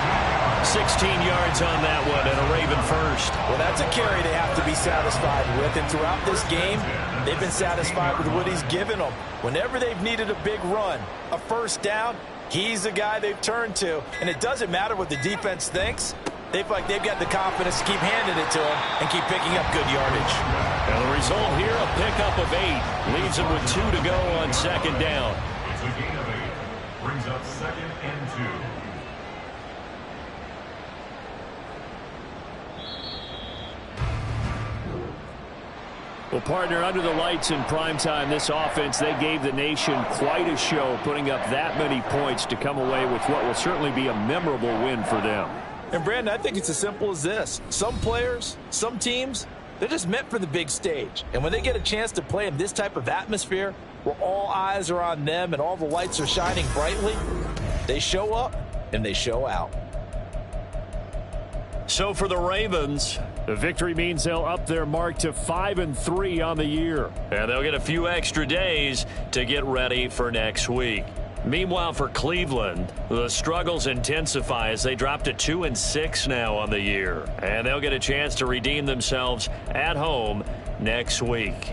16 yards on that one and a Raven first. Well, that's a carry they have to be satisfied with, and throughout this game, they've been satisfied with what he's given them. Whenever they've needed a big run, a first down, he's the guy they've turned to, and it doesn't matter what the defense thinks. They've got the confidence to keep handing it to him and keep picking up good yardage. And the result here, a pickup of 8. Leaves him with 2 to go on 2nd down. It's a gain of 8. Brings up 2nd and 2. Well, partner, under the lights in primetime, this offense, they gave the nation quite a show, putting up that many points to come away with what will certainly be a memorable win for them. And, Brandon, I think it's as simple as this. Some players, some teams, they're just meant for the big stage. And when they get a chance to play in this type of atmosphere where all eyes are on them and all the lights are shining brightly, they show up and they show out. So for the Ravens, the victory means they'll up their mark to 5-3 on the year. And they'll get a few extra days to get ready for next week. Meanwhile, for Cleveland, the struggles intensify as they drop to 2-6 now on the year. And they'll get a chance to redeem themselves at home next week.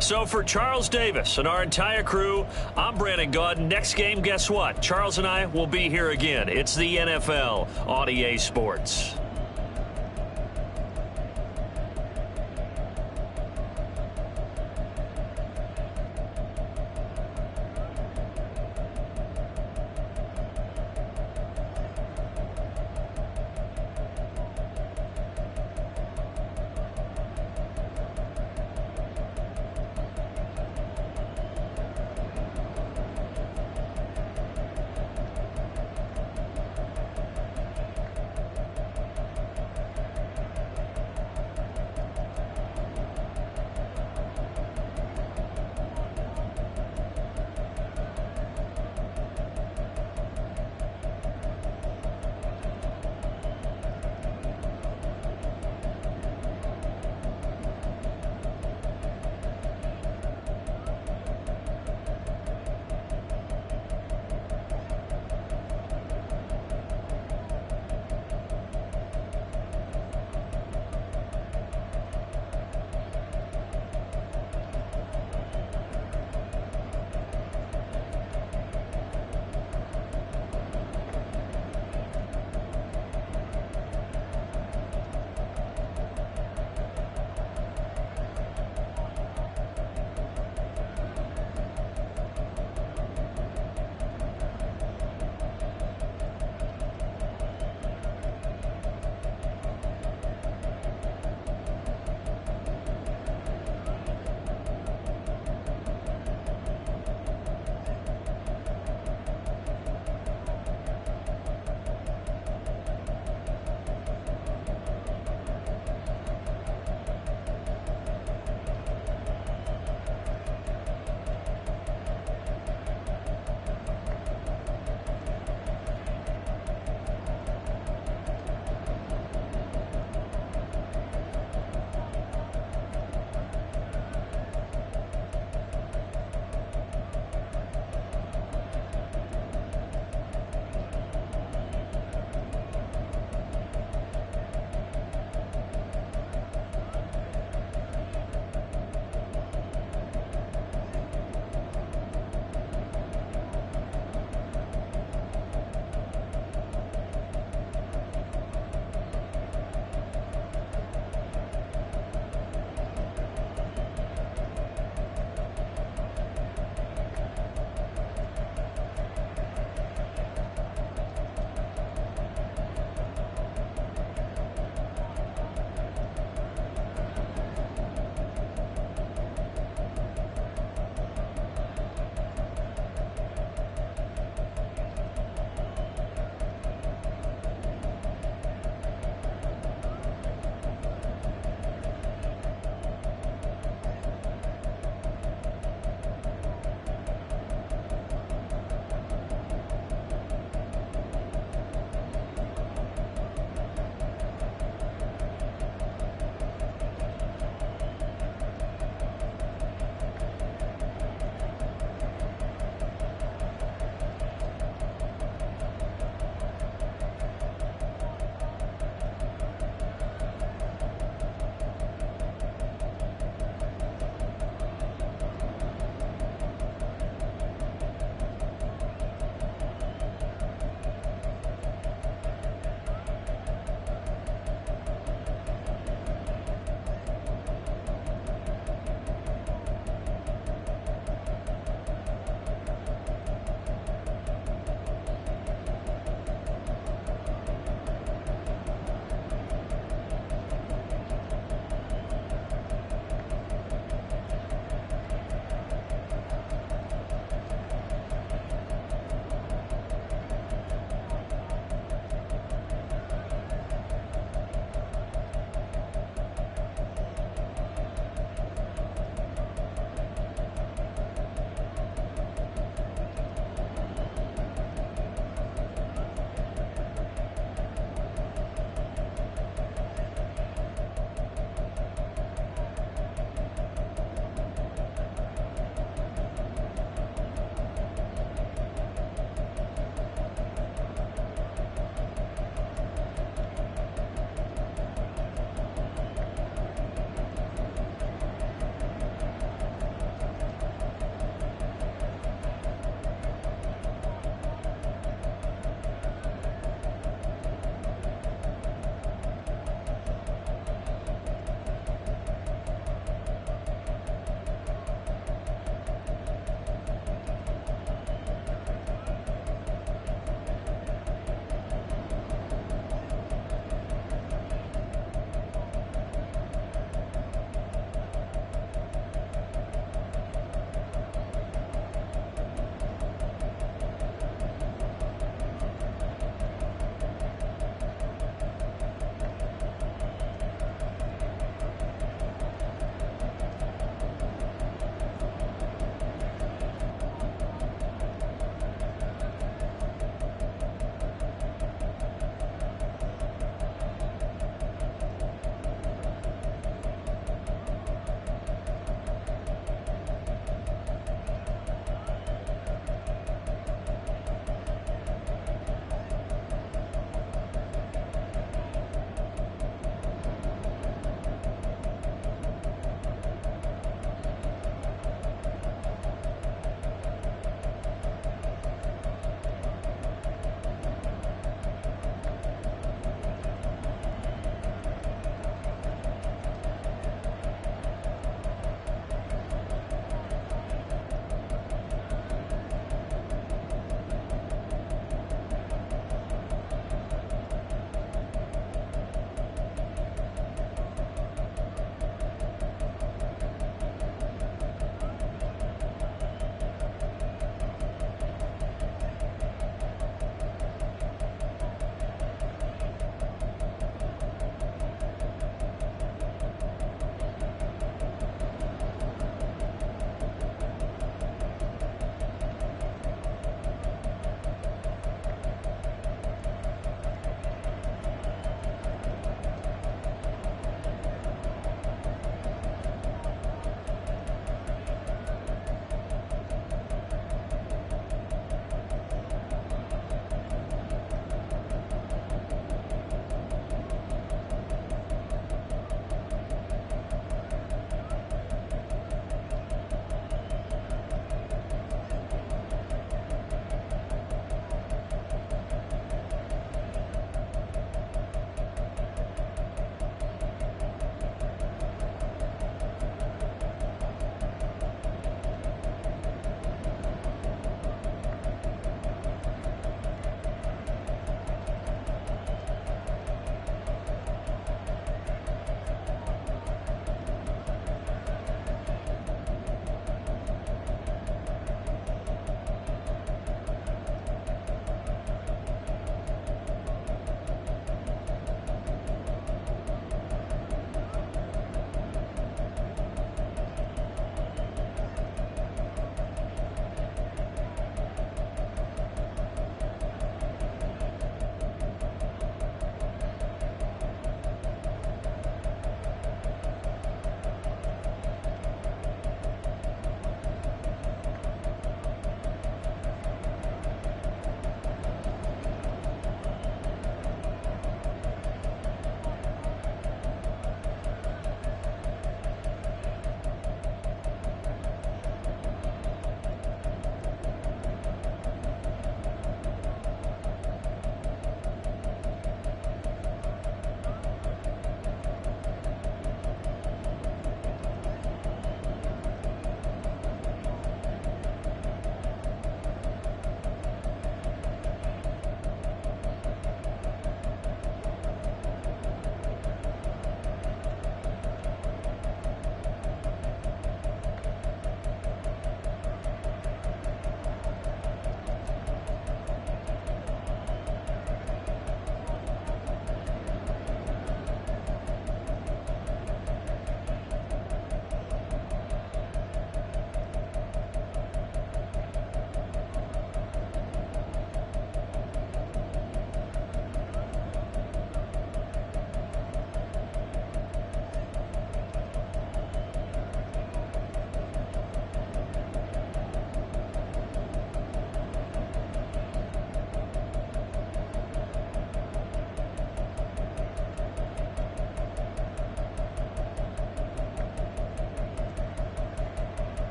So for Charles Davis and our entire crew, I'm Brandon Gaudin. Next game, guess what? Charles and I will be here again. It's the NFL on EA Sports.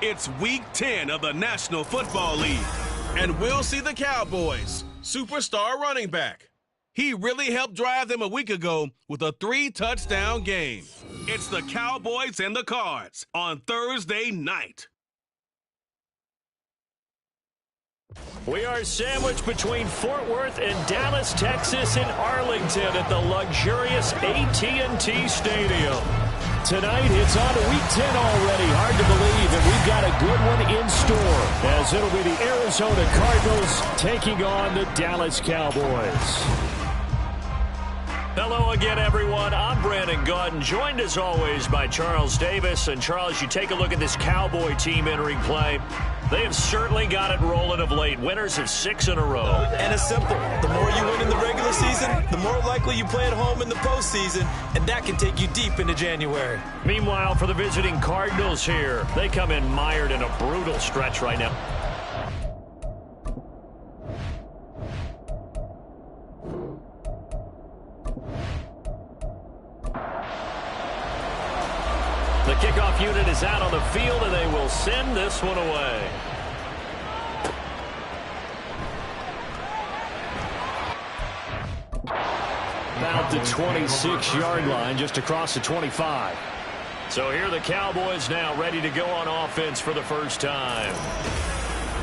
It's Week 10 of the National Football League, and we'll see the Cowboys' superstar running back. He really helped drive them a week ago with a 3-touchdown game. It's the Cowboys and the Cards on Thursday night. We are sandwiched between Fort Worth and Dallas, Texas in Arlington at the luxurious AT&T Stadium. Tonight, it's on to Week 10 already. Hard to believe, and we've got a good one in store, as it'll be the Arizona Cardinals taking on the Dallas Cowboys. Hello again, everyone. I'm Brandon Gaudin, joined as always by Charles Davis. And Charles, you take a look at this Cowboy team entering play. They have certainly got it rolling of late. Winners of 6 in a row. And it's simple. The more you win in the regular season, the more likely you play at home in the postseason, and that can take you deep into January. Meanwhile, for the visiting Cardinals here, they come in mired in a brutal stretch right now. The kickoff unit is out on the field, and they will send this one away. About the 26-yard line, just across the 25. So here are the Cowboys now ready to go on offense for the first time.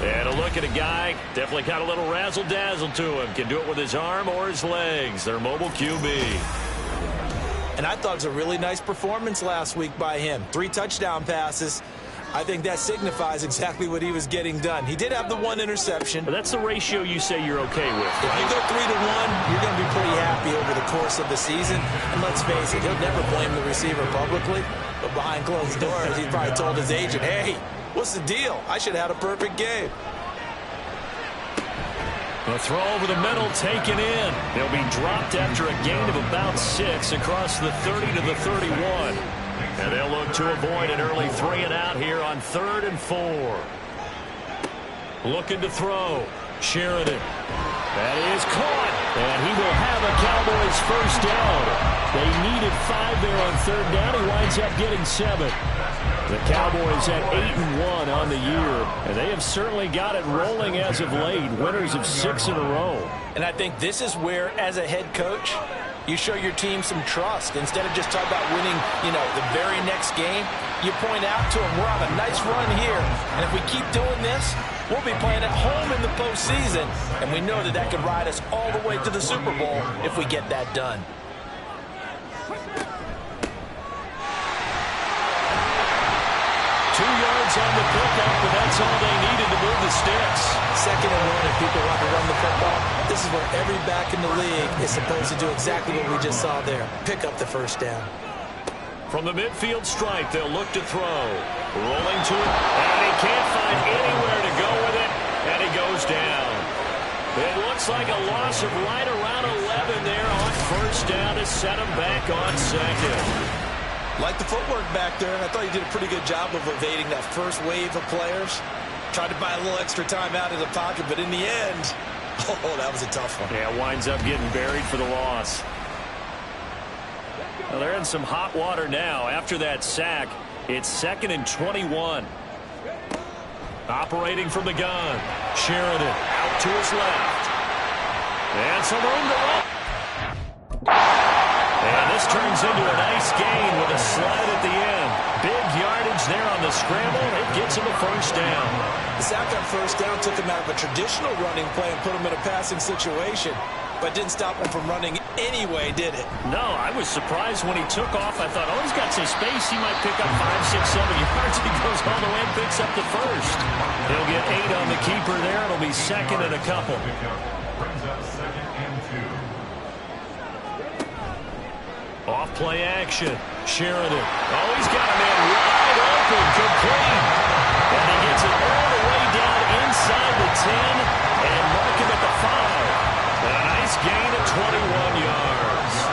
And a look at a guy, definitely got a little razzle-dazzle to him. Can do it with his arm or his legs. Their mobile QB. And I thought it was a really nice performance last week by him. 3 touchdown passes. I think that signifies exactly what he was getting done. He did have the 1 interception. But that's the ratio you say you're okay with, right? If you go 3 to 1, you're going to be pretty happy over the course of the season. And let's face it, he'll never blame the receiver publicly. But behind closed doors, he's probably told his agent, hey, what's the deal? I should have had a perfect game. The throw over the middle taken in. They'll be dropped after a gain of about 6 across the 30 to the 31. And they'll look to avoid an early 3-and-out here on 3rd and 4. Looking to throw. Sheridan. That is caught. And he will have a Cowboys first down. They needed 5 there on 3rd down. He winds up getting 7. The Cowboys at 8-1 on the year, and they have certainly got it rolling as of late. Winners of 6 in a row. And I think this is where, as a head coach, you show your team some trust. Instead of just talking about winning, the very next game, you point out to them, we're on a nice run here. And if we keep doing this, we'll be playing at home in the postseason. And we know that that could ride us all the way to the Super Bowl if we get that done. On the pickup, but that's all they needed to move the sticks. 2nd and 1, if people want to run the football, this is where every back in the league is supposed to do exactly what we just saw there. Pick up the first down. From the midfield stripe, they'll look to throw. Rolling to it, and he can't find anywhere to go with it, and he goes down. It looks like a loss of right around 11 there on first down to set him back on 2nd. Like the footwork back there, I thought he did a pretty good job of evading that first wave of players. Tried to buy a little extra time out of the pocket, but in the end, that was a tough one. Yeah, winds up getting buried for the loss. Well, they're in some hot water now. After that sack, it's 2nd and 21. Operating from the gun. Sheridan out to his left. And some room to run. And this turns into a nice gain with a slide at the end. Big yardage there on the scramble. It gets him a first down. The sack on first down took him out of a traditional running play and put him in a passing situation, but didn't stop him from running anyway, did it? No, I was surprised when he took off. I thought, he's got some space. He might pick up 5, 6, 7 yards. He goes all the way and picks up the first. He'll get 8 on the keeper there. It'll be 2nd and a couple. Brings up 2nd and 2. Off play action. Sheridan. He's got a man wide open. Complete. And he gets it all the way down inside the 10 and mark him at the 5. And a nice gain of 21 yards.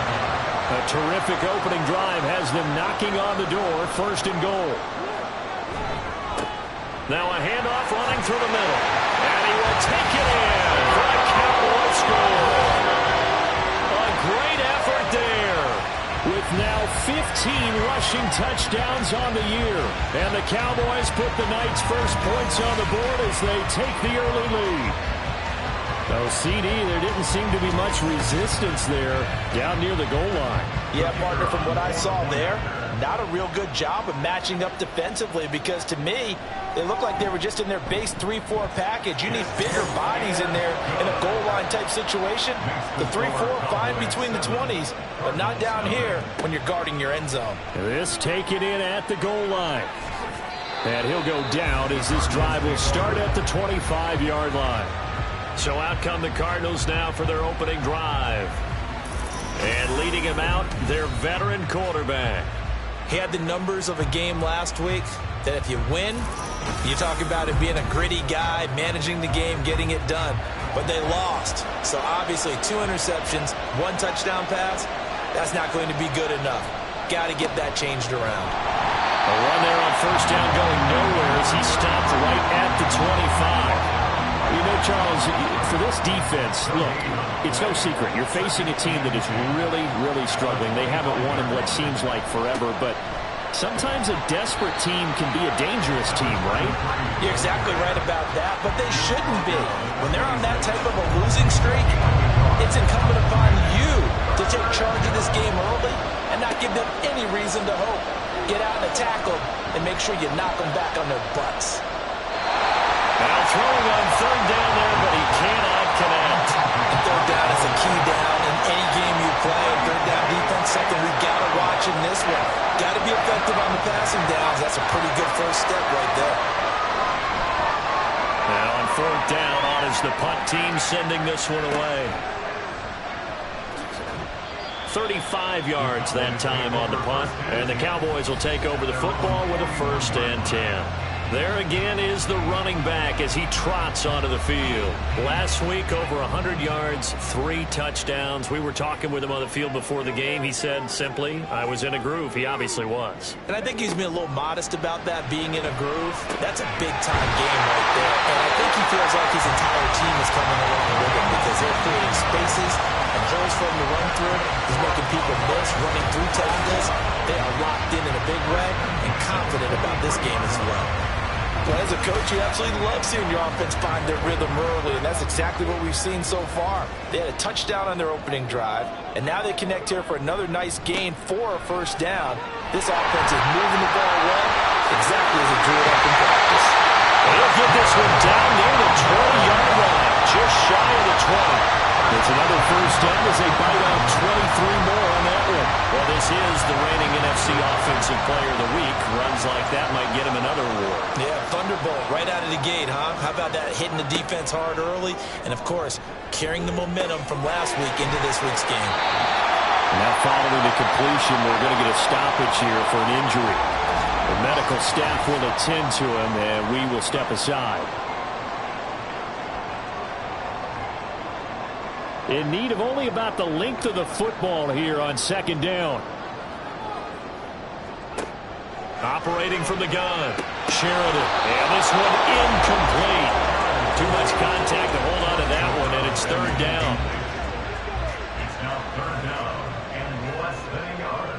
A terrific opening drive has them knocking on the door. 1st and goal. Now a handoff running through the middle. And he will take it in for a Cowboy score. A great effort there. With now 15 rushing touchdowns on the year. And the Cowboys put the night's first points on the board as they take the early lead. So, CD, there didn't seem to be much resistance there down near the goal line. Yeah, partner, from what I saw there, not a real good job of matching up defensively because, to me, they looked like they were just in their base 3-4 package. You need bigger bodies in there in a goal line type situation. The 3-4, fine between the 20s, but not down here when you're guarding your end zone. This taken in at the goal line. And he'll go down as this drive will start at the 25-yard line. So out come the Cardinals now for their opening drive. And leading him out, their veteran quarterback. He had the numbers of a game last week that if you win, you talk about it being a gritty guy, managing the game, getting it done. But they lost. So obviously 2 interceptions, 1 touchdown pass, that's not going to be good enough. Got to get that changed around. A run there on first down going nowhere as he stopped right at the 25. You know, Charles, for this defense, look, it's no secret. You're facing a team that is really, really struggling. They haven't won in what seems like forever, but sometimes a desperate team can be a dangerous team, right? You're exactly right about that, but they shouldn't be. When they're on that type of a losing streak, it's incumbent upon you to take charge of this game early and not give them any reason to hope. Get out and tackle and make sure you knock them back on their butts. Now throwing on third down there, but he cannot connect. And third down is a key down in any game you play. Third down defense, something we got to watch in this one. Got to be effective on the passing downs. That's a pretty good first step right there. Now on fourth down, on is the punt team sending this one away. 35 yards that time on the punt, and the Cowboys will take over the football with a 1st and 10. There again is the running back as he trots onto the field. Last week, over 100 yards, 3 touchdowns. We were talking with him on the field before the game. He said simply, I was in a groove. He obviously was. And I think he's been a little modest about that, being in a groove. That's a big-time game right there. And I think he feels like his entire team is coming along with him because they're creating spaces and holes for him to run through. He's making people miss, running through tackles. They are locked in a big way and confident about this game as well. Well, as a coach, you absolutely love seeing your offense find their rhythm early, and that's exactly what we've seen so far. They had a touchdown on their opening drive, and now they connect here for another nice gain for a 1st down. This offense is moving the ball well, exactly as it drew it up in practice. He'll get this one down near the 20-yard line, just shy of the 20. It's another 1st down as they bite off 23 more on that one. Well, this is the reigning NFC Offensive Player of the Week. Runs like that might get him another award. Yeah, Thunderbolt right out of the gate, huh? How about that, hitting the defense hard early? And, of course, carrying the momentum from last week into this week's game. Now following the completion, we're going to get a stoppage here for an injury. The medical staff will attend to him, and we will step aside. In need of only about the length of the football here on 2nd down. Operating from the gun, Sheridan. And this one incomplete. Too much contact to hold on to that one, and it's 3rd down. It's now 3rd down and less than a yard.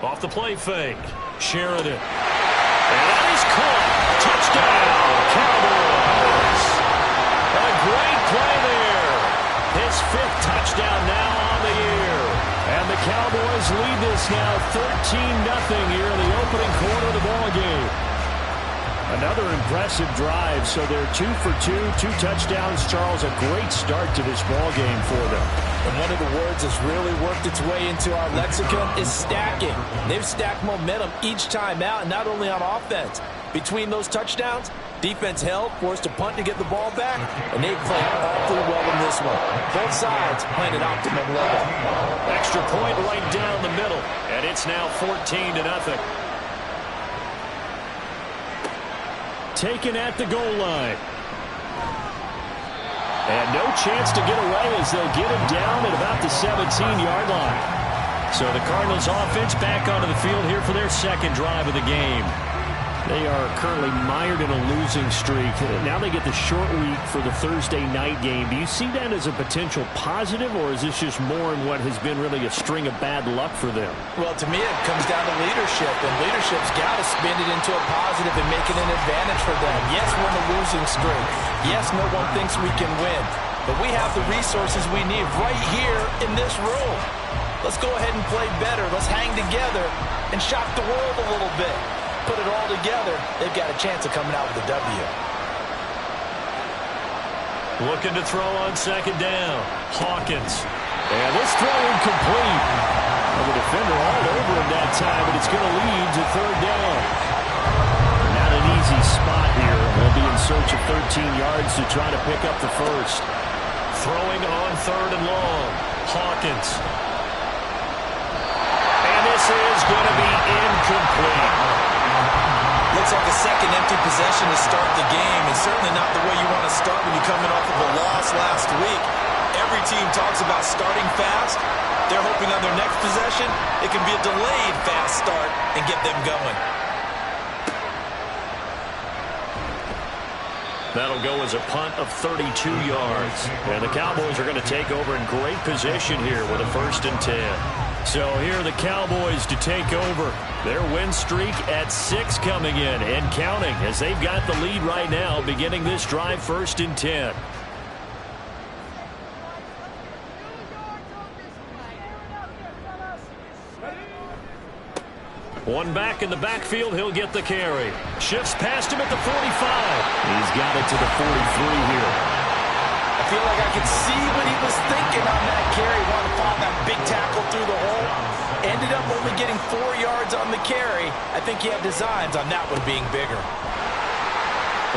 Off the play fake, Sheridan. And that is caught. Touchdown, Cowboys. A great play there. His 5th touchdown now on the year. And the Cowboys lead this now 13-0 here in the opening quarter of the ball game. Another impressive drive, so they're 2 for 2, 2 touchdowns. Charles, a great start to this ball game for them. And one of the words that's really worked its way into our lexicon is stacking. They've stacked momentum each time out, and not only on offense. Between those touchdowns, defense held, forced to punt to get the ball back, and they've played awfully well in this one. Both sides playing at optimum level. Extra point right down the middle, and it's now 14-0. Taken at the goal line. And no chance to get away as they'll get him down at about the 17-yard line. So the Cardinals offense back onto the field here for their 2nd drive of the game. They are currently mired in a losing streak. Now they get the short week for the Thursday night game. Do you see that as a potential positive, or is this just more in what has been really a string of bad luck for them? Well, to me, it comes down to leadership, and leadership's got to spin it into a positive and make it an advantage for them. Yes, we're in a losing streak. Yes, no one thinks we can win, but we have the resources we need right here in this room. Let's go ahead and play better. Let's hang together and shock the world a little bit. Put it all together, they've got a chance of coming out with a W. Looking to throw on second down. Hawkins. And this throw incomplete. And the defender all over him that time, but it's going to lead to third down. Not an easy spot here. They'll be in search of 13 yards to try to pick up the first. Throwing on third and long. Hawkins. And this is going to be incomplete. Looks like a second empty possession to start the game, and certainly not the way you want to start when you're coming off of a loss last week. Every team talks about starting fast. They're hoping on their next possession, it can be a delayed fast start and get them going. That'll go as a punt of 32 yards. And the Cowboys are going to take over in great position here with a 1st and 10. So here are the Cowboys to take over. Their win streak at 6 coming in and counting as they've got the lead right now beginning this drive 1st and 10. One back in the backfield, he'll get the carry. Shifts past him at the 45. He's got it to the 43 here. I feel like I could see what he was thinking on that carry. Wanted to find that big tackle through the hole. Ended up only getting 4 yards on the carry. I think he had designs on that one being bigger.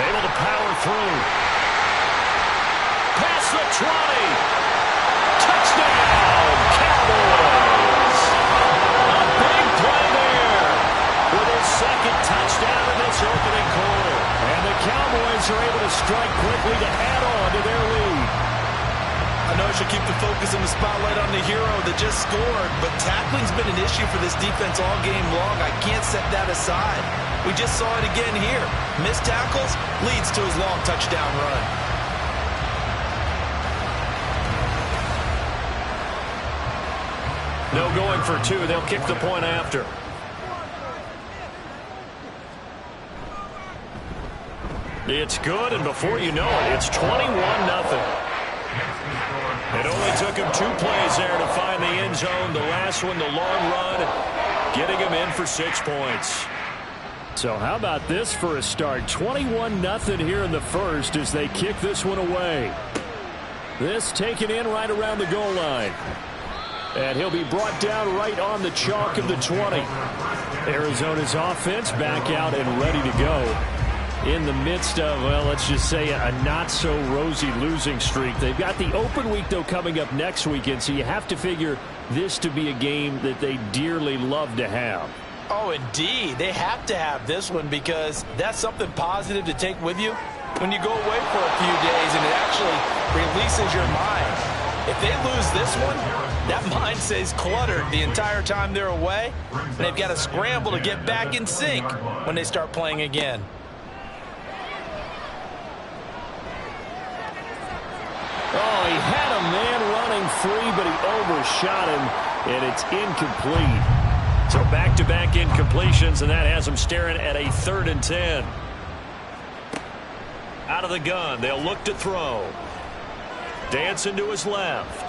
Able to power through. Past the 20. Touchdown, Cowboys. A big play there with his second touchdown in this opening quarter. And the Cowboys are able to strike quickly to add on to their lead. I know I should keep the focus and the spotlight on the hero that just scored, but tackling's been an issue for this defense all game long. I can't set that aside. We just saw it again here. Missed tackles leads to his long touchdown run. No going for 2. They'll kick the point after. It's good, and before you know it, it's 21-0. It only took him 2 plays there to find the end zone. The last one, the long run, getting him in for 6 points. So how about this for a start? 21-0 here in the first as they kick this one away. This taken in right around the goal line. And he'll be brought down right on the chalk of the 20. Arizona's offense back out and ready to go. In the midst of, well, let's just say a not-so-rosy losing streak. They've got the open week, though, coming up next weekend, so you have to figure this to be a game that they dearly love to have. Oh, indeed. They have to have this one because that's something positive to take with you when you go away for a few days, and it actually releases your mind. If they lose this one, that mind stays cluttered the entire time they're away, and they've got to scramble to get back in sync when they start playing again. Oh, he had a man running free, but he overshot him, and it's incomplete. So back-to-back incompletions, and that has him staring at a 3rd and 10. Out of the gun, they'll look to throw. Dancing to his left.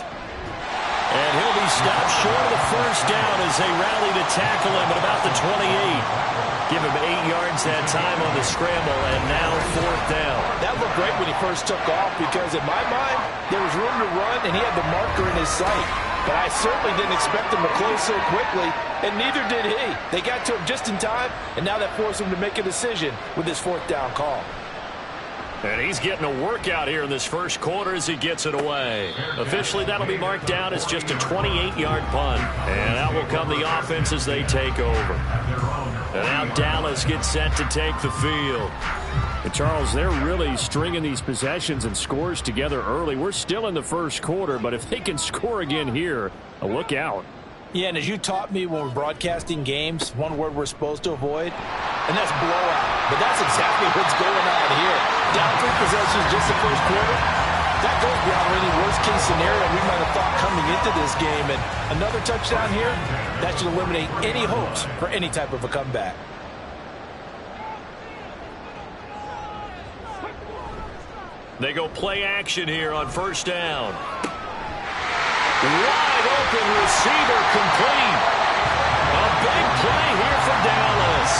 And he'll be stopped short of the first down as they rally to tackle him at about the 28. Give him 8 yards that time on the scramble, and now 4th down. That looked great when he first took off because, in my mind, there was room to run, and he had the marker in his sight. But I certainly didn't expect him to close so quickly, and neither did he. They got to him just in time, and now that forced him to make a decision with his 4th down call. And he's getting a workout here in this first quarter as he gets it away. Officially, that'll be marked down as just a 28-yard punt. And out will come the offense as they take over. And now Dallas gets set to take the field. And Charles, they're really stringing these possessions and scores together early. We're still in the first quarter, but if they can score again here, look out. Yeah, and as you taught me when we're broadcasting games, one word we're supposed to avoid, and that's blowout. But that's exactly what's going on here. Down 3 possessions just the first quarter. That goes beyond any worst-case scenario we might have thought coming into this game. And another touchdown here, that should eliminate any hopes for any type of a comeback. They go play action here on first down. Wide open receiver complete. A big play here for Dallas.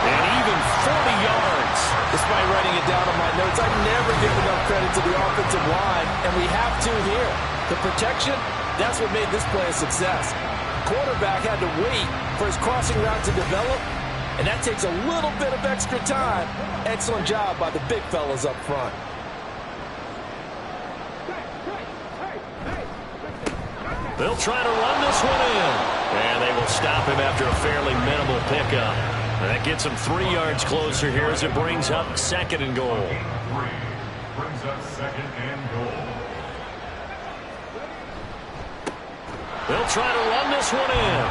And even 40 yards. Despite writing it down on my notes, I never give enough credit to the offensive line, and we have to here. The protection, that's what made this play a success. Quarterback had to wait for his crossing route to develop, and that takes a little bit of extra time. Excellent job by the big fellas up front. They'll try to run this one in. And they will stop him after a fairly minimal pickup. And that gets him 3 yards closer here as it brings up 2nd and goal. Brings up 2nd and goal. They'll try to run this one in.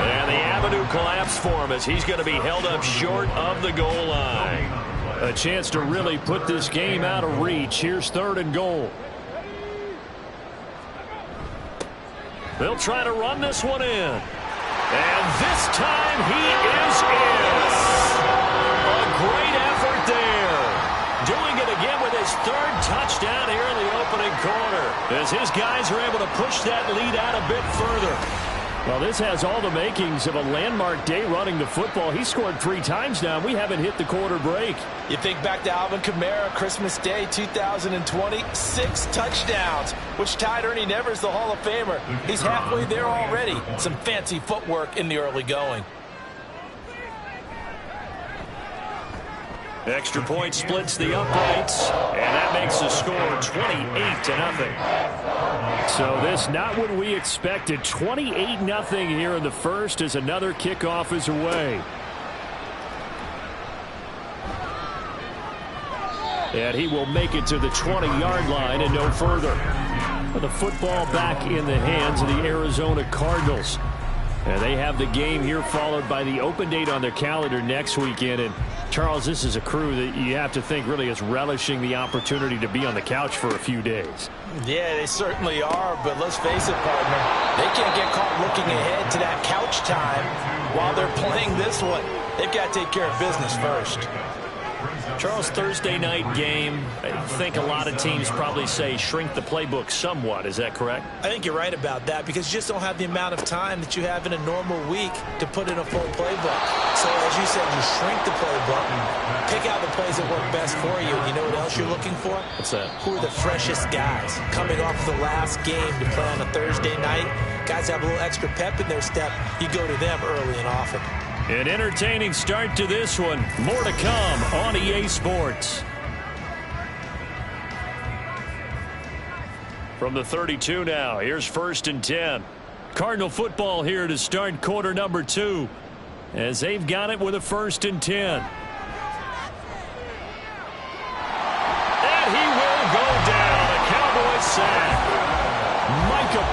And the avenue collapsed for him as he's going to be held up short of the goal line. A chance to really put this game out of reach. Here's 3rd and goal. They'll try to run this one in. And this time he is in. A great effort there. Doing it again with his 3rd touchdown here in the opening quarter. As his guys are able to push that lead out a bit further. Well, this has all the makings of a landmark day running the football. He scored 3 times now. We haven't hit the quarter break. You think back to Alvin Kamara, Christmas Day 2020, 6 touchdowns, which tied Ernie Nevers, the Hall of Famer. He's halfway there already. Some fancy footwork in the early going. Extra point splits the uprights, and that makes the score 28-0. So this not what we expected. 28-0 here in the first as another kickoff is away. And he will make it to the 20-yard line and no further. The football back in the hands of the Arizona Cardinals. And they have the game here followed by the open date on their calendar next weekend. And Charles, this is a crew that you have to think really is relishing the opportunity to be on the couch for a few days. Yeah, they certainly are, but let's face it, partner. They can't get caught looking ahead to that couch time while they're playing this one. They've got to take care of business first. Charles, Thursday night game, I think a lot of teams probably say shrink the playbook somewhat. Is that correct? I think you're right about that because you just don't have the amount of time that you have in a normal week to put in a full playbook. So as you said, you shrink the playbook, pick out the plays that work best for you. You know what else you're looking for? What's that? Who are the freshest guys coming off the last game to play on a Thursday night? Guys have a little extra pep in their step. You go to them early and often. An entertaining start to this one. More to come on EA Sports. From the 32 now, here's 1st and 10. Cardinal football here to start quarter number 2. As they've got it with a 1st and 10. And he will go down. A Cowboys sack.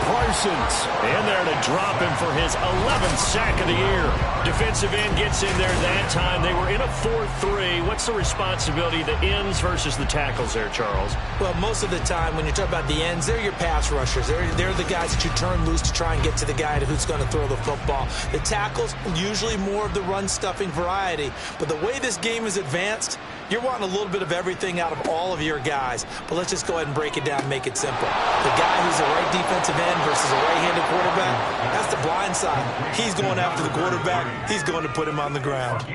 Parsons in there to drop him for his 11th sack of the year. Defensive end gets in there that time. They were in a 4-3. What's the responsibility of the ends versus the tackles there, Charles? Well, most of the time when you talk about the ends, they're your pass rushers. They're the guys that you turn loose to try and get to the guy who's going to throw the football. The tackles, usually more of the run-stuffing variety. But the way this game is advanced, you're wanting a little bit of everything out of all of your guys. But let's just go ahead and break it down and make it simple. The guy who's a right defensive end versus a right-handed quarterback, that's the blind side. He's going after the quarterback. He's going to put him on the ground.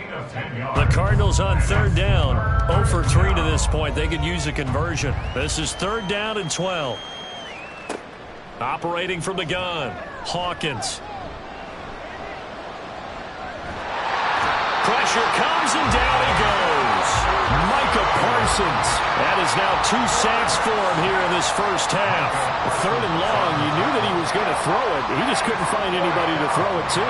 The Cardinals on 3rd down. 0 for 3 to this point. They could use a conversion. This is 3rd down and 12. Operating from the gun, Hawkins. Pressure comes and down he goes. Micah Parsons. That is now 2 sacks for him here in this first half. 3rd and long. You knew that he was going to throw it. He just couldn't find anybody to throw it to.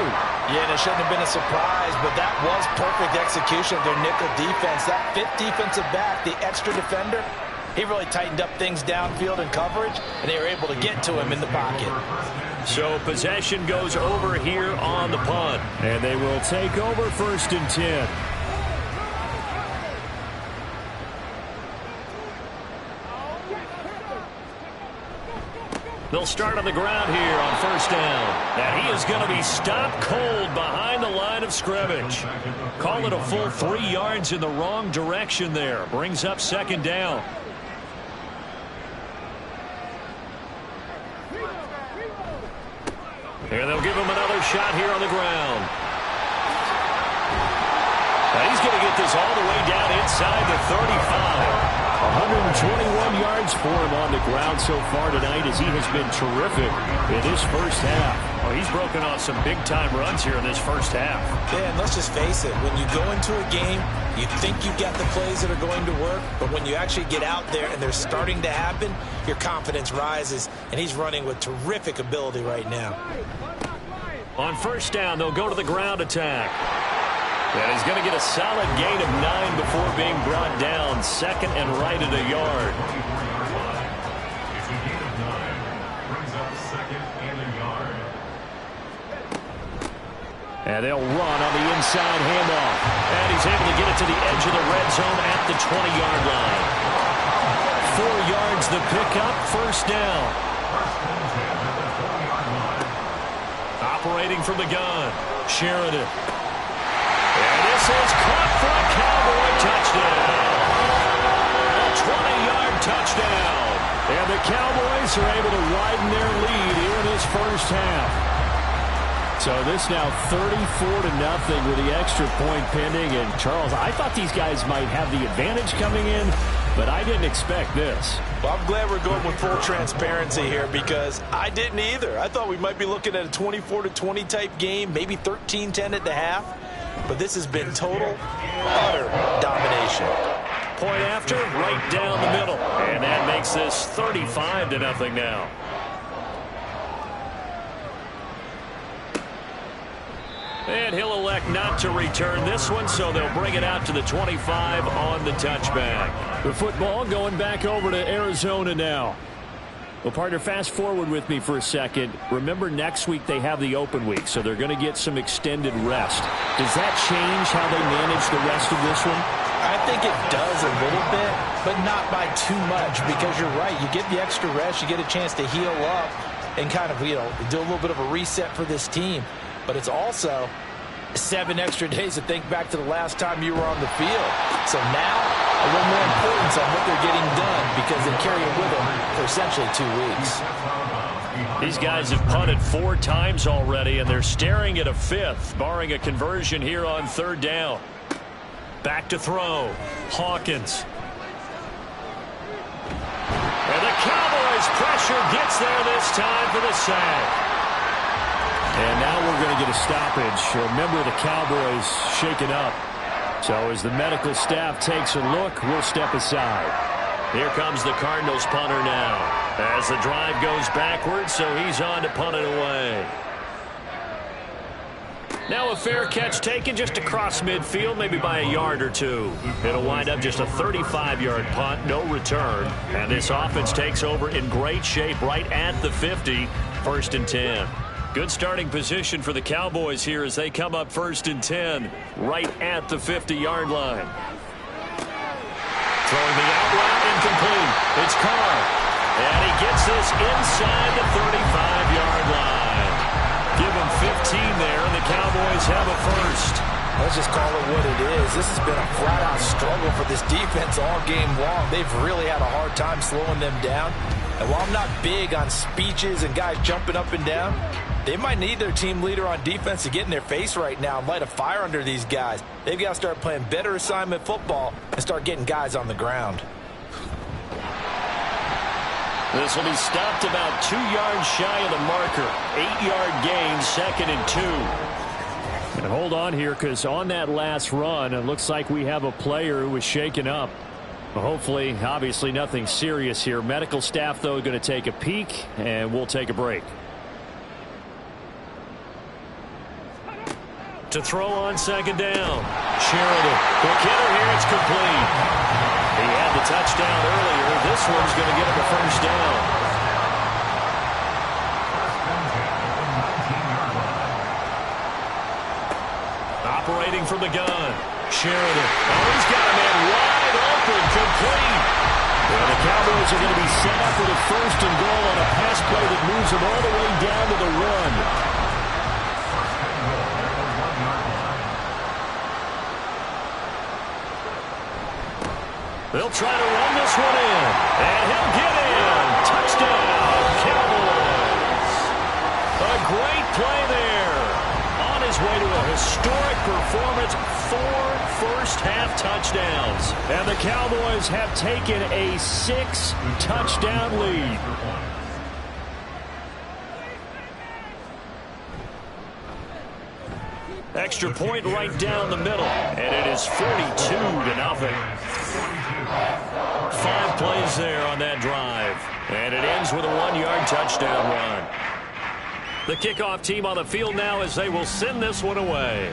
Yeah, and it shouldn't have been a surprise, but that was perfect execution of their nickel defense. That 5th defensive back, the extra defender, he really tightened up things downfield in coverage, and they were able to get to him in the pocket. So possession goes over here on the punt. And they will take over 1st and 10. They'll start on the ground here on first down. And he is going to be stopped cold behind the line of scrimmage. Call it a full 3 yards in the wrong direction there. Brings up second down. And they'll give him another shot here on the ground. Now he's going to get this all the way down inside the 35. 121 yards for him on the ground so far tonight as he has been terrific in this first half. Oh, he's broken off some big-time runs here in this first half. Yeah, and let's just face it. When you go into a game, you think you've got the plays that are going to work, but when you actually get out there and they're starting to happen, your confidence rises, and he's running with terrific ability right now. On first down, they'll go to the ground attack. And he's going to get a solid gain of 9 before being brought down. Second and right at a yard. It's a gain of 9. Brings up second and a yard. And they'll run on the inside handoff. And he's able to get it to the edge of the red zone at the 20-yard line. 4 yards the pickup, first down. Operating from the gun, Sheridan. And this is caught for a Cowboy touchdown. A 20-yard touchdown. And the Cowboys are able to widen their lead here in this first half. So this now 34-0 with the extra point pending. And Charles, I thought these guys might have the advantage coming in, but I didn't expect this. Well, I'm glad we're going with full transparency here because I didn't either. I thought we might be looking at a 24-20 type game, maybe 13-10 at the half. But this has been total, utter domination. Point after, right down the middle. And that makes this 35-0 now. And he'll elect not to return this one, so they'll bring it out to the 25 on the touchback. The football going back over to Arizona now. Well, partner, fast forward with me for a second. Remember, next week they have the open week, so they're going to get some extended rest. Does that change how they manage the rest of this one? I think it does a little bit, but not by too much because you're right. You get the extra rest, you get a chance to heal up and kind of, do a little bit of a reset for this team. But it's also 7 extra days to think back to the last time you were on the field. So now, a little more importance on what they're getting done because they carry it with them for essentially 2 weeks. These guys have punted 4 times already, and they're staring at a 5th, barring a conversion here on third down. Back to throw. Hawkins. And the Cowboys' pressure gets there this time for the sack. And now we're going to get a stoppage. Remember, the Cowboys shaken up. So as the medical staff takes a look, we'll step aside. Here comes the Cardinals punter now. As the drive goes backwards, so he's on to punt it away. Now a fair catch taken just across midfield, maybe by a yard or 2. It'll wind up just a 35-yard punt, no return. And this offense takes over in great shape right at the 50, 1st and 10. Good starting position for the Cowboys here as they come up 1st and 10, right at the 50-yard line. Throwing the out route, incomplete. It's Carr. And he gets this inside the 35-yard line. Give him 15 there, and the Cowboys have a first. Let's just call it what it is. This has been a flat-out struggle for this defense all game long. They've really had a hard time slowing them down. And while I'm not big on speeches and guys jumping up and down, they might need their team leader on defense to get in their face right now and light a fire under these guys. They've got to start playing better assignment football and start getting guys on the ground. This will be stopped about 2 yards shy of the marker. 8-yard gain, 2nd and 2. And hold on here because on that last run, it looks like we have a player who was shaken up. Hopefully, obviously nothing serious here. Medical staff, though, going to take a peek, and we'll take a break. To throw on 2nd down. Sheridan. Quick hitter here. It's complete. He had the touchdown earlier. This one's going to get him a first down. Operating from the gun. Sheridan. Oh, he's got a man wide open. Complete. And the Cowboys are going to be set up with a first and goal on a pass play that moves them all the way down to the 1. They'll try to run this one in. And he'll get in. Touchdown, Cowboys. A great play there. On his way to a historic performance, 4 first-half touchdowns. And the Cowboys have taken a 6-touchdown lead. Extra point right down the middle. And it is 42-0. 5 plays there on that drive. And it ends with a 1-yard touchdown run. The kickoff team on the field now as they will send this one away.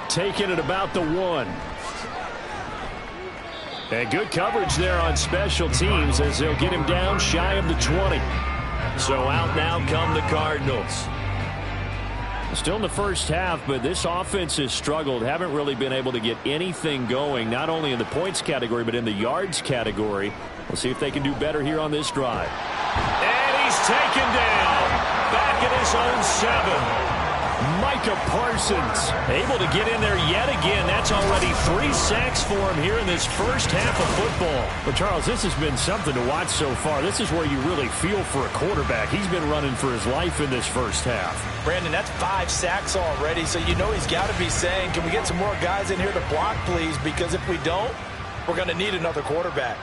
Taking it about the 1. And good coverage there on special teams as they'll get him down shy of the 20. So out now come the Cardinals. Still in the first half, but this offense has struggled. Haven't really been able to get anything going, not only in the points category, but in the yards category. We'll see if they can do better here on this drive. And he's taken down. Back at his own 7. Micah Parsons able to get in there yet again. That's already 3 sacks for him here in this first half of football. But, Charles, this has been something to watch so far. This is where you really feel for a quarterback. He's been running for his life in this first half. Brandon, that's 5 sacks already, so you know he's got to be saying, can we get some more guys in here to block, please? Because if we don't, we're going to need another quarterback.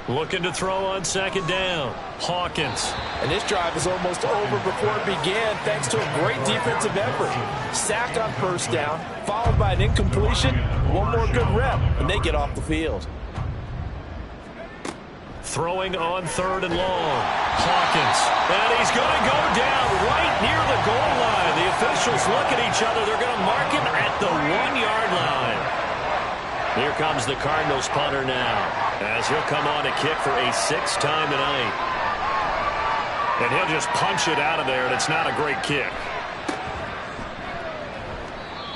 Looking to throw on second down. Hawkins. And this drive is almost over before it began thanks to a great defensive effort. Sack on first down, followed by an incompletion. One more good rep, and they get off the field. Throwing on 3rd and long. Hawkins. And he's going to go down right near the goal line. The officials look at each other. They're going to mark him at the 1-yard line. Here comes the Cardinals punter now, as he'll come on to kick for a 6th time tonight. And he'll just punch it out of there, and it's not a great kick.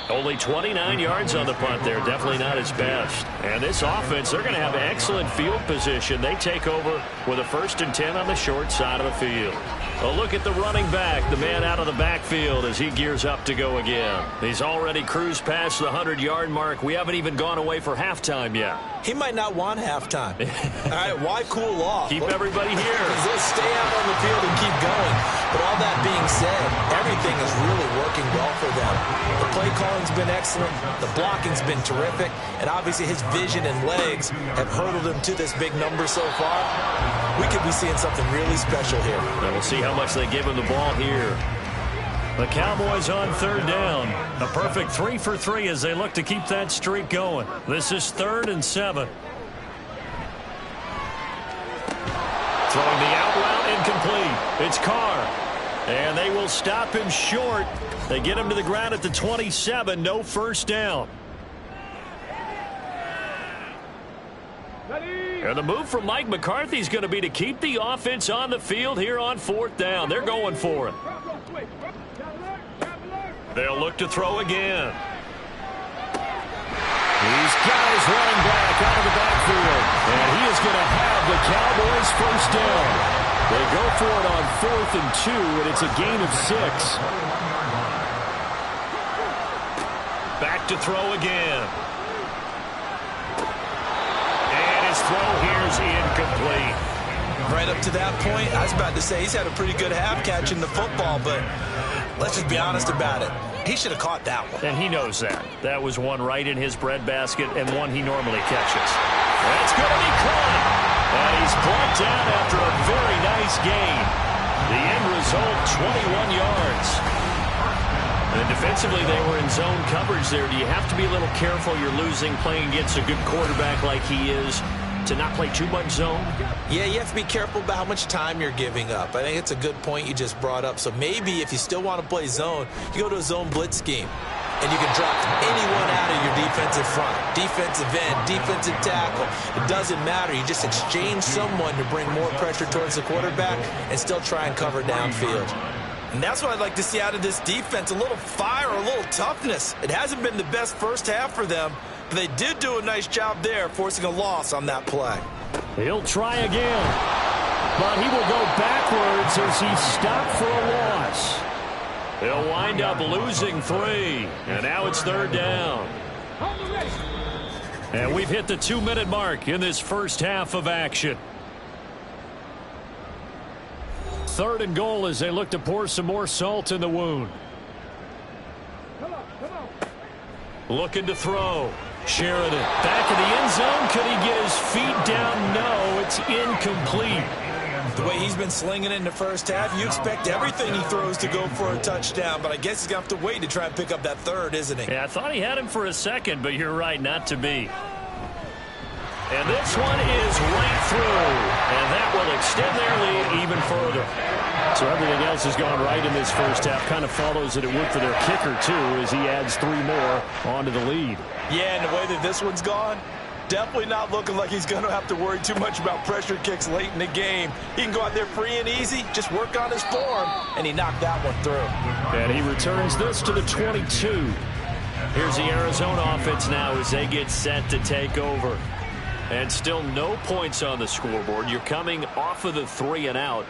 Only 29 yards on the punt there. Definitely not his best. And this offense, they're going to have excellent field position. They take over with a 1st and 10 on the short side of the field. A look at the running back, the man out of the backfield as he gears up to go again. He's already cruised past the 100-yard mark. We haven't even gone away for halftime yet. He might not want halftime. All right, why cool off? Keep everybody here. They'll stay out on the field and keep going. But all that being said, everything is really working well for them. The play calling's been excellent. The blocking's been terrific. And obviously his vision and legs have hurdled him to this big number so far. We could be seeing something really special here. And we'll see how much they give him the ball here. The Cowboys on 3rd down. A perfect 3 for 3 as they look to keep that streak going. This is 3rd and 7. Throwing the out route incomplete. It's Carr. And they will stop him short. They get him to the ground at the 27. No first down. And the move from Mike McCarthy is going to be to keep the offense on the field here on 4th down. They're going for it. They'll look to throw again. These guys running back out of the backfield. And he is going to have the Cowboys first down. They go for it on 4th and 2, and it's a gain of 6. Back to throw again. And his throw here is incomplete. Right up to that point, I was about to say he's had a pretty good half catching the football, but let's just be honest about it. He should have caught that one. And he knows that. That was one right in his breadbasket and one he normally catches. That's going to be caught. And he's brought down after a very nice gain. The end result, 21 yards. And defensively, they were in zone coverage there. Do you have to be a little careful? You're losing playing against a good quarterback like he is to not play too much zone? Yeah, you have to be careful about how much time you're giving up. I think it's a good point you just brought up. So maybe if you still want to play zone, you go to a zone blitz scheme. And you can drop anyone out of your defensive front. Defensive end, defensive tackle. It doesn't matter. You just exchange someone to bring more pressure towards the quarterback and still try and cover downfield. And that's what I'd like to see out of this defense, a little fire, a little toughness. It hasn't been the best first half for them, but they did do a nice job there, forcing a loss on that play. He'll try again, but he will go backwards as he stopped for a loss. He'll wind up losing 3, and now it's 3rd down. And we've hit the 2-minute mark in this first half of action. 3rd and goal as they look to pour some more salt in the wound. Looking to throw. Sheridan back in the end zone. Could he get his feet down? No, it's incomplete. The way he's been slinging it in the first half, you expect everything he throws to go for a touchdown, but I guess he's going to have to wait to try and pick up that 3rd, isn't he? Yeah, I thought he had him for a second, but you're right, not to be. And this one is right through, and that will extend their lead even further. So everything else has gone right in this first half. Kind of follows that it would for their kicker, too, as he adds 3 more onto the lead. Yeah, and the way that this one's gone, definitely not looking like he's going to have to worry too much about pressure kicks late in the game. He can go out there free and easy, just work on his form, and he knocked that one through. And he returns this to the 22. Here's the Arizona offense now as they get set to take over. And still no points on the scoreboard. You're coming off of the 3 and out.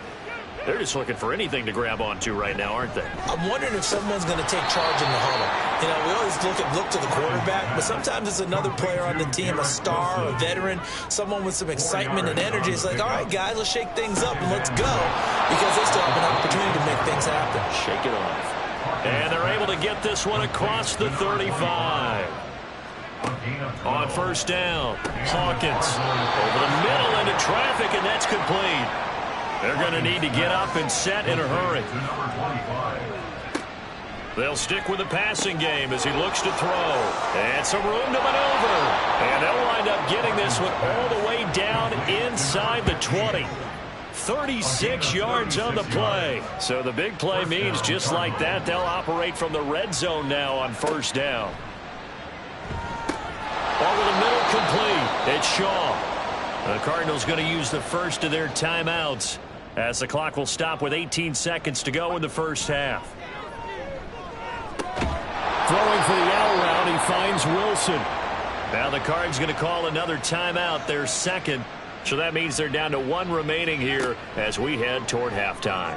They're just looking for anything to grab onto right now, aren't they? I'm wondering if someone's going to take charge in the huddle. You know, we always look to the quarterback, but sometimes it's another player on the team, a star, a veteran, someone with some excitement and energy. It's like, all right, guys, let's shake things up and let's go, because they still have an opportunity to make things happen. Shake it off. And they're able to get this one across the 35. On first down, Hawkins over the middle into traffic, and that's complete. They're going to need to get up and set in a hurry. They'll stick with the passing game as he looks to throw. And some room to maneuver. And they'll wind up getting this one all the way down inside the 20. 36 yards on the play. So the big play means just like that, they'll operate from the red zone now on first down. Over the middle, complete. It's Shaw. The Cardinals going to use the first of their timeouts as the clock will stop with 18 seconds to go in the first half. Throwing for the out route, he finds Wilson. Now the Cards going to call another timeout, their second. So that means they're down to 1 remaining here as we head toward halftime.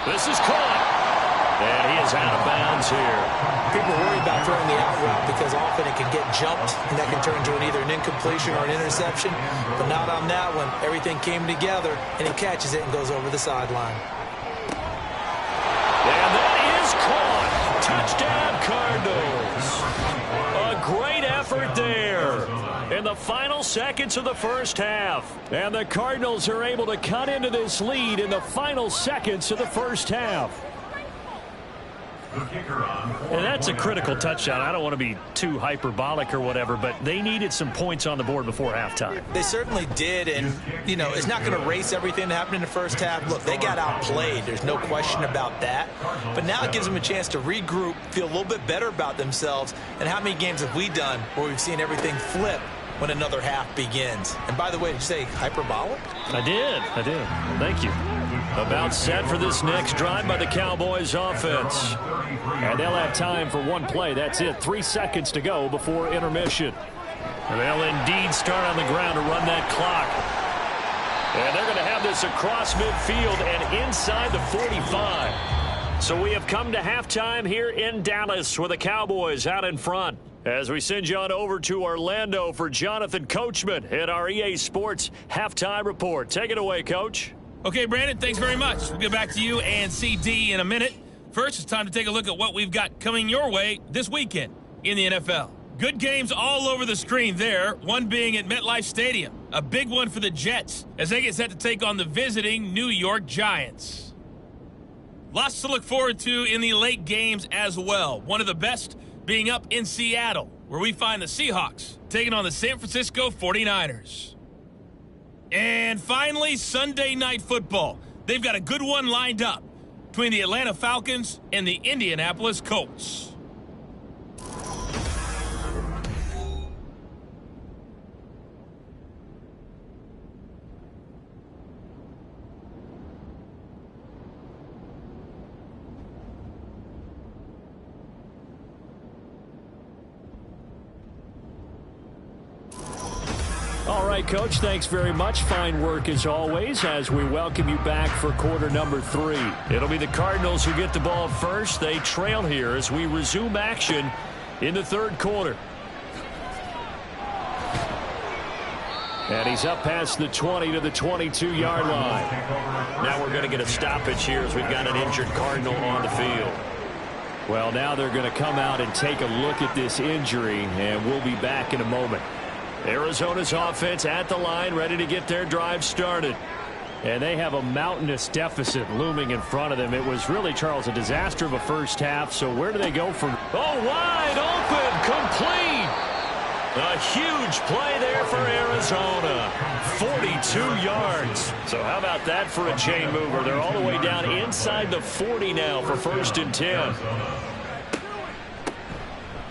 This is caught. And he is out of bounds here. People worry about throwing the out route because often it can get jumped, and that can turn into either an incompletion or an interception. But not on that one. Everything came together, and he catches it and goes over the sideline. And that is caught. Touchdown, Cardinals. A great effort there in the final seconds of the first half. And the Cardinals are able to cut into this lead in the final seconds of the first half. And that's a critical touchdown. I don't want to be too hyperbolic or whatever, but they needed some points on the board before halftime. They certainly did, and, you know, it's not going to erase everything that happened in the first half. Look, they got outplayed. There's no question about that. But now it gives them a chance to regroup, feel a little bit better about themselves. And how many games have we done where we've seen everything flip when another half begins? And by the way, did you say hyperbolic? I did. Thank you. About set for this next drive by the Cowboys offense. And they'll have time for one play. That's it. 3 seconds to go before intermission. And they'll indeed start on the ground to run that clock. And they're going to have this across midfield and inside the 45. So we have come to halftime here in Dallas with the Cowboys out in front. As we send you on over to Orlando for Jonathan Coachman at our EA Sports Halftime Report. Take it away, Coach. Okay, Brandon, thanks very much. We'll get back to you and CD in a minute. First, it's time to take a look at what we've got coming your way this weekend in the NFL. Good games all over the screen there, one being at MetLife Stadium. A big one for the Jets as they get set to take on the visiting New York Giants. Lots to look forward to in the late games as well. One of the best being up in Seattle, where we find the Seahawks taking on the San Francisco 49ers. And finally, Sunday Night Football. They've got a good one lined up between the Atlanta Falcons and the Indianapolis Colts. right, Coach, thanks very much. Fine work as always as we welcome you back for quarter number 3. It'll be the Cardinals who get the ball first. They trail here as we resume action in the third quarter. And he's up past the 20 to the 22-yard line. Now we're going to get a stoppage here as we've got an injured Cardinal on the field. Well, now they're going to come out and take a look at this injury, and we'll be back in a moment. Arizona's offense at the line, ready to get their drive started. And they have a mountainous deficit looming in front of them. It was really, Charles, a disaster of a first half. So where do they go from? Oh, wide open, complete. A huge play there for Arizona. 42 yards. So how about that for a chain mover? They're all the way down inside the 40 now for 1st and 10.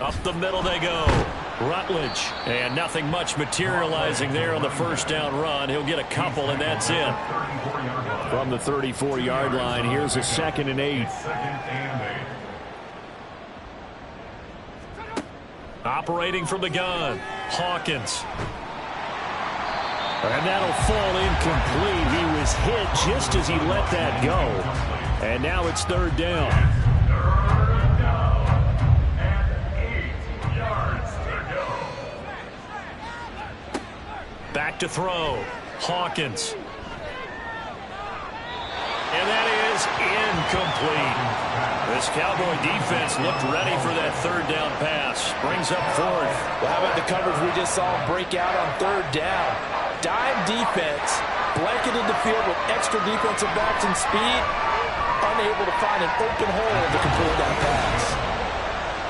Up the middle they go. Rutledge. And nothing much materializing there on the first down run. He'll get a couple, and that's it. From the 34-yard line, here's a 2nd and 8. Operating from the gun, Hawkins. And that'll fall incomplete. He was hit just as he let that go. And now it's 3rd down. Third down and 8 yards to go. Back to throw, Hawkins. And that is incomplete. This Cowboy defense looked ready for that 3rd down pass. Brings up 4th. Well, how about the coverage we just saw break out on 3rd down? Dime defense, blanketed the field with extra defensive backs and speed, unable to find an open hole to complete that pass.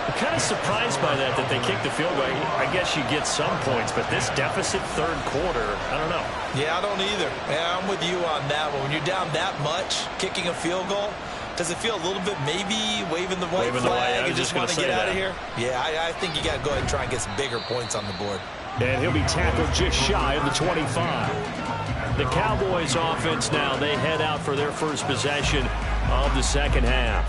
I'm kind of surprised by that they kicked the field goal. I guess you get some points, but this deficit 3rd quarter, I don't know. Yeah, I don't either. Yeah, I'm with you on that one. When you're down that much, kicking a field goal, does it feel a little bit maybe waving the white flag and just want to get out of here? Yeah, I think you got to go ahead and try and get some bigger points on the board. And he'll be tackled just shy of the 25. The Cowboys offense now, they head out for their first possession of the 2nd half.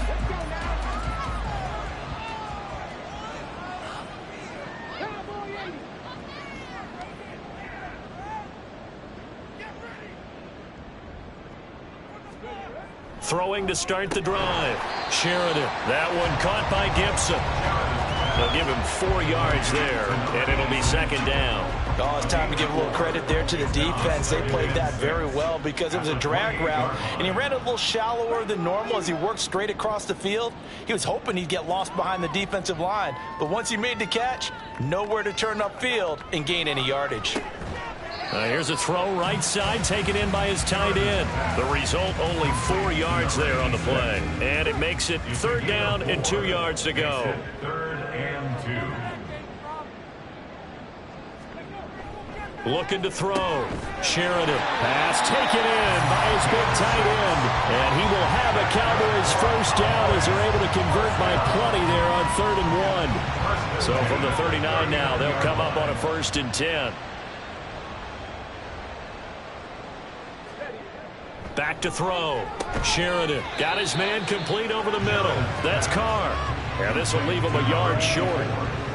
Throwing to start the drive. Sheridan. That one caught by Gibson. They'll give him 4 yards there, and it'll be 2nd down. Oh, it's time to give a little credit there to the defense. They played that very well because it was a drag route, and he ran a little shallower than normal as he worked straight across the field. He was hoping he'd get lost behind the defensive line, but once he made the catch, nowhere to turn upfield and gain any yardage. Here's a throw right side taken in by his tight end. The result, only 4 yards there on the play. And it makes it 3rd down and 2 yards to go. 3rd and 2. Looking to throw. Sheridan. Pass taken in by his big tight end. And he will have a Cowboys 1st down as they're able to convert by plenty there on 3rd and 1. So from the 39 now, they'll come up on a 1st and 10. Back to throw. Sheridan got his man complete over the middle. That's Carr. And this will leave him a yard short.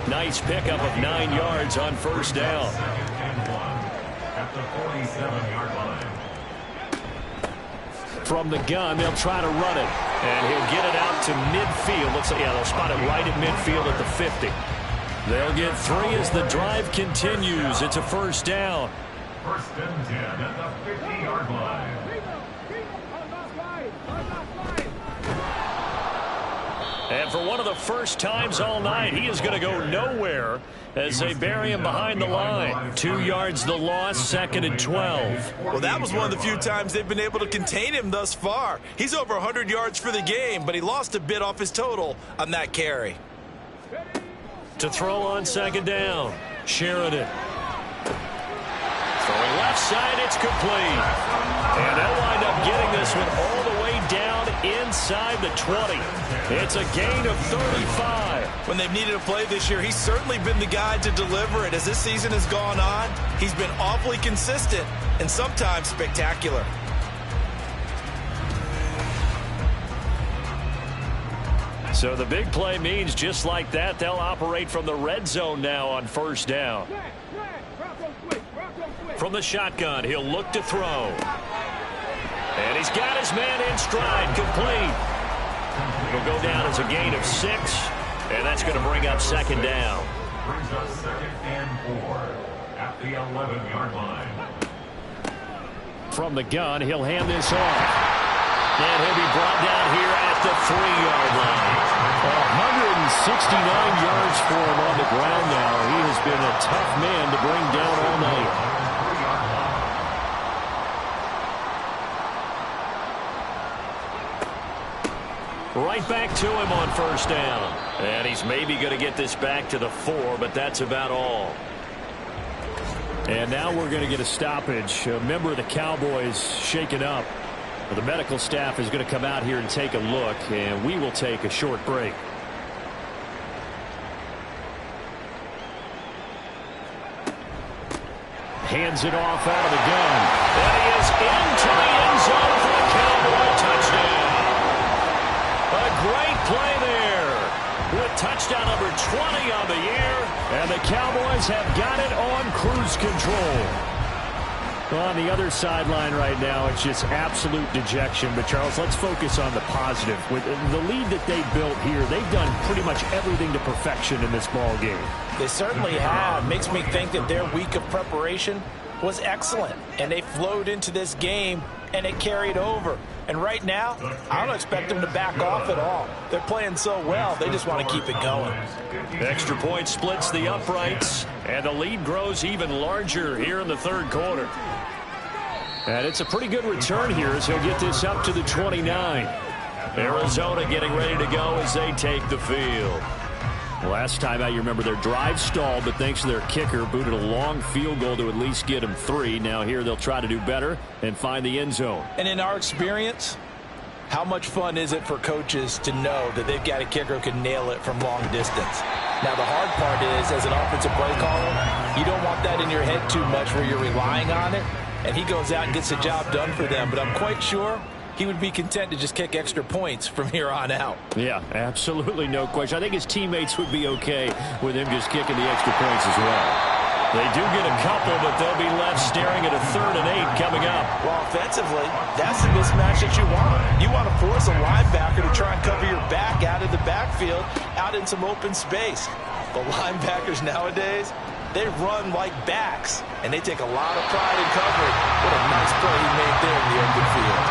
Nice pickup of 9 yards on 1st down. At the 47-yard line. From the gun, they'll try to run it. And he'll get it out to midfield. Looks like, yeah, they'll spot it right at midfield at the 50. They'll get 3 as the drive continues. It's a 1st down. 1st and 10 at the 50-yard line. And for one of the first times all night, he is going to go nowhere as they bury him behind the line. 2 yards the loss, 2nd and 12. Well, that was one of the few times they've been able to contain him thus far. He's over 100 yards for the game, but he lost a bit off his total on that carry. To throw on 2nd down, Sheridan. Throwing left side, it's complete. And they'll wind up getting this one all the way down inside the 20. It's a gain of 35. When they've needed a play this year, he's certainly been the guy to deliver it. As this season has gone on, he's been awfully consistent and sometimes spectacular. So the big play means just like that, they'll operate from the red zone now on 1st down. From the shotgun, he'll look to throw. And he's got his man in stride, complete. It'll go down as a gain of 6, and that's going to bring up second down. Brings up 2nd and 4 at the 11-yard line. From the gun, he'll hand this off. And he'll be brought down here at the 3-yard line. 169 yards for him on the ground now. He has been a tough man to bring down all night. Right back to him on first down. And he's maybe going to get this back to the 4, but that's about all. And now we're going to get a stoppage. A member of the Cowboys shaken up. The medical staff is going to come out here and take a look, and we will take a short break. Hands it off out of the gun. And he is into the end zone for a Cowboy touchdown. A great play there with touchdown number 20 on the year. And the Cowboys have got it on cruise control. Well, on the other sideline right now, it's just absolute dejection. But, Charles, let's focus on the positive. With the lead that they built here, they've done pretty much everything to perfection in this ball game. They certainly have. Makes me think that their week of preparation was excellent. And they flowed into this game, and it carried over. And right now, I don't expect them to back off at all. They're playing so well, they just want to keep it going. Extra point splits the uprights, and the lead grows even larger here in the third quarter. And it's a pretty good return here as he'll get this up to the 29. Arizona getting ready to go as they take the field. Last time out, you remember their drive stalled, but thanks to their kicker, booted a long field goal to at least get them 3. Now here they'll try to do better and find the end zone. And in our experience, how much fun is it for coaches to know that they've got a kicker who can nail it from long distance? Now, the hard part is, as an offensive play caller, you don't want that in your head too much where you're relying on it, and he goes out and gets the job done for them. But I'm quite sure he would be content to just kick extra points from here on out. Yeah, absolutely no question. I think his teammates would be okay with him just kicking the extra points as well. They do get a couple, but they'll be left staring at a 3rd and 8 coming up. Well, offensively, that's the mismatch that you want. You want to force a linebacker to try and cover your back out of the backfield, out in some open space. The linebackers nowadays, they run like backs, and they take a lot of pride in covering. What a nice play he made there in the open field.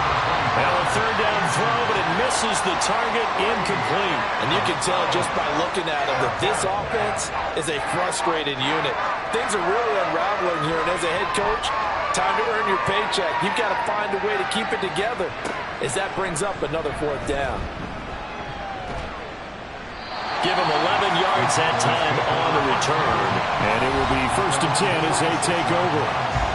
Now a 3rd down throw, but it misses the target, incomplete. And you can tell just by looking at him that this offense is a frustrated unit. Things are really unraveling here, and as a head coach, time to earn your paycheck. You've got to find a way to keep it together as that brings up another 4th down. Give him 11 yards that time on the return. And it will be 1st and 10 as they take over.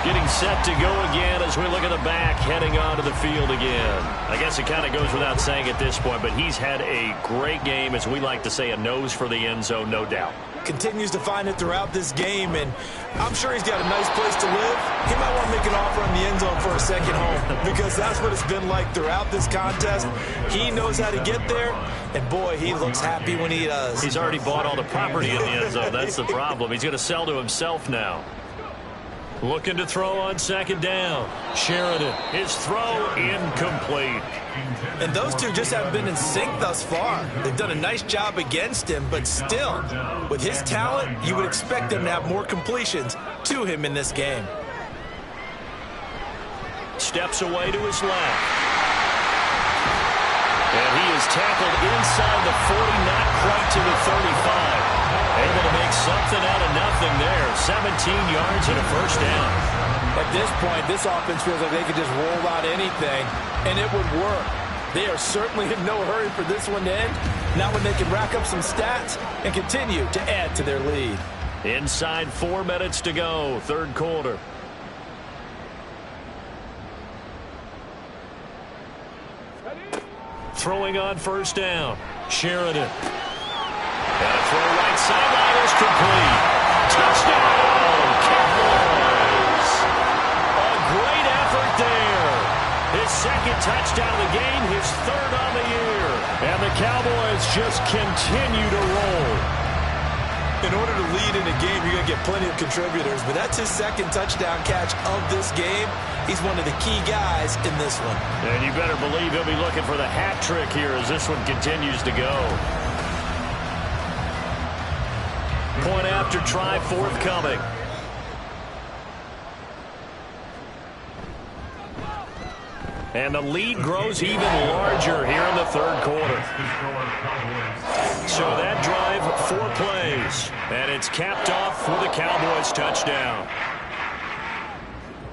Getting set to go again as we look at the back, heading onto the field again. I guess it kind of goes without saying at this point, but he's had a great game, as we like to say, a nose for the end zone, no doubt. Continues to find it throughout this game, and I'm sure he's got a nice place to live. He might want to make an offer on the end zone for a second home, because that's what it's been like throughout this contest. He knows how to get there, and boy, he looks happy when he does. He's already bought all the property in the end zone. That's the problem. He's going to sell to himself now. Looking to throw on 2nd down. Sheridan, his throw incomplete. And those two just haven't been in sync thus far. They've done a nice job against him, but still, with his talent, you would expect them to have more completions to him in this game. Steps away to his left. And he is tackled inside the 40, not quite to the 35. Able to make something out of nothing there. 17 yards and a 1st down. At this point, this offense feels like they could just roll out anything, and it would work. They are certainly in no hurry for this one to end. Not when they can rack up some stats and continue to add to their lead. Inside 4 minutes to go, 3rd quarter. Throwing on 1st down. Sheridan. And a throw right sideline is complete. Touchdown, Cowboys. A great effort there. His 2nd touchdown of the game, his 3rd on the year. And the Cowboys just continue to roll. In order to lead in a game, you're going to get plenty of contributors, but that's his second touchdown catch of this game. He's one of the key guys in this one. And you better believe he'll be looking for the hat trick here as this one continues to go. Point after try forthcoming. And the lead grows even larger here in the third quarter. So that drive, 4 plays. And it's capped off with a Cowboys touchdown.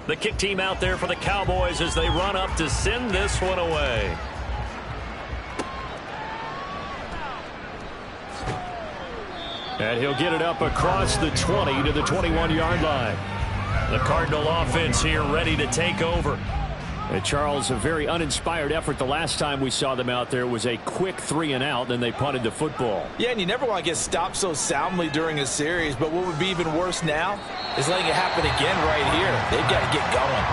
The kick team out there for the Cowboys as they run up to send this one away. And he'll get it up across the 20 to the 21-yard line. The Cardinal offense here ready to take over. And Charles, a very uninspired effort. The last time we saw them out there was a quick 3-and-out, and they punted the football. Yeah, and you never want to get stopped so soundly during a series, but what would be even worse now is letting it happen again right here. They've got to get going.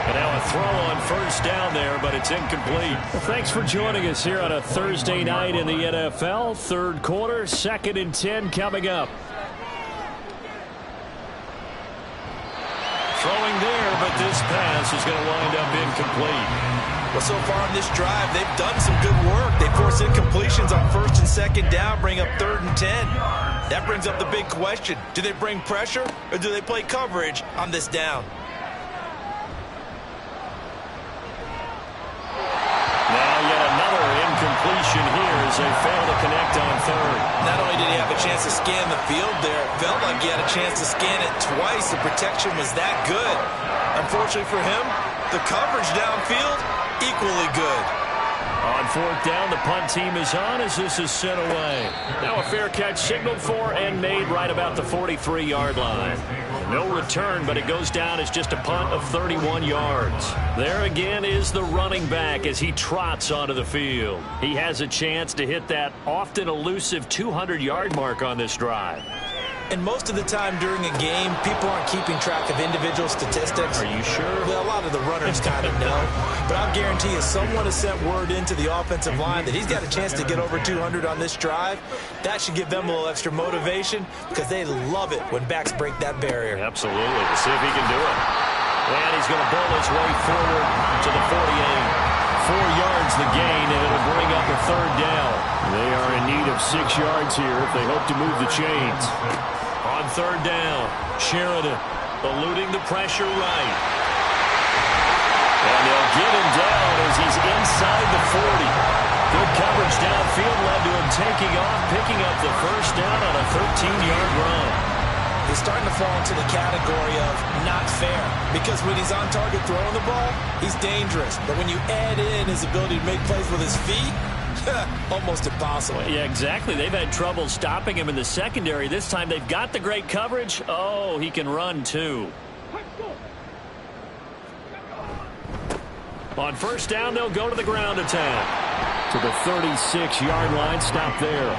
And now a throw on first down there, but it's incomplete. Well, thanks for joining us here on a Thursday night in the NFL. Third quarter, 2nd and 10 coming up. Throwing there, but this pass is going to wind up incomplete. Well, so far on this drive, they've done some good work. They force incompletions on 1st and 2nd down, bring up 3rd and 10. That brings up the big question. Do they bring pressure, or do they play coverage on this down? Now yet another incompletion here as they fail to connect on 3rd. Not only did he have a chance to scan the field there, it felt like he had a chance to scan it twice. The protection was that good. Unfortunately for him, the coverage downfield, equally good. On 4th down, the punt team is on as this is sent away. Now a fair catch signaled for and made right about the 43-yard line. No return, but it goes down as just a punt of 31 yards. There again is the running back as he trots onto the field. He has a chance to hit that often elusive 200-yard mark on this drive. And most of the time during a game, people aren't keeping track of individual statistics. Are you sure? Well, a lot of the runners kind of know. But I'll guarantee you someone has sent word into the offensive line that he's got a chance to get over 200 on this drive. That should give them a little extra motivation because they love it when backs break that barrier. Absolutely. Let's see if he can do it. And he's going to bowl his way forward to the 48. 4 yards the gain, and it'll bring up a 3rd down. They are in need of 6 yards here if they hope to move the chains. On 3rd down, Sheridan eluding the pressure right. And they'll get him down as he's inside the 40. Good coverage downfield led to him taking off, picking up the 1st down on a 13-yard run. He's starting to fall into the category of not fair because when he's on target throwing the ball, he's dangerous. But when you add in his ability to make plays with his feet, almost impossible. Yeah, exactly. They've had trouble stopping him in the secondary. This time they've got the great coverage. Oh, he can run too. On 1st down, they'll go to the ground attack. To the 36-yard line, stop there.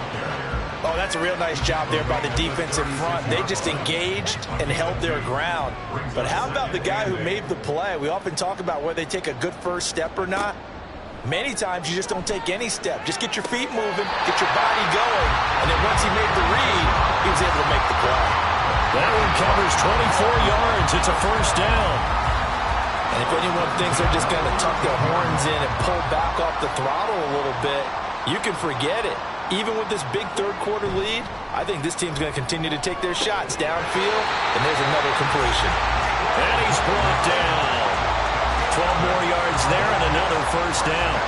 Oh, that's a real nice job there by the defense in front. They just engaged and held their ground. But how about the guy who made the play? We often talk about whether they take a good first step or not. Many times you just don't take any step. Just get your feet moving, get your body going, and then once he made the read, he was able to make the play. That one covers 24 yards. It's a 1st down. And if anyone thinks they're just going to tuck their horns in and pull back off the throttle a little bit, you can forget it. Even with this big third quarter lead, I think this team's going to continue to take their shots downfield, and there's another completion. And he's brought down. 12 more yards there and another 1st down.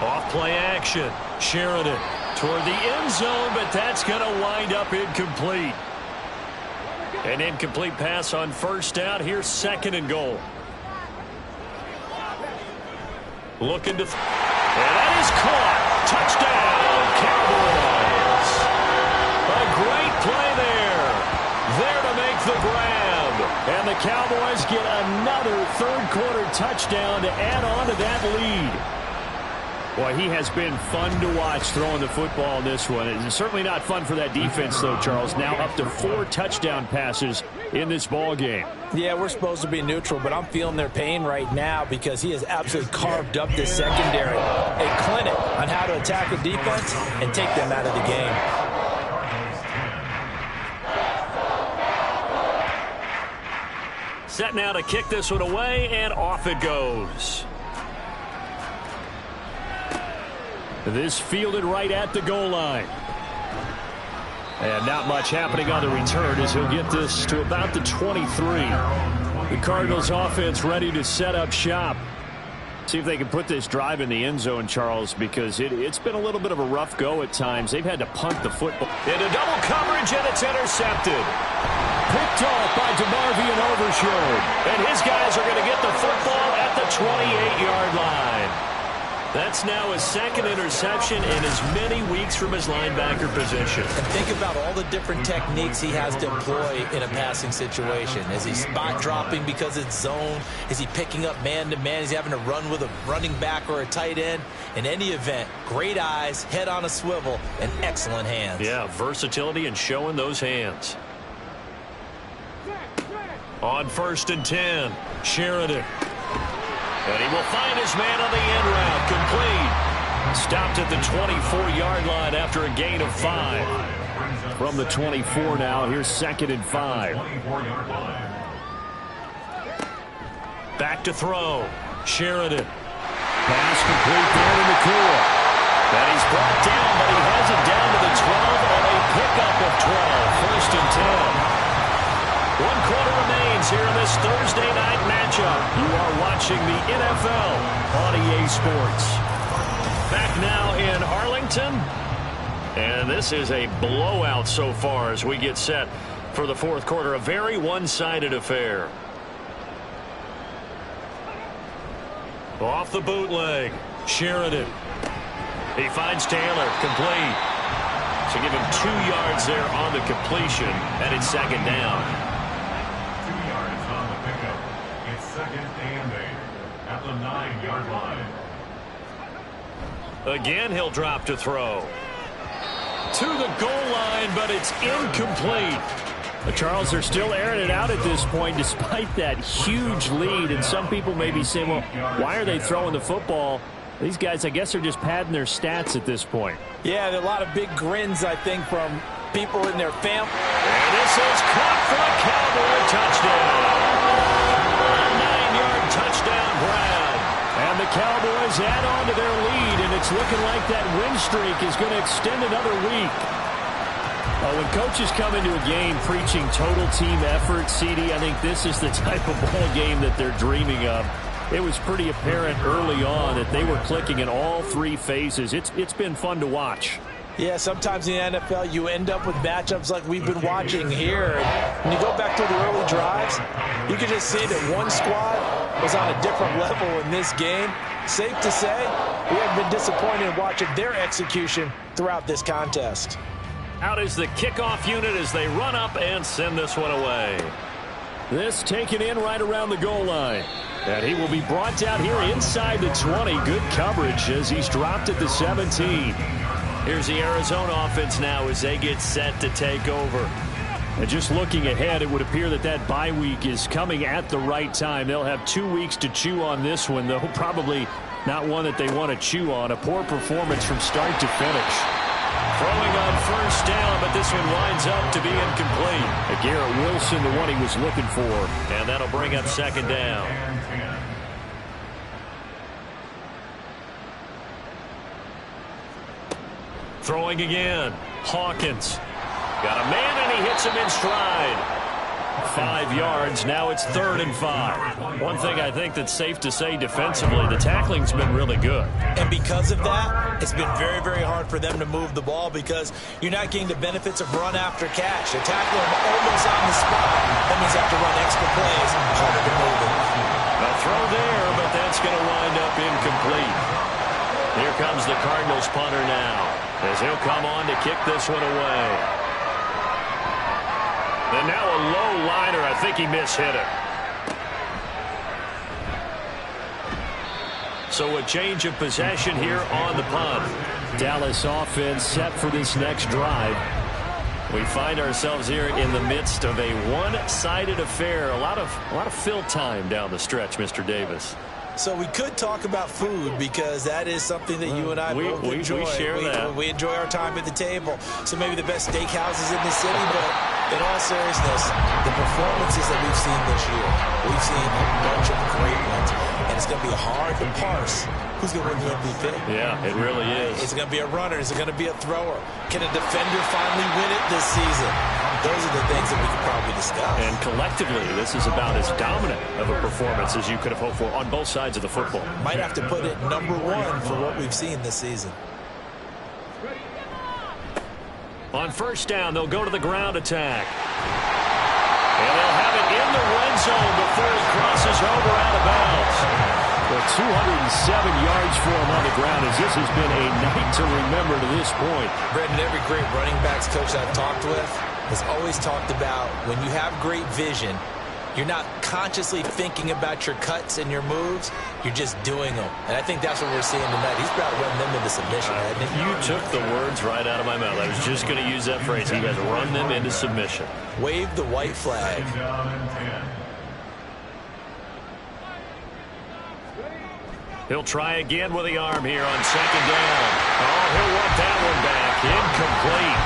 Off play action. Sheridan toward the end zone, but that's going to wind up incomplete. An incomplete pass on 1st down. Here's 2nd and goal. Looking to... and that is caught. Touchdown, Cowboys. A great play there. There to make the grab. And the Cowboys get another third quarter touchdown to add on to that lead. Boy, he has been fun to watch throwing the football in this one. It's certainly not fun for that defense, though, Charles. Now up to 4 touchdown passes in this ball game. Yeah, we're supposed to be neutral, but I'm feeling their pain right now because he has absolutely carved up this secondary. A clinic on how to attack a defense and take them out of the game. Set now to kick this one away, and off it goes. This fielded right at the goal line. And not much happening on the return as he'll get this to about the 23. The Cardinals offense ready to set up shop. See if they can put this drive in the end zone, Charles, because it's been a little bit of a rough go at times. They've had to punt the football. Into double coverage, and it's intercepted. Picked off by DeMarvion Overshown. And his guys are going to get the football at the 28-yard line. That's now his second interception in as many weeks from his linebacker position. And think about all the different techniques he has to employ in a passing situation. Is he spot dropping because it's zone? Is he picking up man-to-man? Is he having to run with a running back or a tight end? In any event, great eyes, head on a swivel, and excellent hands. Yeah, versatility and showing those hands. On 1st and 10, Sheridan. And he will find his man on the end route. Complete. Stopped at the 24-yard line after a gain of 5. From the 24 now, here's 2nd and 5. Back to throw. Sheridan. Pass complete there in the cool. And he's brought down, but he has it down to the 12 on a pickup of 12. 1st and 10. 1 quarter remains here in this Thursday night matchup. You are watching the NFL on EA Sports. Back now in Arlington. And this is a blowout so far as we get set for the 4th quarter. A very one-sided affair. Off the bootleg. Sheridan. He finds Taylor. Complete. So give him 2 yards there on the completion. And it's 2nd down. 2 yards on the pickup. It's 2nd and 8 at the 9-yard line. Again, he'll drop to throw. To the goal line, but it's incomplete. Charles, they're still airing it out at this point despite that huge lead. And some people may be saying, well, why are they throwing the football? These guys, I guess, are just padding their stats at this point. Yeah, there are a lot of big grins, I think, from people in their family. And this is caught for a Cowboy touchdown. A 9-yard touchdown grab. And the Cowboys add on to their lead, and it's looking like that win streak is going to extend another week. When coaches come into a game preaching total team effort, CD, I think this is the type of ball game that they're dreaming of. It was pretty apparent early on that they were clicking in all 3 phases. It's been fun to watch. Yeah, sometimes in the NFL you end up with matchups like we've been watching here. When you go back to the early drives, you can just see that one squad was on a different level in this game. Safe to say, we have been disappointed in watching their execution throughout this contest. Out is the kickoff unit as they run up and send this one away. This taken in right around the goal line. And he will be brought down here inside the 20. Good coverage as he's dropped at the 17. Here's the Arizona offense now as they get set to take over. And just looking ahead, it would appear that that bye week is coming at the right time. They'll have 2 weeks to chew on this one, though probably not one that they want to chew on. A poor performance from start to finish. Throwing on 1st down, but this one winds up to be incomplete. Garrett Wilson, the one he was looking for. And that'll bring up 2nd down. Throwing again. Hawkins. Got a man, and he hits him in stride. 5 yards. Now it's 3rd and 5. One thing I think that's safe to say defensively, the tackling's been really good. And because of that, it's been very, very hard for them to move the ball because you're not getting the benefits of run after catch. They tackle him almost on the spot. That means they have to run extra plays. Harder to move it. A throw there, but that's going to wind up incomplete. Here comes the Cardinals punter now as he'll come on to kick this one away. And now a low liner. I think he mishit it. So a change of possession here on the punt. Dallas offense set for this next drive. We find ourselves here in the midst of a one-sided affair. A lot of fill time down the stretch, Mr. Davis. So we could talk about food because that is something that you and I both enjoy. We share that. We enjoy our time at the table. So maybe the best steakhouses in the city, but in all seriousness, the performances that we've seen this year, we've seen a bunch of great ones, and it's going to be hard to parse who's going to win the MVP. Yeah, it really is. Is it going to be a runner? Is it going to be a thrower? Can a defender finally win it this season? Those are the things that we could probably discuss. And collectively, this is about as dominant of a performance as you could have hoped for on both sides of the football. Might have to put it #1 for what we've seen this season. On first down, they'll go to the ground attack. And they'll have it in the red zone before he crosses over out of bounds. Well, 207 yards for him on the ground as this has been a night to remember to this point. Brendan, every great running backs coach I've talked with has always talked about when you have great vision, you're not consciously thinking about your cuts and your moves. You're just doing them. And I think that's what we're seeing tonight. He's about to run them into submission, hasn't he? You took the words right out of my mouth. I was just going to use that phrase. He has run them into submission. Wave the white flag. He'll try again with the arm here on second down. Oh, he'll want that one back. Incomplete.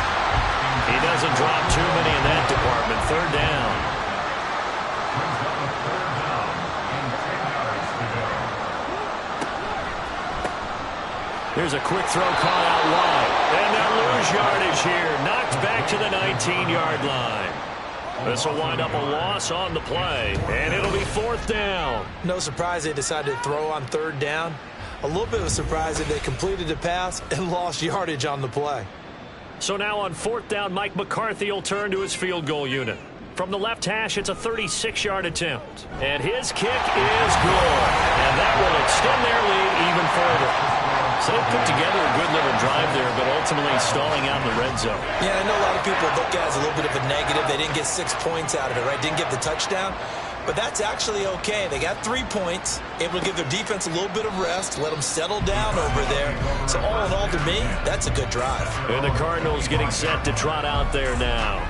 He doesn't drop too many in that department. Third down. Here's a quick throw caught out wide. And they'll lose yardage here. Knocked back to the 19-yard line. This will wind up a loss on the play. And it'll be fourth down. No surprise they decided to throw on third down. A little bit of a surprise that they completed the pass and lost yardage on the play. So now on fourth down, Mike McCarthy will turn to his field goal unit. From the left hash, it's a 36-yard attempt. And his kick is good. And that will extend their lead even further. So they put together a good little drive there, but ultimately stalling out in the red zone. Yeah, I know a lot of people look at it as a little bit of a negative. They didn't get 6 points out of it, right? Didn't get the touchdown. But that's actually okay. They got 3 points, able to give their defense a little bit of rest, let them settle down over there. So all in all, to me, that's a good drive. And the Cardinals getting set to trot out there now.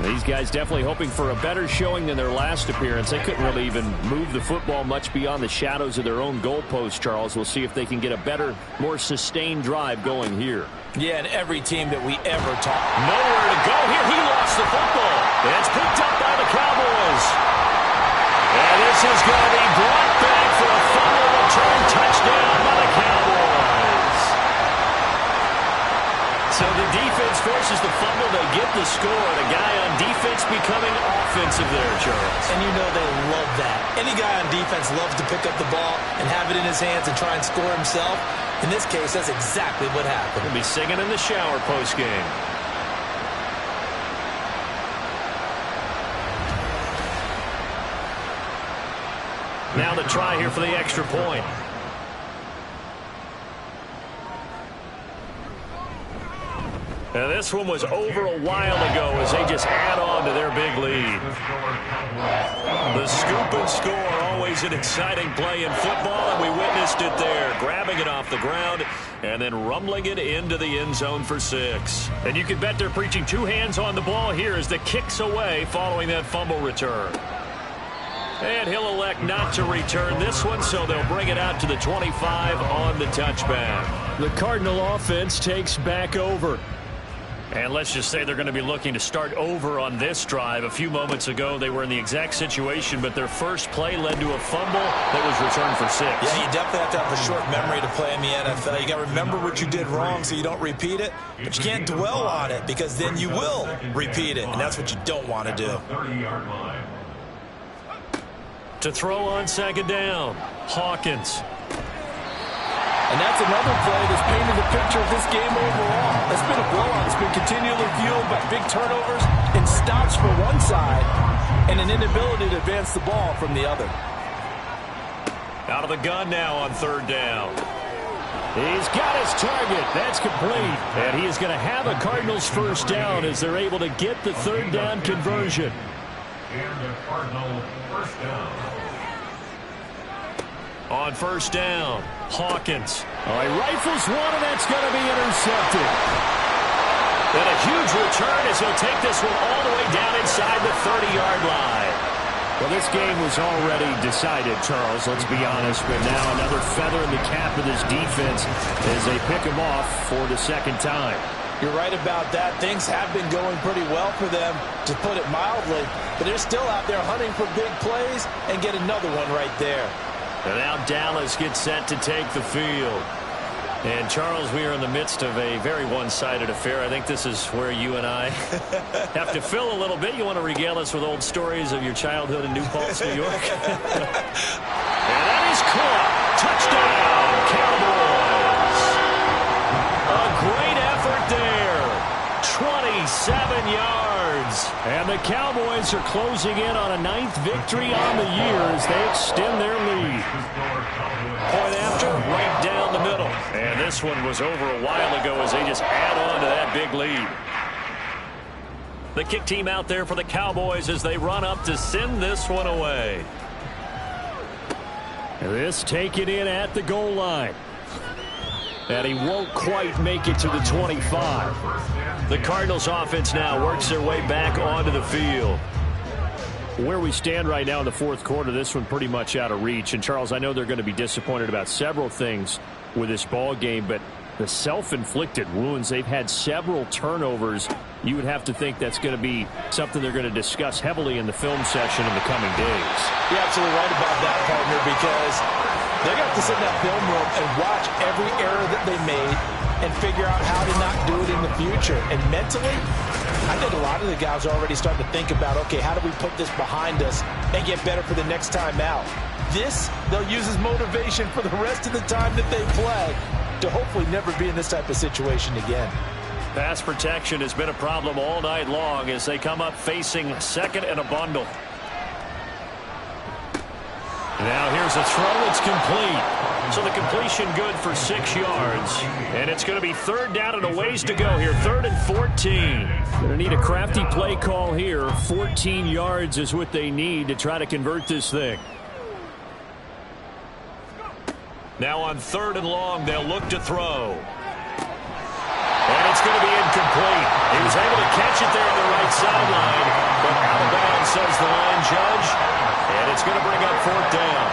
These guys definitely hoping for a better showing than their last appearance. They couldn't really even move the football much beyond the shadows of their own goalpost, Charles. We'll see if they can get a better, more sustained drive going here. Yeah, and every team that we ever talk. Nowhere to go here. He lost the football. It's picked up by the Cowboys. And this is going to be brought back for a fumble return touchdown by the Cowboys. So the defense forces the fumble. They get the score. The guy on defense becoming offensive there, Charles. And you know they love that. Any guy on defense loves to pick up the ball and have it in his hands and try and score himself. In this case, that's exactly what happened. He'll be singing in the shower post-game. Now the try here for the extra point. And this one was over a while ago as they just add on to their big lead. The scoop and score, always an exciting play in football, and we witnessed it there. Grabbing it off the ground and then rumbling it into the end zone for 6. And you can bet they're preaching 2 hands on the ball here as the kick's away following that fumble return. And he'll elect not to return this one, so they'll bring it out to the 25 on the touchback. The Cardinal offense takes back over. And let's just say they're going to be looking to start over on this drive. A few moments ago, they were in the exact situation, but their first play led to a fumble that was returned for 6. Yeah, you definitely have to have a short memory to play in the NFL. You got to remember what you did wrong so you don't repeat it, but you can't dwell on it because then you will repeat it, and that's what you don't want to do. 30-yard line. To throw on second down, Hawkins. And that's another play that's painted the picture of this game overall. It's been a blowout. It's been continually fueled by big turnovers and stops for one side and an inability to advance the ball from the other. Out of the gun now on third down. He's got his target. That's complete. And he is going to have a Cardinals first down as they're able to get the third down conversion. And the Cardinal first down. On first down, Hawkins. Oh, he rifles one, and that's going to be intercepted. And a huge return as he'll take this one all the way down inside the 30-yard line. Well, this game was already decided, Charles, let's be honest. But now another feather in the cap of this defense as they pick him off for the second time. You're right about that. Things have been going pretty well for them, to put it mildly. But they're still out there hunting for big plays and get another one right there. And now Dallas gets set to take the field. And, Charles, we are in the midst of a very one-sided affair. I think this is where you and I have to fill a little bit. You want to regale us with old stories of your childhood in New Paltz, New York? And that is caught. Touchdown, Cowboys. A great effort there. 27 yards. And the Cowboys are closing in on a 9th victory on the year as they extend their lead. Point after, right down the middle. And this one was over a while ago as they just add on to that big lead. The kick team out there for the Cowboys as they run up to send this one away. This taken in at the goal line. And he won't quite make it to the 25. The Cardinals offense now works their way back onto the field. Where we stand right now in the fourth quarter, this one pretty much out of reach. And, Charles, I know they're going to be disappointed about several things with this ball game, but the self-inflicted wounds, they've had several turnovers. You would have to think that's going to be something they're going to discuss heavily in the film session in the coming days. You're absolutely right about that, partner, because they're going to have to sit in that film room and watch every error that they made and figure out how to not do it in the future. And mentally, I think a lot of the guys are already starting to think about, okay, how do we put this behind us and get better for the next time out? This, they'll use as motivation for the rest of the time that they play to hopefully never be in this type of situation again. Pass protection has been a problem all night long as they come up facing second and a bundle. Now here's a throw. It's complete. So the completion good for 6 yards. And it's going to be third down and a ways to go here. 3rd and 14. Going to need a crafty play call here. 14 yards is what they need to try to convert this thing. Now on 3rd and long, they'll look to throw. And it's going to be incomplete. He was able to catch it there on the right sideline, but out of bounds, says the line judge. And it's going to bring up 4th down.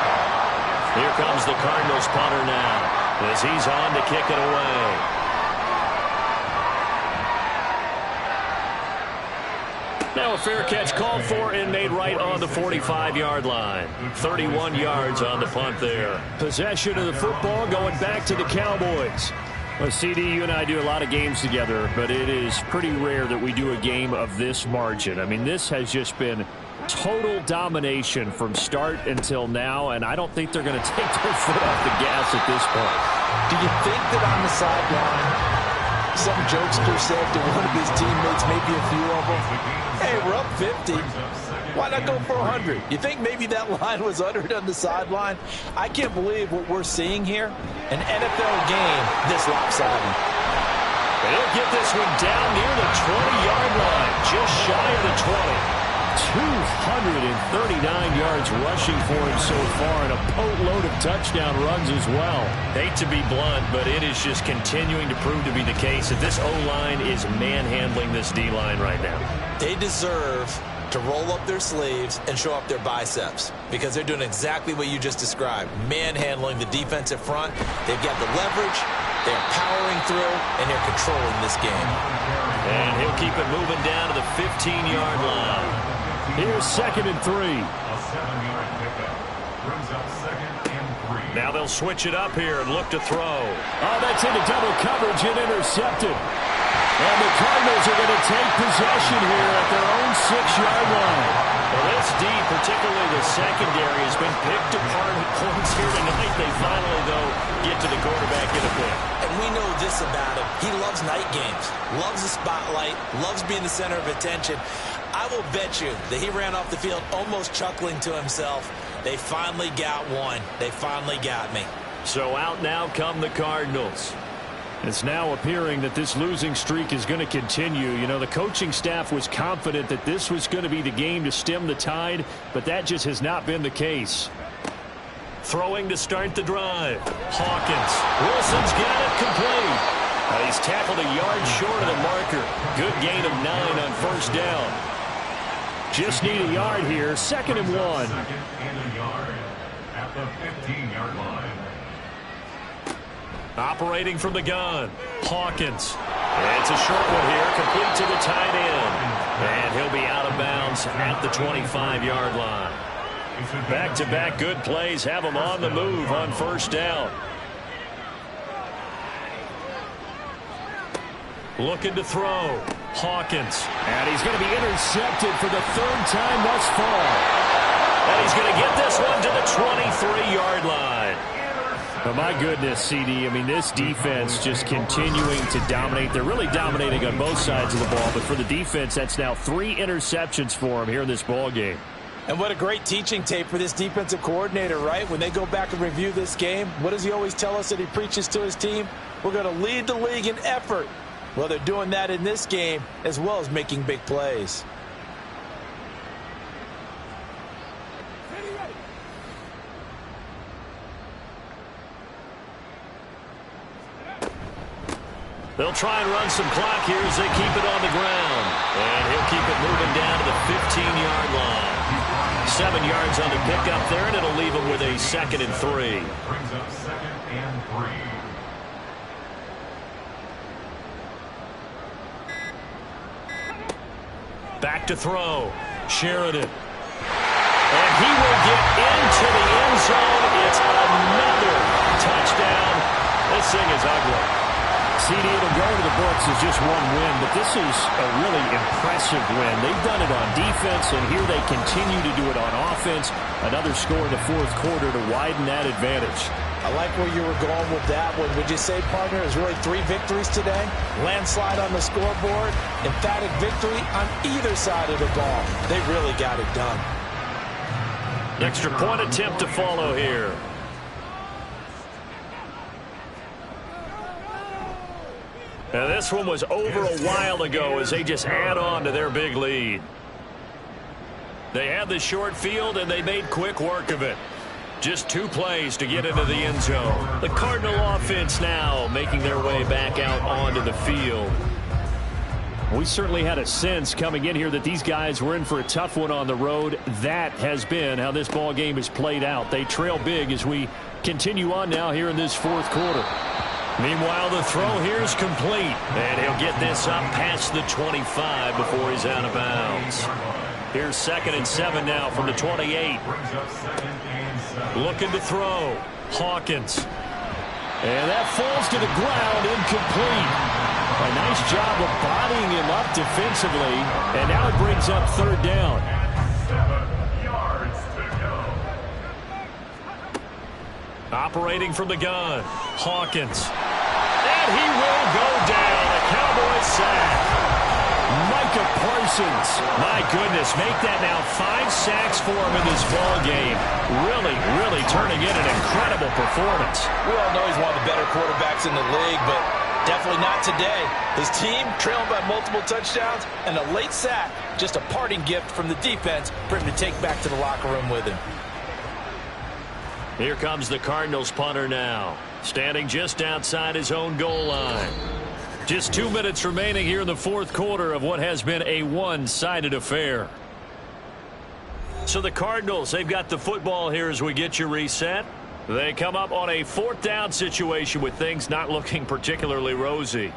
Here comes the Cardinals punter now as he's on to kick it away. Now a fair catch called for and made right on the 45-yard line. 31 yards on the punt there. Possession of the football going back to the Cowboys. Well, CD, you and I do a lot of games together, but it is pretty rare that we do a game of this margin. I mean, this has just been total domination from start until now, and I don't think they're going to take their foot off the gas at this point. Do you think that on the sideline, some jokester said to one of his teammates, maybe a few of them, hey, we're up 50. Why not go for 100? You think maybe that line was uttered on the sideline? I can't believe what we're seeing here. An NFL game this lopsided. They'll get this one down near the 20-yard line, just shy of the 20. 239 yards rushing for him so far, and a boatload of touchdown runs as well. Hate to be blunt, but it is just continuing to prove to be the case that this O-line is manhandling this D-line right now. They deserve to roll up their sleeves and show up their biceps because they're doing exactly what you just described, manhandling the defensive front. They've got the leverage, they're powering through, and they're controlling this game. And he'll keep it moving down to the 15-yard line. Here's 2nd and 3. A 7-yard pickup brings up 2nd and 3. Now they'll switch it up here and look to throw. Oh, that's into double coverage and intercepted. And the Cardinals are going to take possession here at their own 6-yard line. Well, this D, particularly the secondary, has been picked apart at points here tonight. They finally, though, get to the quarterback in a bit. And we know this about him. He loves night games, loves the spotlight, loves being the center of attention. I will bet you that he ran off the field almost chuckling to himself. They finally got one. They finally got me. So out now come the Cardinals. It's now appearing that this losing streak is going to continue. You know, the coaching staff was confident that this was going to be the game to stem the tide, but that just has not been the case. Throwing to start the drive. Hawkins. Wilson's got it complete. He's tackled a yard short of the marker. Good gain of 9 on first down. Just need a yard here. 2nd and 1. Second and a yard at the 15-yard line. Operating from the gun. Hawkins. It's a short one here. Complete to the tight end. And he'll be out of bounds at the 25-yard line. Back-to-back good plays have him on the move on first down. Looking to throw. Hawkins. And he's going to be intercepted for the 3rd time thus far. And he's going to get this one to the 23-yard line. Oh, my goodness, CD. I mean, this defense just continuing to dominate. They're really dominating on both sides of the ball. But for the defense, that's now 3 interceptions for him here in this ball game. And what a great teaching tape for this defensive coordinator, right? When they go back and review this game, what does he always tell us that he preaches to his team? We're going to lead the league in effort. Well, they're doing that in this game as well as making big plays. They'll try and run some clock here as they keep it on the ground. And he'll keep it moving down to the 15-yard line. 7 yards on the pickup there, and it'll leave him with a 2nd and 3. Brings up 2nd and 3. Back to throw. Sheridan. And he will get into the end zone. It's another touchdown. This thing is ugly. CD, it'll go to the books as just one win, but this is a really impressive win. They've done it on defense, and here they continue to do it on offense. Another score in the 4th quarter to widen that advantage. I like where you were going with that one. Would you say, partner, there's really 3 victories today? Landslide on the scoreboard, emphatic victory on either side of the ball. They really got it done. Extra point attempt to follow here. Now this one was over a while ago as they just add on to their big lead. They had the short field and they made quick work of it. Just 2 plays to get into the end zone. The Cardinal offense now making their way back out onto the field. We certainly had a sense coming in here that these guys were in for a tough one on the road. That has been how this ball game is played out. They trail big as we continue on now here in this 4th quarter. Meanwhile, the throw here is complete. And he'll get this up past the 25 before he's out of bounds. Here's 2nd and 7 now from the 28. Looking to throw. Hawkins. And that falls to the ground, incomplete. A nice job of bodying him up defensively. And now it brings up 3rd down. 7 yards to go. Operating from the gun. Hawkins. And he will go down. A Cowboys sack. Micah Parsons. My goodness, make that now 5 sacks for him in this ball game. Really turning in an incredible performance. We all know he's one of the better quarterbacks in the league, but definitely not today. His team trailing by multiple touchdowns and a late sack. Just a parting gift from the defense for him to take back to the locker room with him. Here comes the Cardinals punter now. Standing just outside his own goal line. Just 2 minutes remaining here in the 4th quarter of what has been a one-sided affair. So the Cardinals, they've got the football here as we get you reset. They come up on a 4th down situation with things not looking particularly rosy.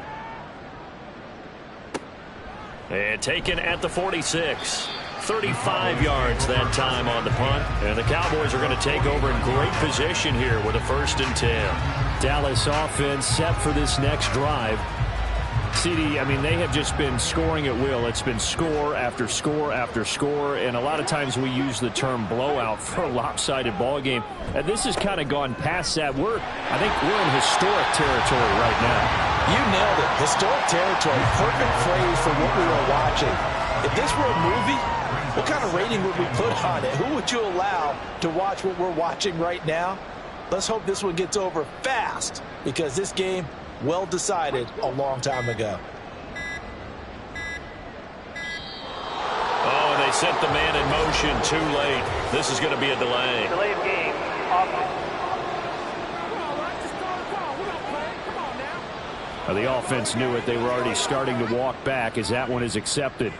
And taken at the 46. 35 yards that time on the punt. And the Cowboys are going to take over in great position here with a 1st and 10. Dallas offense set for this next drive. CD, I mean, they have just been scoring at will. It's been score after score after score, and a lot of times we use the term blowout for a lopsided ball game. And this has kind of gone past that. I think we're in historic territory right now. You nailed it. Historic territory. Perfect phrase for what we were watching. If this were a movie, what kind of rating would we put on it? Who would you allow to watch what we're watching right now? Let's hope this one gets over fast, because this game, well decided a long time ago. Oh, and they sent the man in motion too late. This is going to be a delay. Delay of game. The offense knew it. They were already starting to walk back as that one is accepted.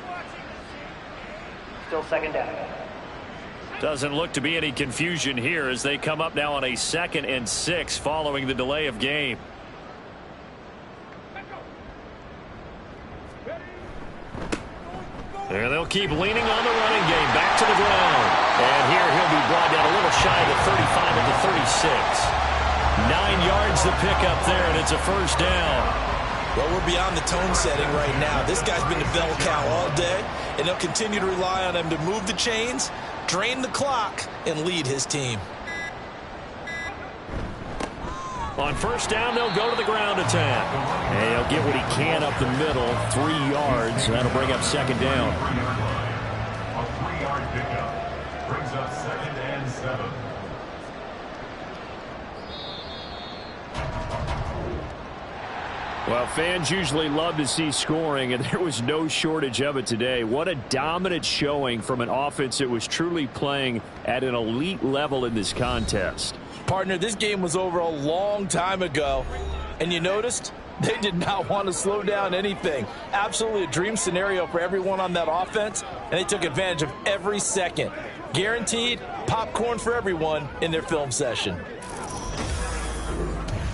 Still second down. Doesn't look to be any confusion here as they come up now on a 2nd and 6 following the delay of game. And they'll keep leaning on the running game. Back to the ground. And here he'll be brought down a little shy of the 35 at the 36. 9 yards to pick up there, and it's a first down. Well, we're beyond the tone setting right now. This guy's been the bell cow all day, and they'll continue to rely on him to move the chains, drain the clock, and lead his team. On first down, they'll go to the ground attack. And he'll get what he can up the middle, 3 yards. That'll bring up second down. A 3-yard pickup brings up 2nd and 7. Well, fans usually love to see scoring, and there was no shortage of it today. What a dominant showing from an offense that was truly playing at an elite level in this contest. Partner, this game was over a long time ago, and you noticed they did not want to slow down anything. Absolutely a dream scenario for everyone on that offense, and they took advantage of every second. Guaranteed popcorn for everyone in their film session.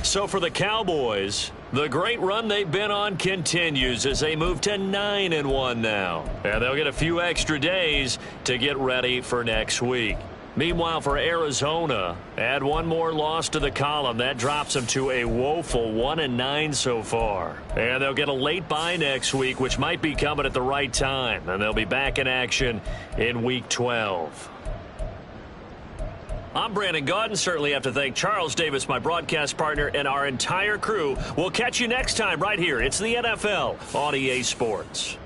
So for the Cowboys, the great run they've been on continues as they move to 9-1 now. And they'll get a few extra days to get ready for next week. Meanwhile, for Arizona, add one more loss to the column. That drops them to a woeful 1-9 so far. And they'll get a late bye next week, which might be coming at the right time. And they'll be back in action in Week 12. I'm Brandon Gaudin. Certainly have to thank Charles Davis, my broadcast partner, and our entire crew. We'll catch you next time right here. It's the NFL on EA Sports.